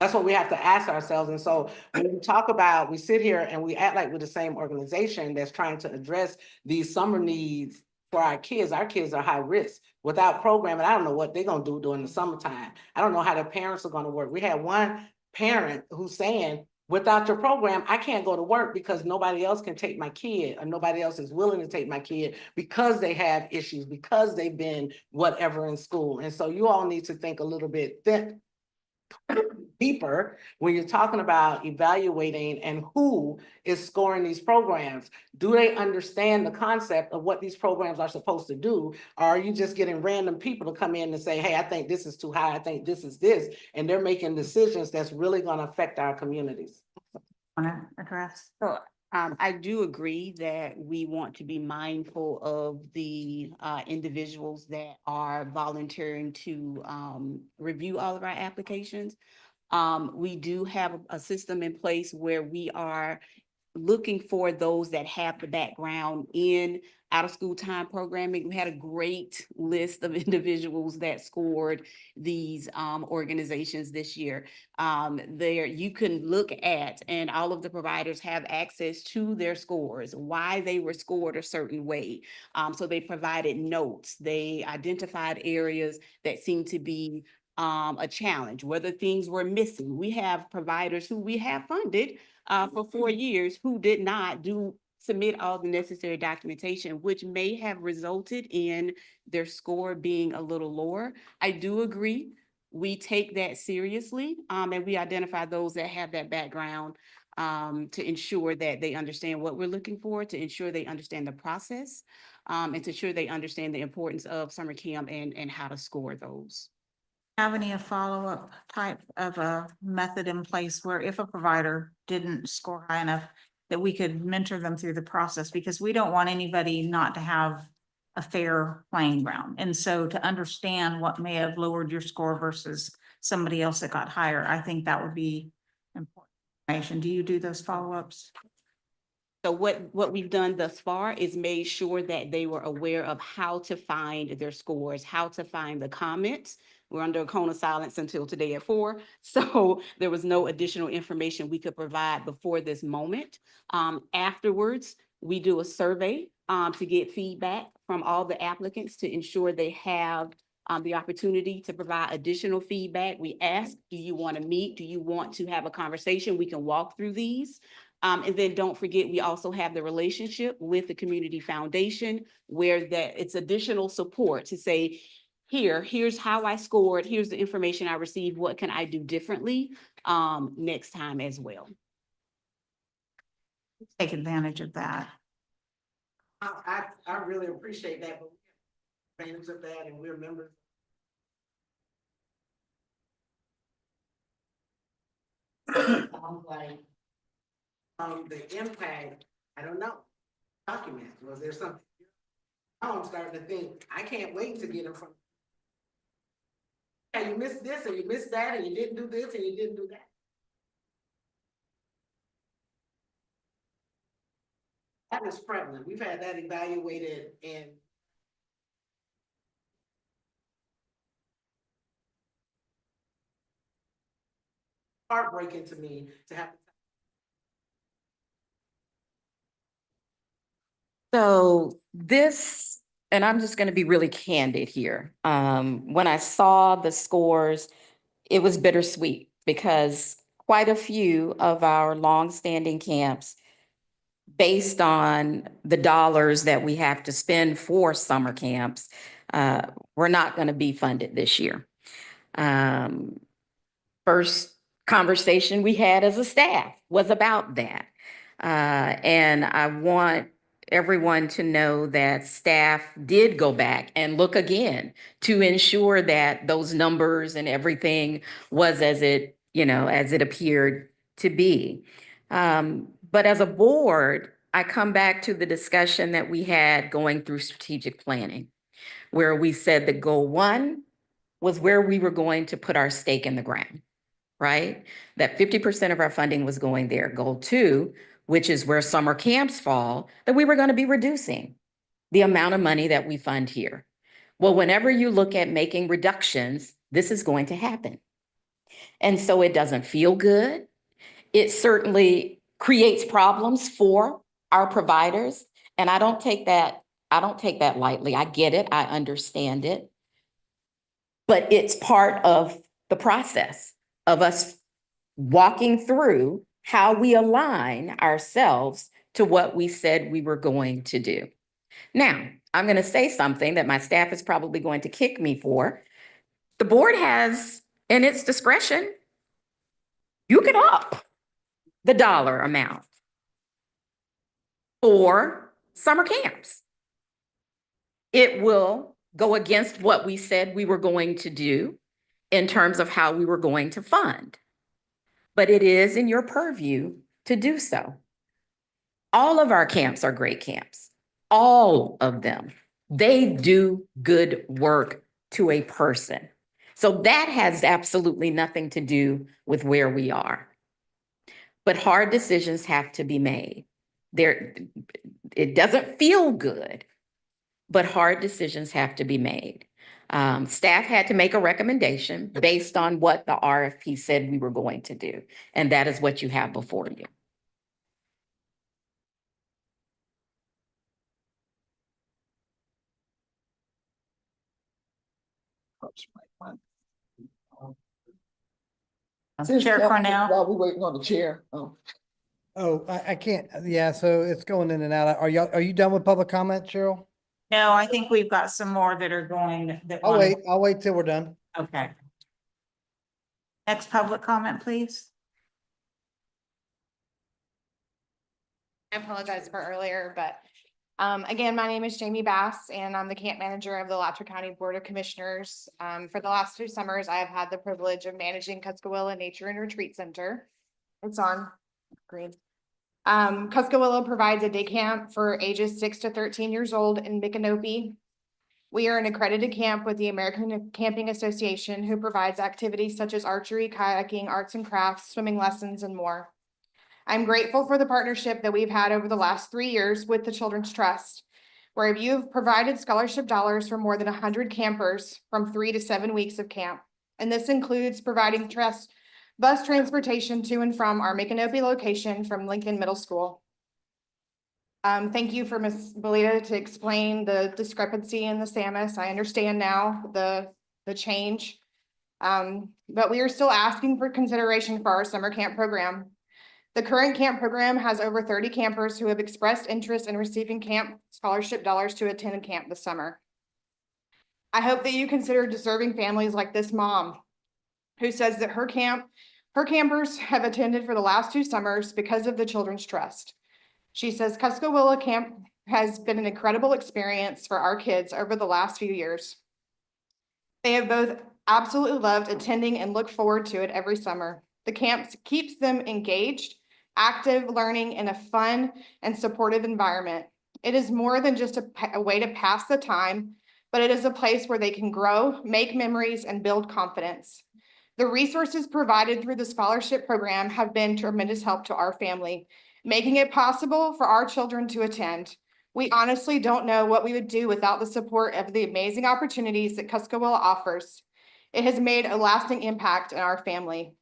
That's what we have to ask ourselves. And so when we talk about, we sit here and we act like we're the same organization that's trying to address these summer needs for our kids are high risk. Without programming, I don't know what they're gonna do during the summertime. I don't know how their parents are gonna work. We had one parent who's saying, without your program, I can't go to work because nobody else can take my kid, or nobody else is willing to take my kid because they have issues, because they've been whatever in school. And so you all need to think a little bit deeper when you're talking about evaluating and who is scoring these programs. Do they understand the concept of what these programs are supposed to do? Or are you just getting random people to come in and say, hey, I think this is too high, I think this is this, and they're making decisions that's really going to affect our communities? Wanna address? So I do agree that we want to be mindful of the individuals that are volunteering to review all of our applications. We do have a system in place where we are looking for those that have the background in out of school time programming. We had a great list of individuals that scored these organizations this year. There you can look at, and all of the providers have access to their scores, why they were scored a certain way. So they provided notes, they identified areas that seemed to be a challenge, whether things were missing. We have providers who we have funded for 4 years who did not submit all the necessary documentation, which may have resulted in their score being a little lower. I do agree. We take that seriously, and we identify those that have that background to ensure that they understand what we're looking for, to ensure they understand the process, and to ensure they understand the importance of summer camp and how to score those. Have any follow-up type of a method in place where if a provider didn't score high enough, that we could mentor them through the process, because we don't want anybody not to have a fair playing ground. And so to understand what may have lowered your score versus somebody else that got higher, I think that would be important information. Do you do those follow-ups? So what we've done thus far is made sure that they were aware of how to find their scores, how to find the comments. We're under a cone of silence until today at 4. So there was no additional information we could provide before this moment. Afterwards, we do a survey to get feedback from all the applicants to ensure they have the opportunity to provide additional feedback. We ask, do you want to meet? Do you want to have a conversation? We can walk through these. And then don't forget, we also have the relationship with the Community Foundation where it's additional support to say, here's how I scored, here's the information I received, what can I do differently next time as well. Take advantage of that. I really appreciate that, but we have advantage of that and we're members. I'm like, the impact, I don't know. Documents, was there something? Now I'm starting to think, I can't wait to get in front. Yeah, you missed this and you missed that and you didn't do this and you didn't do that. That is prevalent. We've had that evaluated and heartbreaking to me to have. So this, and I'm just going to be really candid here. When I saw the scores, it was bittersweet because quite a few of our longstanding camps, based on the dollars that we have to spend for summer camps, we're not going to be funded this year. First conversation we had as a staff was about that. And I want everyone to know that staff did go back and look again to ensure that those numbers and everything was as it, as it appeared to be. But as a board, I come back to the discussion that we had going through strategic planning, where we said that goal 1 was where we were going to put our stake in the ground, right? That 50% of our funding was going there. Goal 2, which is where summer camps fall, that we were going to be reducing the amount of money that we fund here. Well, whenever you look at making reductions, this is going to happen. And so it doesn't feel good. It certainly creates problems for our providers. And I don't take that lightly. I get it. I understand it. But it's part of the process of us walking through how we align ourselves to what we said we were going to do. Now, I'm going to say something that my staff is probably going to kick me for. The board has, in its discretion, you can up the dollar amount for summer camps. It will go against what we said we were going to do in terms of how we were going to fund. But it is in your purview to do so. All of our camps are great camps. All of them. They do good work to a person. So that has absolutely nothing to do with where we are. But hard decisions have to be made. It doesn't feel good, but hard decisions have to be made. Staff had to make a recommendation based on what the RFP said we were going to do. And that is what you have before you. Chair Cornell. While we're waiting on the chair. Oh, I can't, yeah, so it's going in and out. Are you done with public comment, Cheryl? No, I think we've got some more that are going. I'll wait till we're done. Okay. Next public comment, please. I apologize for earlier, but again, my name is Jamie Bass and I'm the camp manager of the Alachua County Board of Commissioners. For the last 2 summers, I have had the privilege of managing Cuskawilla Nature and Retreat Center. It's on green. Cuskawilla provides a day camp for ages 6 to 13 years old in Micanopy. We are an accredited camp with the American Camping Association, who provides activities such as archery, kayaking, arts and crafts, swimming lessons, and more. I'm grateful for the partnership that we've had over the last 3 years with the Children's Trust, where you've provided scholarship dollars for more than 100 campers from 3 to 7 weeks of camp. And this includes providing bus transportation to and from our Micanopy location from Lincoln Middle School. Thank you for Ms. Belita to explain the discrepancy in the SAMUS. I understand now the change. But we are still asking for consideration for our summer camp program. The current camp program has over 30 campers who have expressed interest in receiving camp scholarship dollars to attend camp this summer. I hope that you consider deserving families like this mom who says that her campers have attended for the last 2 summers because of the Children's Trust. She says Cuskawilla Camp has been an incredible experience for our kids over the last few years. They have both absolutely loved attending and look forward to it every summer. The camp keeps them engaged, active, learning in a fun and supportive environment. It is more than just a way to pass the time, but it is a place where they can grow, make memories, and build confidence. The resources provided through the scholarship program have been tremendous help to our family, making it possible for our children to attend. We honestly don't know what we would do without the support of the amazing opportunities that Cuskawilla offers. It has made a lasting impact in our family.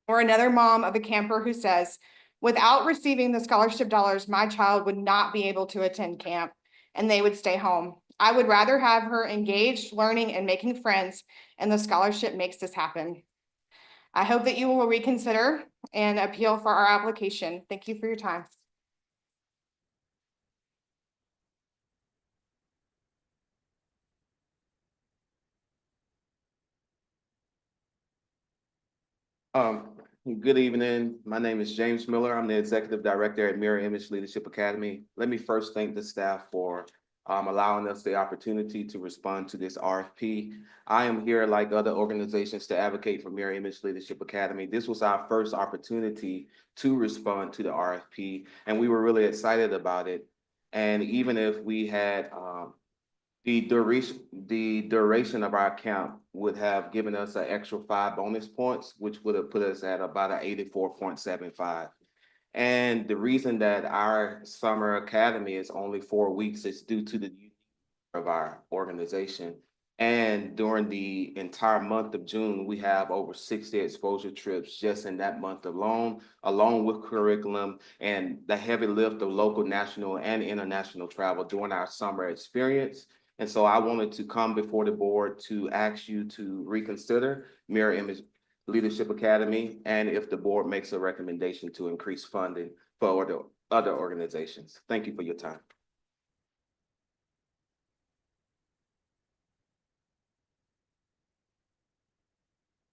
Or another mom of a camper who says, without receiving the scholarship dollars, my child would not be able to attend camp and they would stay home. I would rather have her engaged, learning, and making friends, and the scholarship makes this happen. I hope that you will reconsider and appeal for our application. Thank you for your time. Good evening. My name is James Miller. I'm the Executive Director at Mirror Image Leadership Academy. Let me first thank the staff for allowing us the opportunity to respond to this RFP. I am here, like other organizations, to advocate for Mirror Image Leadership Academy. This was our first opportunity to respond to the RFP, and we were really excited about it. And even if we had the duration of our camp would have given us an extra 5 bonus points, which would have put us at about an 84.75. And the reason that our summer academy is only 4 weeks is due to the uniqueness of our organization. And during the entire month of June, we have over 60 exposure trips just in that month alone, along with curriculum and the heavy lift of local, national, and international travel during our summer experience. And so I wanted to come before the board to ask you to reconsider Mirror Image Leadership Academy, and if the board makes a recommendation to increase funding for the other organizations. Thank you for your time.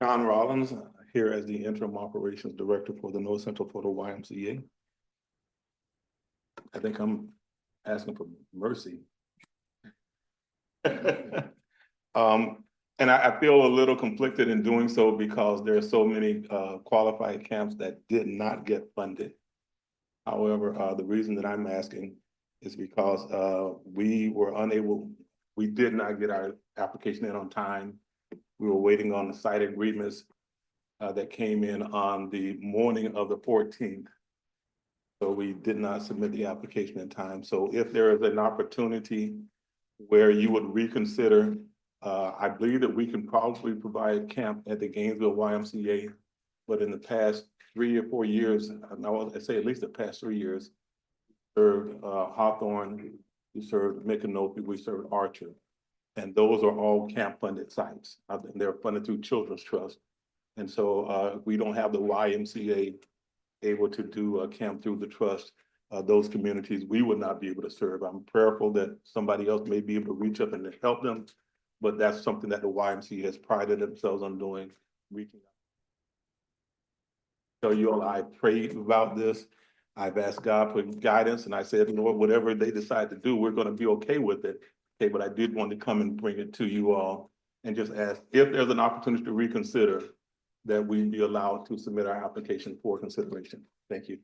John Rollins, here as the Interim Operations Director for the North Central Florida YMCA. I think I'm asking for mercy. And I feel a little conflicted in doing so because there are so many qualified camps that did not get funded. However, the reason that I'm asking is because we did not get our application in on time. We were waiting on the site agreements that came in on the morning of the 14th. So we did not submit the application in time. So if there is an opportunity where you would reconsider, I believe that we can probably provide camp at the Gainesville YMCA, but in the past 3 or 4 years, I'd say at least the past 3 years, served Hawthorne, we served Micanopy, we served Archer. And those are all camp funded sites. They're funded through Children's Trust. And so we don't have the YMCA able to do a camp through the trust. Those communities we would not be able to serve. I'm prayerful that somebody else may be able to reach up and help them, but that's something that the YMCA has prided themselves on doing, reaching out. So you all, I prayed about this. I've asked God for guidance, and I said, Lord, whatever they decide to do, we're going to be okay with it. Okay, but I did want to come and bring it to you all and just ask if there's an opportunity to reconsider, that we be allowed to submit our application for consideration. Thank you.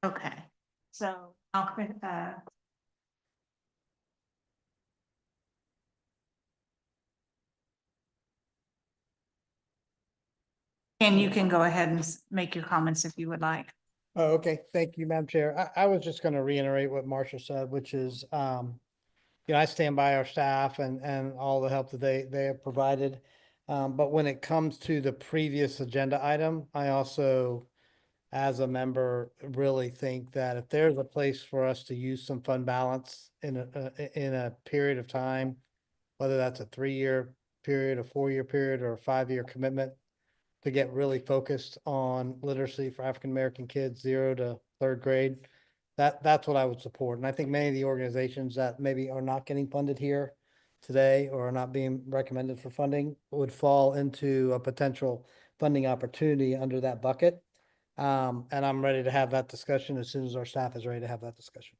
Okay, so and you can go ahead and make your comments if you would like. Oh, okay. Thank you, Madam Chair. I was just going to reiterate what Marcia said, which is, I stand by our staff and all the help that they have provided. But when it comes to the previous agenda item, I also, as a member, really think that if there's a place for us to use some fund balance in a period of time, whether that's a 3-year period, a 4-year period, or a 5-year commitment, to get really focused on literacy for African American kids, 0 to 3rd grade, that's what I would support. And I think many of the organizations that maybe are not getting funded here today or are not being recommended for funding would fall into a potential funding opportunity under that bucket. And I'm ready to have that discussion as soon as our staff is ready to have that discussion.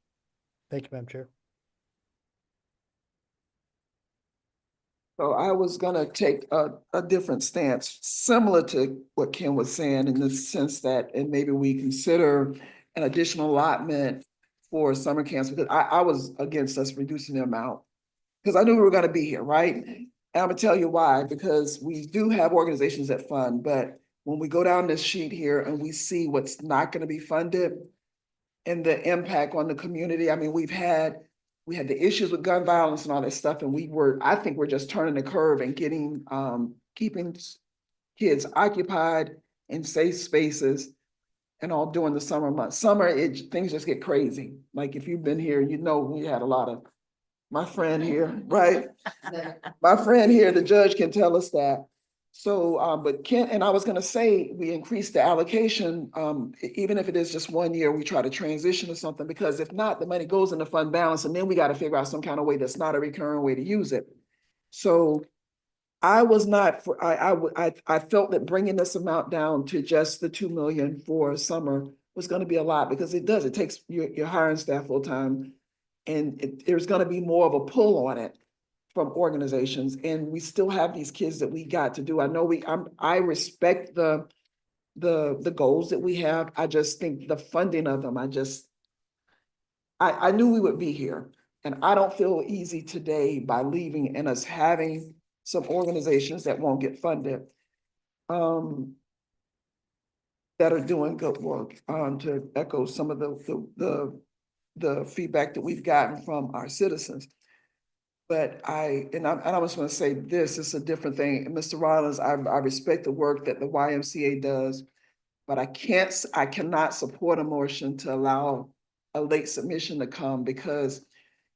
Thank you, Madam Chair. So I was gonna take a different stance, similar to what Ken was saying, in the sense that, and maybe we consider an additional allotment for summer camps, because I was against us reducing the amount. Because I knew we were gonna be here, right? And I'm gonna tell you why, because we do have organizations that fund, but when we go down this sheet here and we see what's not gonna be funded and the impact on the community, I mean, we had the issues with gun violence and all that stuff, and I think we're just turning the curve and getting, keeping kids occupied in safe spaces and all during the summer months. Summer, things just get crazy. Like if you've been here, you know, we had a lot of, my friend here, right? My friend here, the judge can tell us that. So, but Ken, and I was gonna say, we increased the allocation, even if it is just 1 year, we try to transition to something, because if not, the money goes into fund balance, and then we gotta figure out some kind of way that's not a recurring way to use it. So I was not, I felt that bringing this amount down to just the 2 million for summer was gonna be a lot, because it takes, you're hiring staff full time, and there's gonna be more of a pull on it from organizations, and we still have these kids that we got to do. I know I respect the goals that we have. I just think the funding of them, I knew we would be here, and I don't feel easy today by leaving and us having some organizations that won't get funded, that are doing good work, to echo some of the feedback that we've gotten from our citizens. But I was gonna say this is a different thing. Mr. Rollins, I respect the work that the YMCA does, but I cannot support a motion to allow a late submission to come, because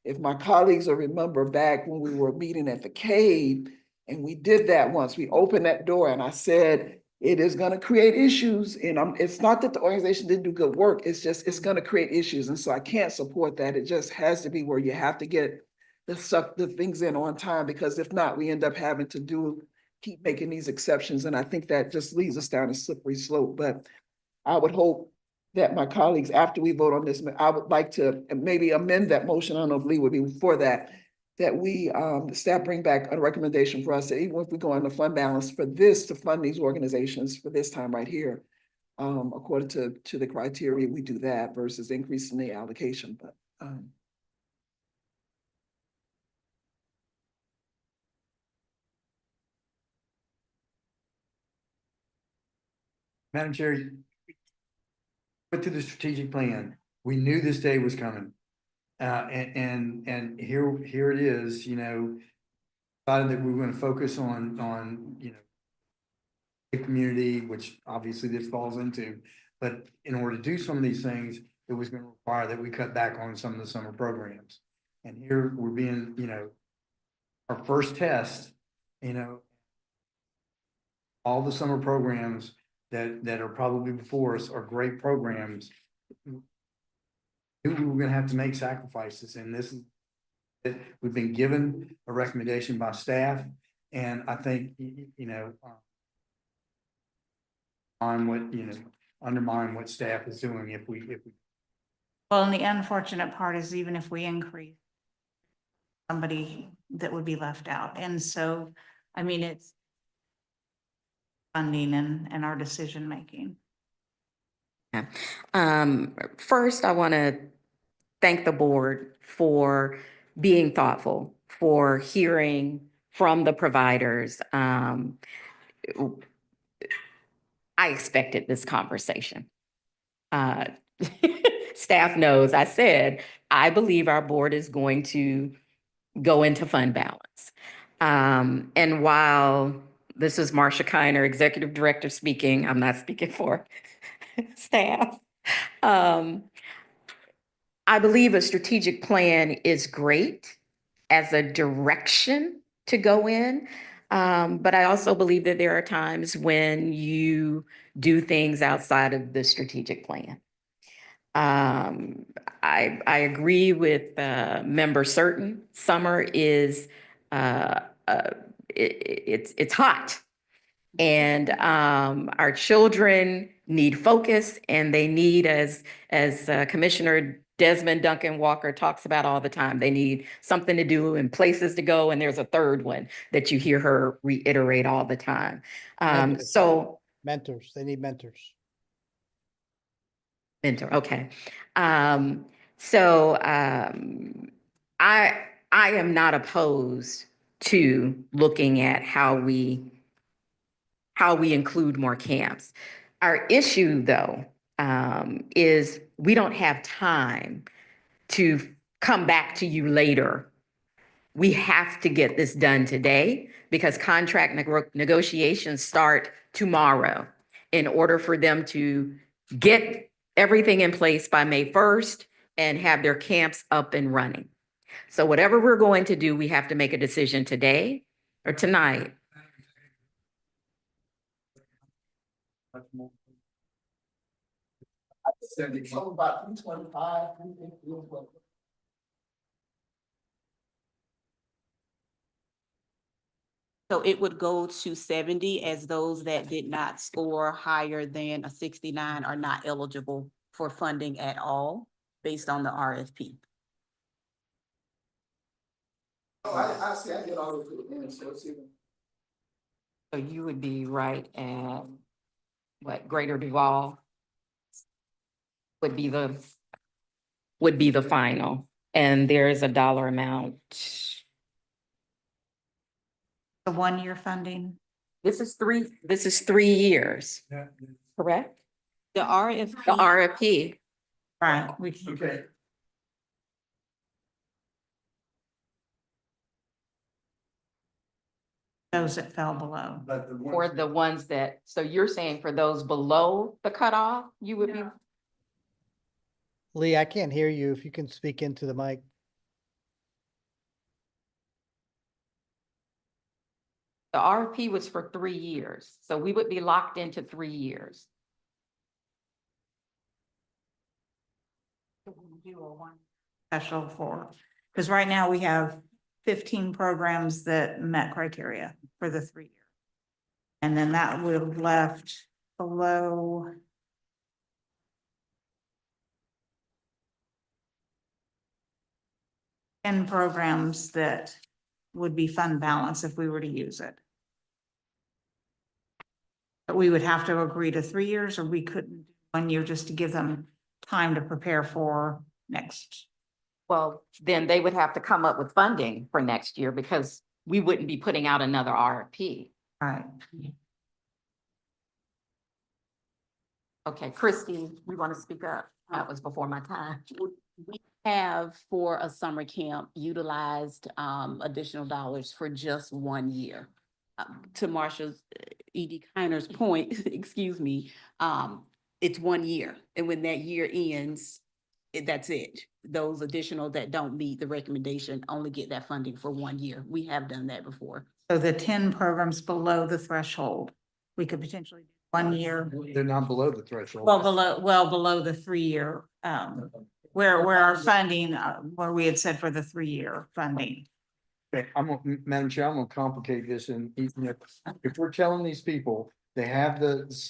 if my colleagues will remember back when we were meeting at the Cave, and we did that once, we opened that door and I said, it is gonna create issues, and it's not that the organization didn't do good work, it's just, it's gonna create issues, and so I can't support that. It just has to be where you have to get the things in on time, because if not, we end up having to keep making these exceptions, and I think that just leads us down a slippery slope. But I would hope that my colleagues, after we vote on this, I would like to maybe amend that motion. I don't know if Lee would be for that, that we, staff bring back a recommendation for us, that even if we go on the fund balance for this, to fund these organizations for this time right here, according to the criteria, we do that versus increasing the allocation. But, Madam Chair, put to the strategic plan, we knew this day was coming. And here it is, you know, decided that we were gonna focus on, you know, the community, which obviously this falls into, but in order to do some of these things, it was gonna require that we cut back on some of the summer programs. And here we're being, you know, our first test, you know, all the summer programs that are probably before us are great programs. We were gonna have to make sacrifices, and this is, we've been given a recommendation by staff, and I think, you know, on what, you know, undermine what staff is doing if we. Well, and the unfortunate part is even if we increase, somebody that would be left out. And so, I mean, it's funding and our decision making. First, I want to thank the board for being thoughtful, for hearing from the providers. I expected this conversation. Staff knows I said, I believe our board is going to go into fund balance. And while This is Marcia Kiner, Executive Director speaking. I'm not speaking for staff. I believe a strategic plan is great as a direction to go in. But I also believe that there are times when you do things outside of the strategic plan. I agree with Member Certain. Summer is it's hot. And our children need focus, and they need, as Commissioner Desmond Duncan Walker talks about all the time, they need something to do and places to go. And there's a third one that you hear her reiterate all the time. Mentors. So Mentors, they need mentors. mentor, okay. So I am not opposed to looking at how we include more camps. Our issue, though, is we don't have time to come back to you later. We have to get this done today because contract negotiations start tomorrow in order for them to get everything in place by May 1st and have their camps up and running. So whatever we're going to do, we have to make a decision today or tonight. So it would go to 70 as those that did not score higher than a 69 are not eligible for funding at all based on the RFP. Oh, I see, I get all of it, so it's even. So you would be right at what, Greater Duval would be the final, and there's a dollar amount. The 1-year funding. This is 3 years, correct? The RFP. The RFP. Right. Okay. Those that fell below. But the For the ones that, so you're saying for those below the cutoff, you would be? Lee, I can't hear you. If you can speak into the mic. The RFP was for 3 years, so we would be locked into 3 years. Special for, because right now we have 15 programs that met criteria for the 3 year. And then that would have left below. And programs that would be fund balance if we were to use it. But we would have to agree to 3 years, or we couldn't do 1 year just to give them time to prepare for next. Well, then they would have to come up with funding for next year because we wouldn't be putting out another RFP. Right. Okay, Christy, you want to speak up? That was before my time. We have for a summer camp utilized additional dollars for just 1 year. To Marsha's E.D. Kiner's point, excuse me, it's 1 year. And when that year ends, that's it. Those additional that don't meet the recommendation only get that funding for 1 year. We have done that before. So the 10 programs below the threshold, we could potentially do 1 year. They're not below the threshold. Well, below the 3 year, where our funding, where we had said for the 3 year funding. Okay, Madam Chair, I'm gonna complicate this, and if we're telling these people they have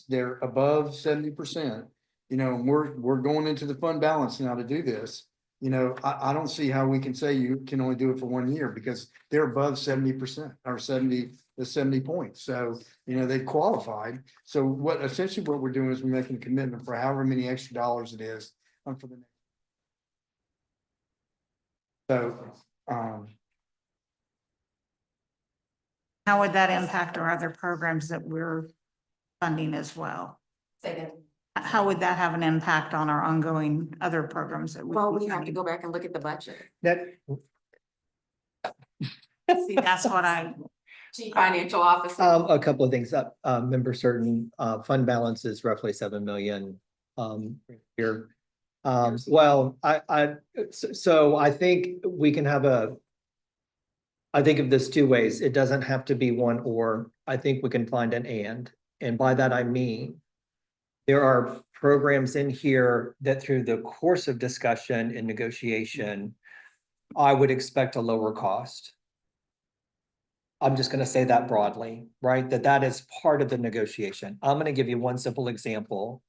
they're above 70%, you know, and we're going into the fund balance now to do this. You know, I don't see how we can say you can only do it for 1 year because they're above 70% or 70 points. So, you know, they've qualified. So essentially what we're doing is we're making a commitment for however many extra dollars it is for the next. So, How would that impact our other programs that we're funding as well? Say that. How would that have an impact on our ongoing other programs that Well, we have to go back and look at the budget. that See, that's what Chief Financial Officer. A couple of things, member certain, fund balance is roughly 7 million, here. Well, so I think we can have I think of this two ways. It doesn't have to be one or. I think we can find an and by that I mean there are programs in here that through the course of discussion and negotiation, I would expect a lower cost. I'm just going to say that broadly, right? That is part of the negotiation. I'm going to give you one simple example.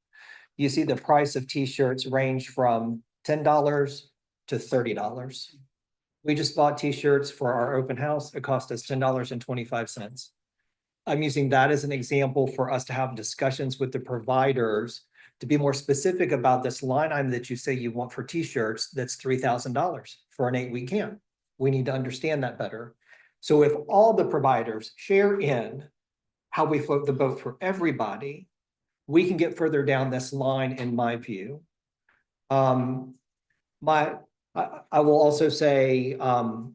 You see the price of t-shirts range from $10 to $30. We just bought t-shirts for our open house. It cost us $10.25. I'm using that as an example for us to have discussions with the providers to be more specific about this line item that you say you want for t-shirts that's $3,000 for an 8-week camp. We need to understand that better. So if all the providers share in how we float the boat for everybody, we can get further down this line, in my view. I will also say, so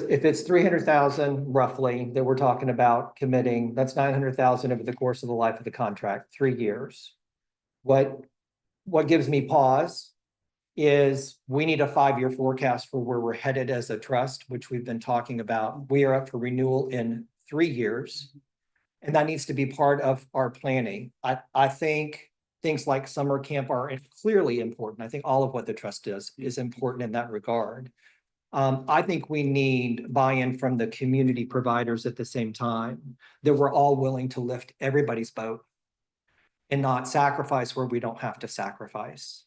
if it's 300,000 roughly that we're talking about committing, that's 900,000 over the course of the life of the contract, 3 years. What gives me pause is we need a 5-year forecast for where we're headed as a trust, which we've been talking about. We are up for renewal in 3 years. And that needs to be part of our planning. I think things like summer camp are clearly important. I think all of what the trust does is important in that regard. I think we need buy-in from the community providers at the same time, that we're all willing to lift everybody's boat and not sacrifice where we don't have to sacrifice.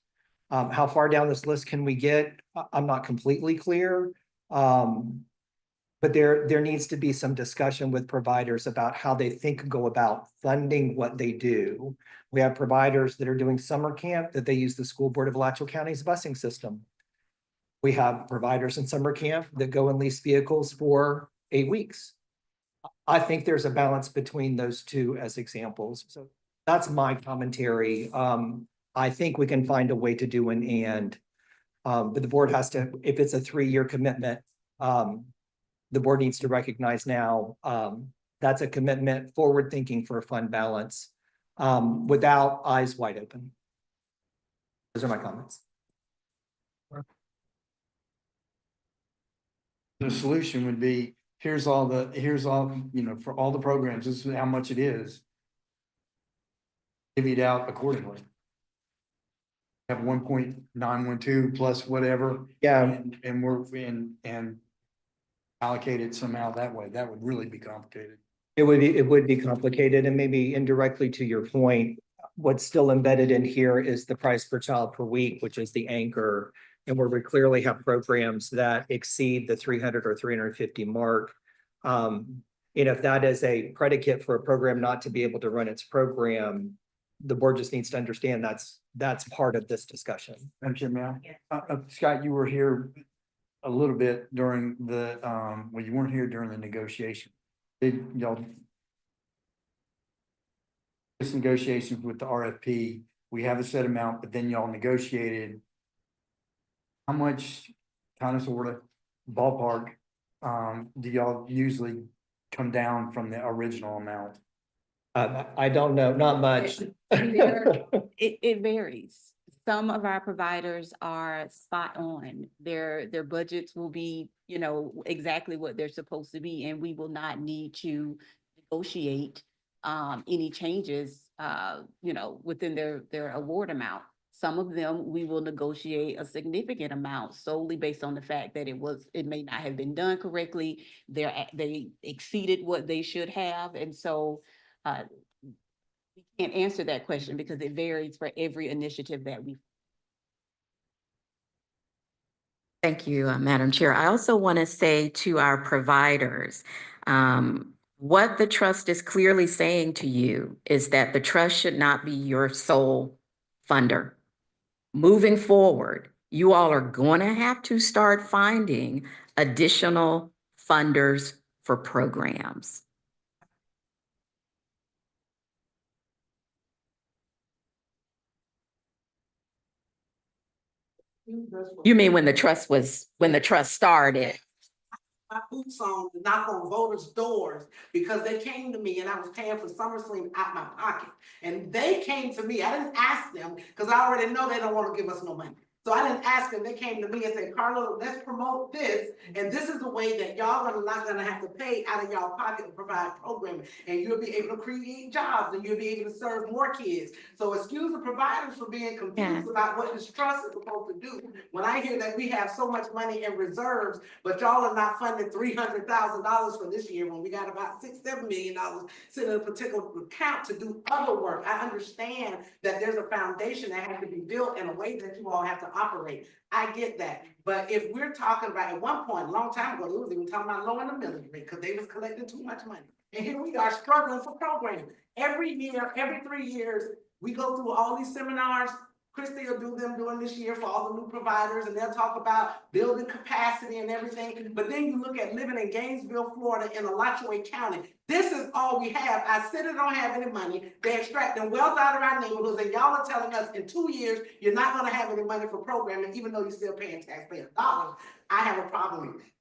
How far down this list can we get? I'm not completely clear. But there needs to be some discussion with providers about how they go about funding what they do. We have providers that are doing summer camp that they use the School Board of Alachua County's busing system. We have providers in summer camp that go and lease vehicles for 8 weeks. I think there's a balance between those two as examples. So that's my commentary. I think we can find a way to do an and, but the board has to, if it's a 3-year commitment, the board needs to recognize now that's a commitment, forward thinking for a fund balance without eyes wide open. Those are my comments. The solution would be, here's all, for all the programs, this is how much it is. Divvy it out accordingly. Have 1.912 plus whatever. Yeah. And we're and allocate it somehow that way. That would really be complicated. It would be complicated, and maybe indirectly to your point, what's still embedded in here is the price per child per week, which is the anchor, and where we clearly have programs that exceed the 300 or 350 mark. If that is a predicate for a program not to be able to run its program, the board just needs to understand that's part of this discussion. Scott, you were here a little bit during the, well, you weren't here during the negotiation. Did y'all, this negotiations with the RFP, we have a set amount, but then y'all negotiated how much, kind of sort of ballpark, do y'all usually come down from the original amount? I don't know, not much. It varies. Some of our providers are spot on. Their budgets will be, exactly what they're supposed to be, and we will not need to negotiate any changes, within their award amount. Some of them, we will negotiate a significant amount solely based on the fact that it may not have been done correctly. They exceeded what they should have, and so we can't answer that question because it varies for every initiative that we. Thank you, Madam Chair. I also want to say to our providers, what the trust is clearly saying to you is that the trust should not be your sole funder. Moving forward, you all are going to have to start finding additional funders for programs. You mean when the trust started? my boots on to knock on voters' doors because they came to me and I was paying for SummerSlam out my pocket. And they came to me, I didn't ask them, because I already know they don't want to give us no money. So I didn't ask them, they came to me and said, Carla, let's promote this. And this is the way that y'all are not gonna have to pay out of y'all pocket to provide programming. And you'll be able to create jobs and you'll be able to serve more kids. So excuse the providers for being confused about what this trust is supposed to do. When I hear that we have so much money in reserves, but y'all are not funding $300,000 for this year when we got about $6-7 million sitting in a particular account to do other work. I understand that there's a foundation that has to be built in a way that you all have to operate. I get that. But if we're talking about, at one point, a long time ago, they was even talking about lowering the millage rate because they was collecting too much money. And here we are struggling for programming. Every year, every 3 years, we go through all these seminars. Christy will do them during this year for all the new providers, and they'll talk about building capacity and everything. But then you look at living in Gainesville, Florida, in Alachua County. This is all we have. Our city don't have any money. They're extracting wealth out of our neighborhoods, and y'all are telling us in 2 years, you're not gonna have any money for programming, even though you're still paying taxpayer dollars. I have a problem with it.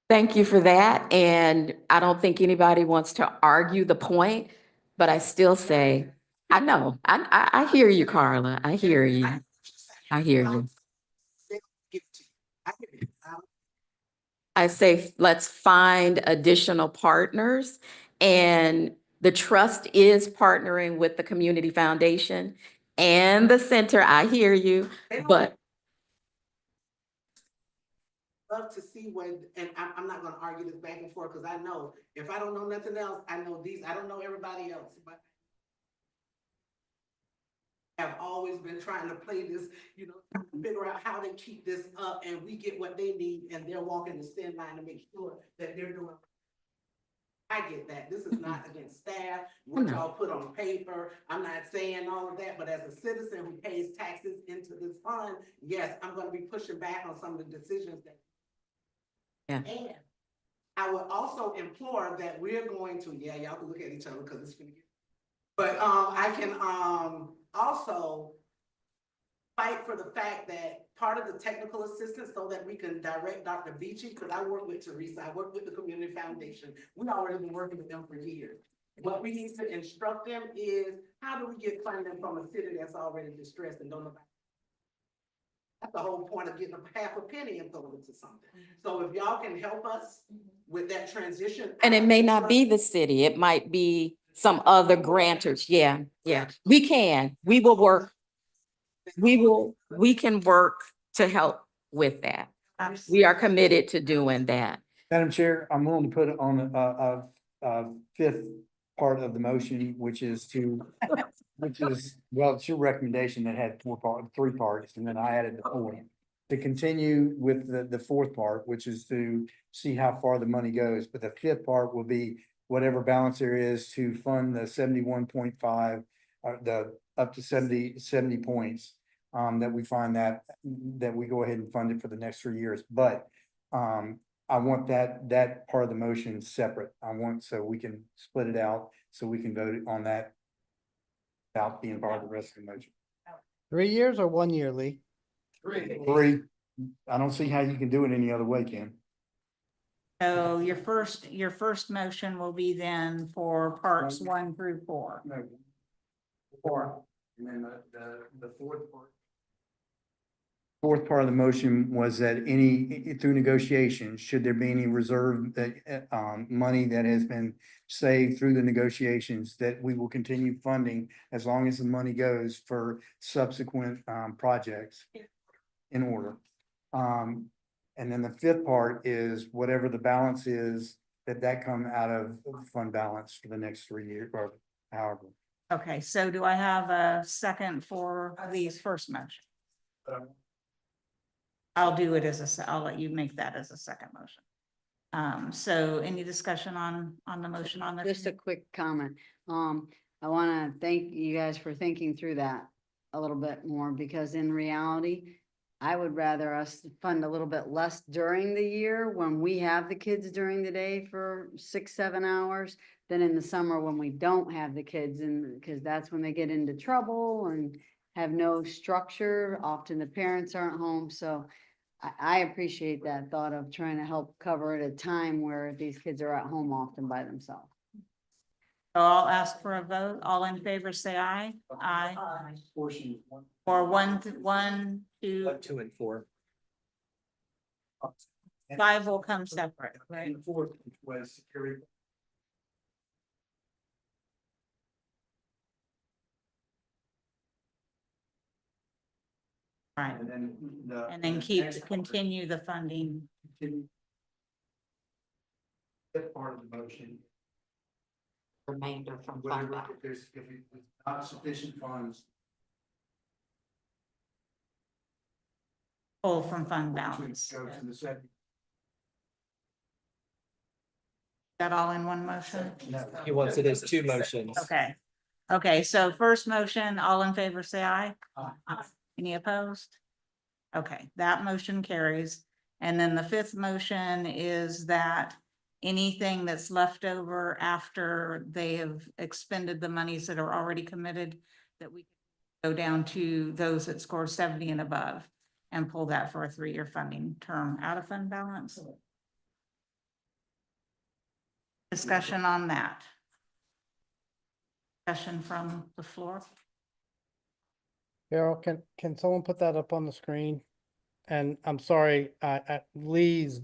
Thank you for that. And I don't think anybody wants to argue the point, but I still say, I know, I hear you, Carla. I hear you. I hear you. I say, let's find additional partners. And the trust is partnering with the Community Foundation and the center. I hear you, but Love to see when, and I'm not gonna argue this back and forth, because I know, if I don't know nothing else, I know these, I don't know everybody else, but have always been trying to play this, trying to figure out how they keep this up and we get what they need and they're walking the thin line to make sure that they're doing. I get that. This is not against staff, what y'all put on paper. I'm not saying all of that, but as a citizen who pays taxes into this fund, yes, I'm gonna be pushing back on some of the decisions that. Yeah. And I would also implore that we're going to, yeah, y'all can look at each other because it's gonna get. But I can also fight for the fact that part of the technical assistance so that we can direct Dr. Beachy, because I work with Teresa, I work with the Community Foundation. We already been working with them for years. What we need to instruct them is, how do we get funding from a city that's already distressed and don't know about. That's the whole point of getting a half a penny and throwing it to something. So if y'all can help us with that transition. and it may not be the city, it might be some other grantors. Yeah, yeah. We will work. We can work to help with that. We are committed to doing that. Madam Chair, I'm willing to put it on a fifth part of the motion, which is, well, it's your recommendation that had 3 parts, and then I added the 4th. To continue with the 4th part, which is to see how far the money goes, but the 5th part will be whatever balance there is to fund the 71.5, the up to 70 points. That we find that we go ahead and fund it for the next 3 years, but I want that part of the motion separate. So we can split it out, so we can vote on that without being part of the rest of the motion. 3 years or 1 year, Lee? 3. I don't see how you can do it any other way, Ken. So your first motion will be then for parts 1 through 4. No. 4. And then the 4th part. 4th part of the motion was that through negotiations, should there be any reserve that money that has been saved through the negotiations, that we will continue funding as long as the money goes for subsequent projects in order. And then the 5th part is whatever the balance is, that come out of fund balance for the next 3 years or however. Okay, so do I have a second for Lee's first motion? I'll do it I'll let you make that as a second motion. So any discussion on the motion on the? Just a quick comment. I want to thank you guys for thinking through that a little bit more, because in reality, I would rather us fund a little bit less during the year when we have the kids during the day for 6-7 hours than in the summer when we don't have the kids, and because that's when they get into trouble and have no structure. Often the parents aren't home. So I appreciate that thought of trying to help cover at a time where these kids are at home often by themselves. So I'll ask for a vote. All in favor, say aye. Aye. Or one, two, 2 and 4. 5 will come separate, right? Fourth was security. Right. And then the. And then continue the funding. Fifth part of the motion. Remainder from fund Whatever, balance. if it's not sufficient funds. Pull from fund balance. Go to the second. That all in one motion? He wants it as 2 motions. Okay. Okay, so first motion, all in favor, say aye. Aye. Any opposed? Okay, that motion carries. And then the fifth motion is that anything that's left over after they have expended the monies that are already committed, that we go down to those that score 70 and above and pull that for a 3-year funding term out of fund balance. Discussion on that. Discussion from the floor. Carol, can someone put that up on the screen? And I'm sorry, Lee's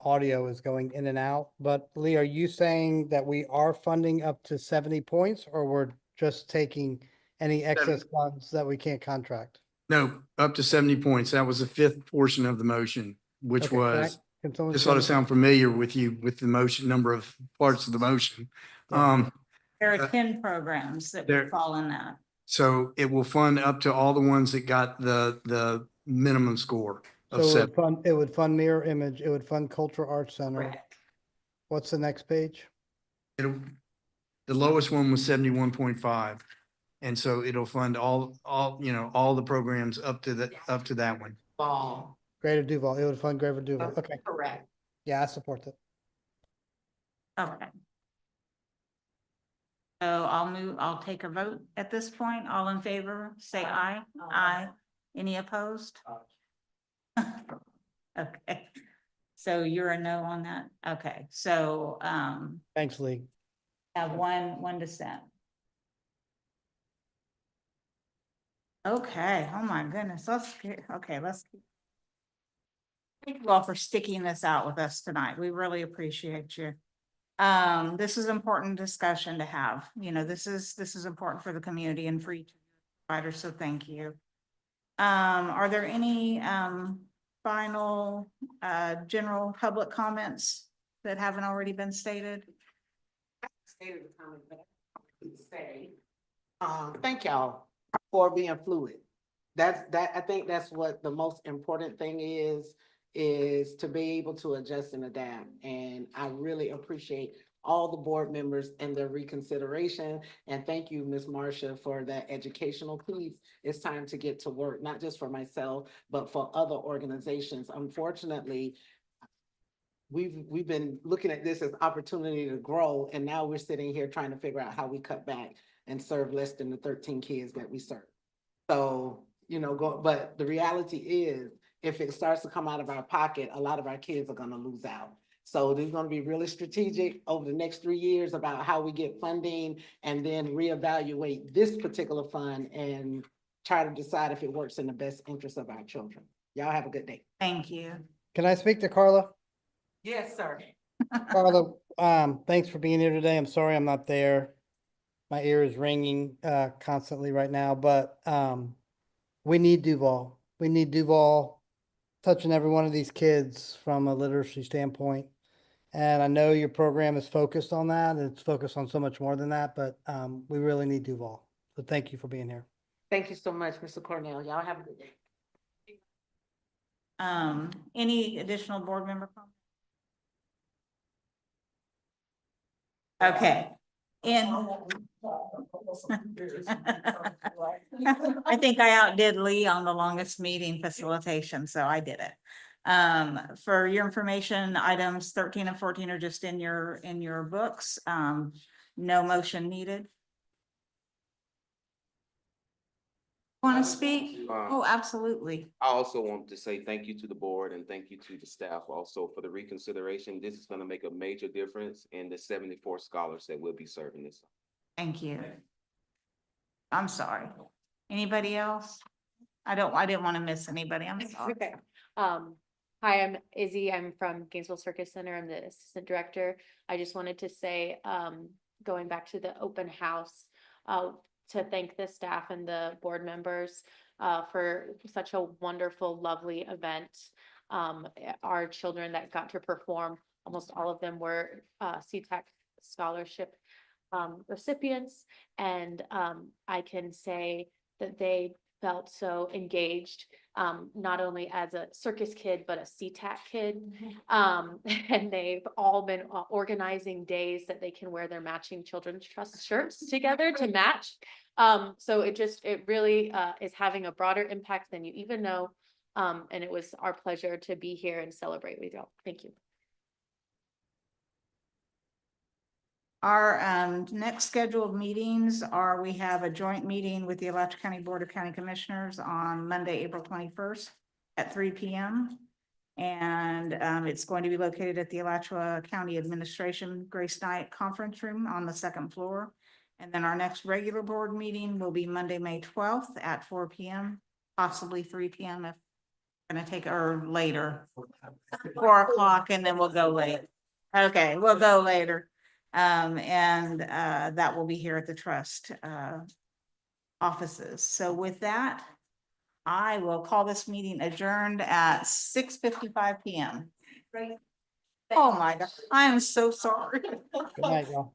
audio is going in and out, but Lee, are you saying that we are funding up to 70 points or we're just taking any excess funds that we can't contract? No, up to 70 points. That was the fifth portion of the motion, which Okay, was, can someone just ought to send- sound familiar with you with the motion, number of parts of the motion. Yeah. There are 10 programs that would fall in that. So it will fund up to all the ones that got the minimum score of So 7. it would fund Mirror Image, it would fund Cultural Arts Center. Correct. What's the next page? The lowest one was 71.5. And so it'll fund all the programs up to that one. Ball. Greater Duval, it would fund Greater Duval. Okay, Correct. yeah, I support that. Okay. So I'll take a vote at this point. All in favor, say aye. Aye. Any opposed? Okay. So you're a no on that? Okay, so, Thanks, Lee. have one dissent. Okay, oh my goodness, let's keep. Thank you all for sticking this out with us tonight. We really appreciate you. This is important discussion to have. You know, this is important for the community and for each provider, so thank you. Are there any final general public comments that haven't already been stated? Stated the comment, but I would say, thank y'all for being fluid. I think that's what the most important thing is to be able to adjust and adapt. And I really appreciate all the board members and their reconsideration. And thank you, Ms. Marcia, for that educational piece. It's time to get to work, not just for myself, but for other organizations. Unfortunately, we've been looking at this as opportunity to grow, and now we're sitting here trying to figure out how we cut back and serve less than the 13 kids that we serve. So, but the reality is, if it starts to come out of our pocket, a lot of our kids are gonna lose out. So there's gonna be really strategic over the next 3 years about how we get funding and then reevaluate this particular fund and try to decide if it works in the best interest of our children. Y'all have a good day. Thank you. Can I speak to Carla? Yes, sir. Carla, thanks for being here today. I'm sorry I'm not there. My ear is ringing constantly right now, but we need Duval. We need Duval touching every one of these kids from a literacy standpoint. And I know your program is focused on that. It's focused on so much more than that, but we really need Duval. So thank you for being here. Thank you so much, Mr. Cornell. Y'all have a good day. Any additional board member comments? Okay. I think I outdid Lee on the longest meeting facilitation, so I did it. For your information, items 13 and 14 are just in your books. No motion needed. Want to speak? Uh, Oh, absolutely. I also want to say thank you to the board and thank you to the staff also for the reconsideration. This is gonna make a major difference in the 74 scholars that will be serving this. Thank you. I'm sorry. Anybody else? I didn't want to miss anybody. I'm sorry. Okay. Hi, I'm Izzy. I'm from Gainesville Circus Center. I'm the assistant director. I just wanted to say, going back to the open house, to thank the staff and the board members, for such a wonderful, lovely event. Our children that got to perform, almost all of them were, CTAC scholarship, recipients. And, I can say that they felt so engaged, not only as a circus kid, but a CTAC kid. And they've all been organizing days that they can wear their matching Children's Trust shirts together to match. So it really is having a broader impact than you even know. And it was our pleasure to be here and celebrate with y'all. Thank you. Our next scheduled meetings are, we have a joint meeting with the Alachua County Board of County Commissioners on Monday, April 21st at 3 p.m. And it's going to be located at the Alachua County Administration Grace Night Conference Room on the second floor. And then our next regular board meeting will be Monday, May 12th at 4 p.m., possibly 3 p.m. if we're gonna take, or later, 4 o'clock, and then we'll go late. Okay, we'll go later. That will be here at the trust offices. So with that, I will call this meeting adjourned at 6:55 p.m. Oh my God, I am so sorry. Good night, y'all.